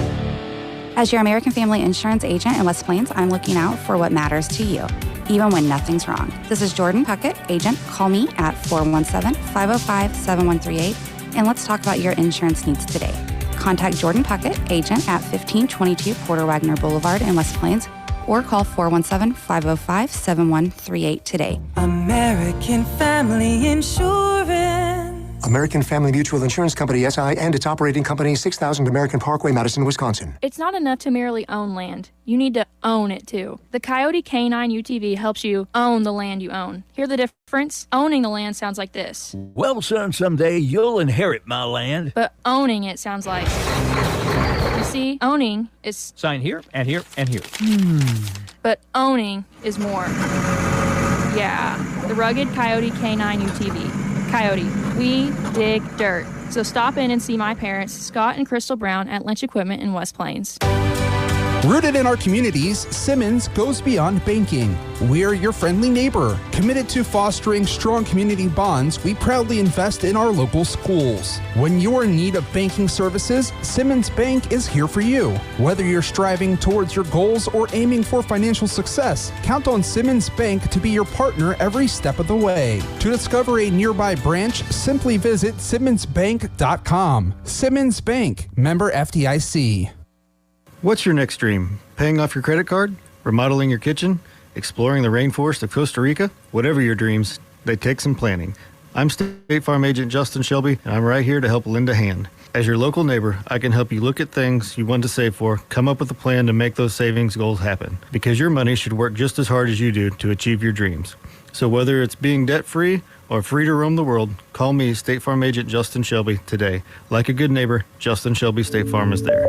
As your American Family Insurance agent in West Plains, I'm looking out for what matters to you, even when nothing's wrong. This is Jordan Puckett, agent. Call me at 417-505-7138, and let's talk about your insurance needs today. Contact Jordan Puckett, agent, at 1522 Porter Wagner Boulevard in West Plains, or call 417-505-7138 today. American Family Insurance. American Family Mutual Insurance Company, SI, and its operating company, 6000 American Parkway, Madison, Wisconsin. It's not enough to merely own land. You need to own it too. The Coyote K9 UTV helps you own the land you own. Hear the difference? Owning the land sounds like this. Well, son, someday you'll inherit my land. But owning it sounds like... You see, owning is... Sign here, and here, and here. But owning is more. Yeah, the rugged Coyote K9 UTV. Coyote, we dig dirt. So stop in and see my parents, Scott and Crystal Brown, at Lynch Equipment in West Plains. Rooted in our communities, Simmons goes beyond banking. We're your friendly neighbor. Committed to fostering strong community bonds, we proudly invest in our local schools. When you're in need of banking services, Simmons Bank is here for you. Whether you're striving towards your goals or aiming for financial success, count on Simmons Bank to be your partner every step of the way. To discover a nearby branch, simply visit simmonsbank.com. Simmons Bank, member FDIC. What's your next dream? Paying off your credit card? Remodeling your kitchen? Exploring the rainforest of Costa Rica? Whatever your dreams, they take some planning. I'm State Farm Agent Justin Shelby, and I'm right here to help lend a hand. As your local neighbor, I can help you look at things you want to save for, come up with a plan to make those savings goals happen. Because your money should work just as hard as you do to achieve your dreams. So whether it's being debt-free or free to roam the world, call me, State Farm Agent Justin Shelby, today. Like a good neighbor, Justin Shelby State Farm is there.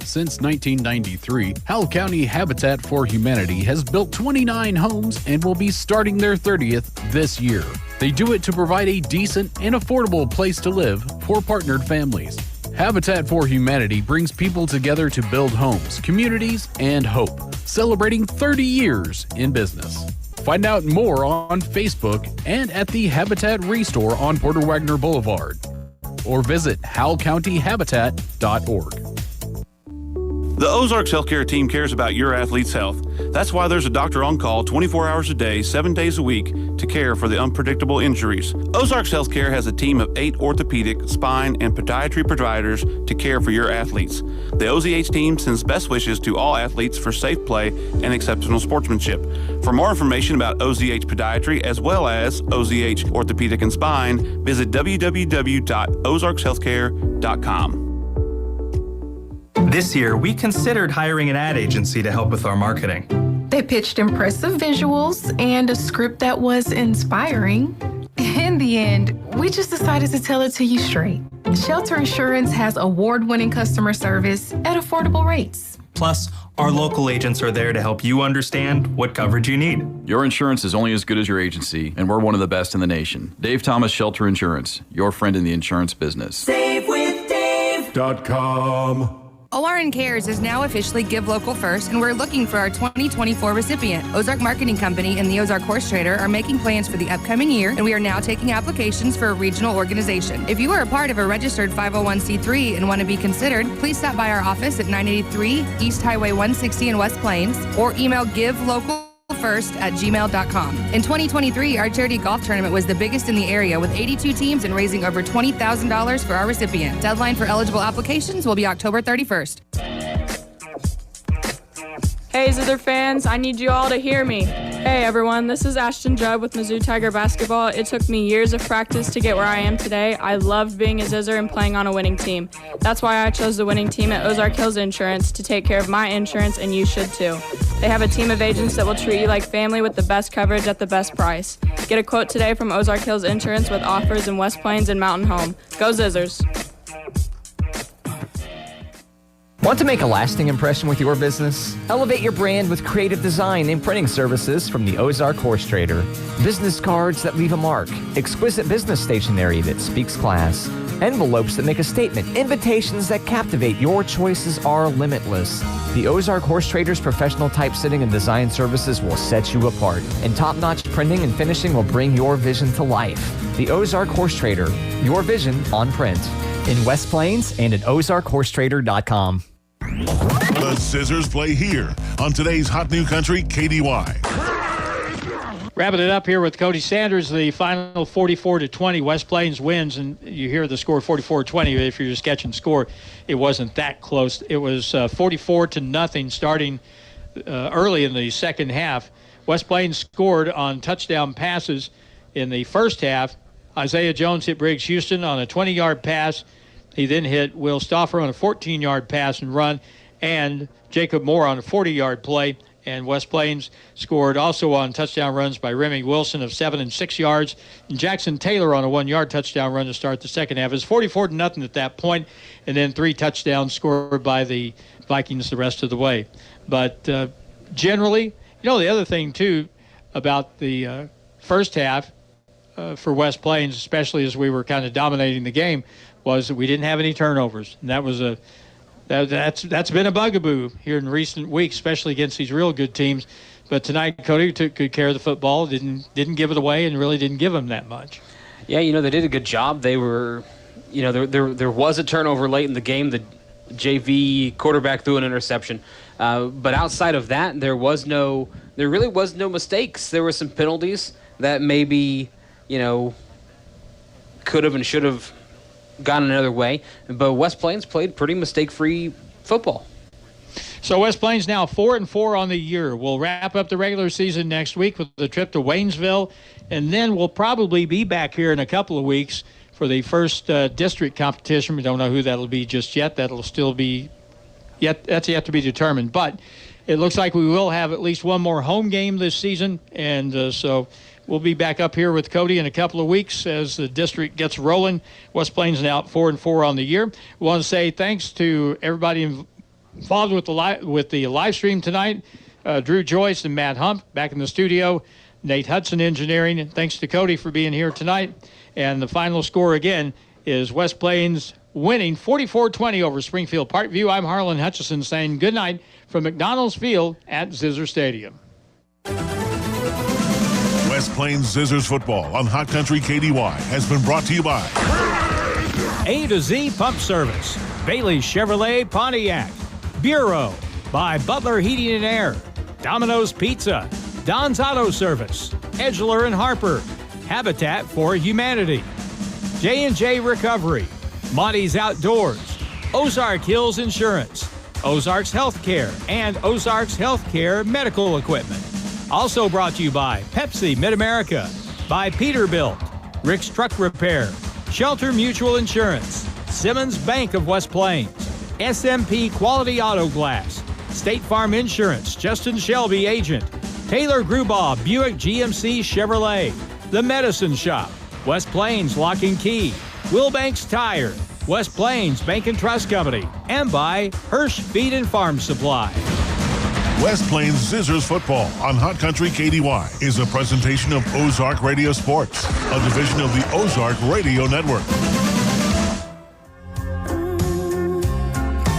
Since 1993, Howell County Habitat for Humanity has built 29 homes and will be starting their 30th this year. They do it to provide a decent and affordable place to live for partnered families. Habitat for Humanity brings people together to build homes, communities, and hope, celebrating 30 years in business. Find out more on Facebook and at the Habitat Restore on Porter Wagner Boulevard, or visit howellcountyhabitat.org. The Ozarks Healthcare team cares about your athlete's health. That's why there's a doctor on call 24 hours a day, 7 days a week to care for the unpredictable injuries. Ozarks Healthcare has a team of 8 orthopedic, spine, and podiatry providers to care for your athletes. The OZH team sends best wishes to all athletes for safe play and exceptional sportsmanship. For more information about OZH Podiatry as well as OZH Orthopedic and Spine, visit www.ozarkshealthcare.com. This year, we considered hiring an ad agency to help with our marketing. They pitched impressive visuals and a script that was inspiring. In the end, we just decided to tell it to you straight. Shelter Insurance has award-winning customer service at affordable rates. Plus, our local agents are there to help you understand what coverage you need. Your insurance is only as good as your agency, and we're one of the best in the nation. Dave Thomas Shelter Insurance, your friend in the insurance business. SaveWithDave.com. ORN Cares is now officially Give Local First, and we're looking for our 2024 recipient. Ozark Marketing Company and the Ozark Horse Trader are making plans for the upcoming year, and we are now taking applications for a regional organization. If you are a part of a registered 501c3 and want to be considered, please stop by our office at 983 East Highway 160 in West Plains, or email givelocal1st@gmail.com. In 2023, our charity golf tournament was the biggest in the area, with 82 teams and raising over $20,000 for our recipient. Deadline for eligible applications will be October 31st. Hey, Zizzer fans, I need you all to hear me. Hey, everyone, this is Ashton Judd with Mizzou Tiger Basketball. It took me years of practice to get where I am today. I loved being a Zizzer and playing on a winning team. That's why I chose the winning team at Ozark Hills Insurance to take care of my insurance, and you should too. They have a team of agents that will treat you like family with the best coverage at the best price. Get a quote today from Ozark Hills Insurance with offers in West Plains and Mountain Home. Go Zizzers. Want to make a lasting impression with your business? Elevate your brand with creative design and printing services from the Ozark Horse Trader. Business cards that leave a mark, exquisite business stationery that speaks class, envelopes that make a statement, invitations that captivate. Your choices are limitless. The Ozark Horse Trader's professional typesetting and design services will set you apart, and top-notch printing and finishing will bring your vision to life. The Ozark Horse Trader, your vision on print. In West Plains and at ozarkhorsetrader.com. The Zizzers play here on today's Hot New Country KDY. Wrapping it up here with Cody Sanders, the final 44-20. West Plains wins, and you hear the score 44-20. If you're just catching score, it wasn't that close. It was 44-0 starting early in the second half. West Plains scored on touchdown passes in the first half. Isaiah Jones hit Briggs Houston on a 20-yard pass. He then hit Will Stauffer on a 14-yard pass and run, and Jacob Moore on a 40-yard play. And West Plains scored also on touchdown runs by Remy Wilson of 7 and 6 yards, and Jackson Taylor on a 1-yard touchdown run to start the second half. It was 44-0 at that point, and then 3 touchdowns scored by the Vikings the rest of the way. But generally, the other thing, too, about the first half for West Plains, especially as we were kind of dominating the game, was that we didn't have any turnovers. And that was that's been a bugaboo here in recent weeks, especially against these real good teams. But tonight, Cody took good care of the football, didn't give it away, and really didn't give them that much. Yeah, they did a good job. They were, there was a turnover late in the game. The JV quarterback threw an interception. But outside of that, there really was no mistakes. There were some penalties that maybe, could have and should have gone another way, but West Plains played pretty mistake-free football. So West Plains now 4-4 on the year. We'll wrap up the regular season next week with the trip to Waynesville, and then we'll probably be back here in a couple of weeks for the first district competition. We don't know who that'll be just yet. That'll still be that's yet to be determined. But it looks like we will have at least one more home game this season, and so we'll be back up here with Cody in a couple of weeks as the district gets rolling. West Plains now 4-4 on the year. We want to say thanks to everybody involved with the live stream tonight. Drew Joyce and Matt Hump back in the studio. Nate Hudson engineering. And thanks to Cody for being here tonight. And the final score again is West Plains winning 44-20 over Springfield Parkview. I'm Harlan Hutchison saying good night from McDonald's Field at Zizzer Stadium. West Plains Zizzers football on Hot Country KDY has been brought to you by A to Z Pump Service, Bailey Chevrolet Pontiac, Bureau by Butler Heating and Air, Domino's Pizza, Don's Auto Service, Edgeler and Harper, Habitat for Humanity, J&J Recovery, Monty's Outdoors, Ozark Hills Insurance, Ozarks Healthcare, and Ozarks Healthcare Medical Equipment. Also brought to you by Pepsi Mid-America, by Peterbilt, Rick's Truck Repair, Shelter Mutual Insurance, Simmons Bank of West Plains, SMP Quality Auto Glass, State Farm Insurance, Justin Shelby Agent, Taylor Grubaugh Buick GMC Chevrolet, The Medicine Shop, West Plains Lock and Key, Wilbanks Tire, West Plains Bank and Trust Company, and by Hirsch Feed and Farm Supply. West Plains Zizzers football on Hot Country KDY is a presentation of Ozark Radio Sports, a division of the Ozark Radio Network.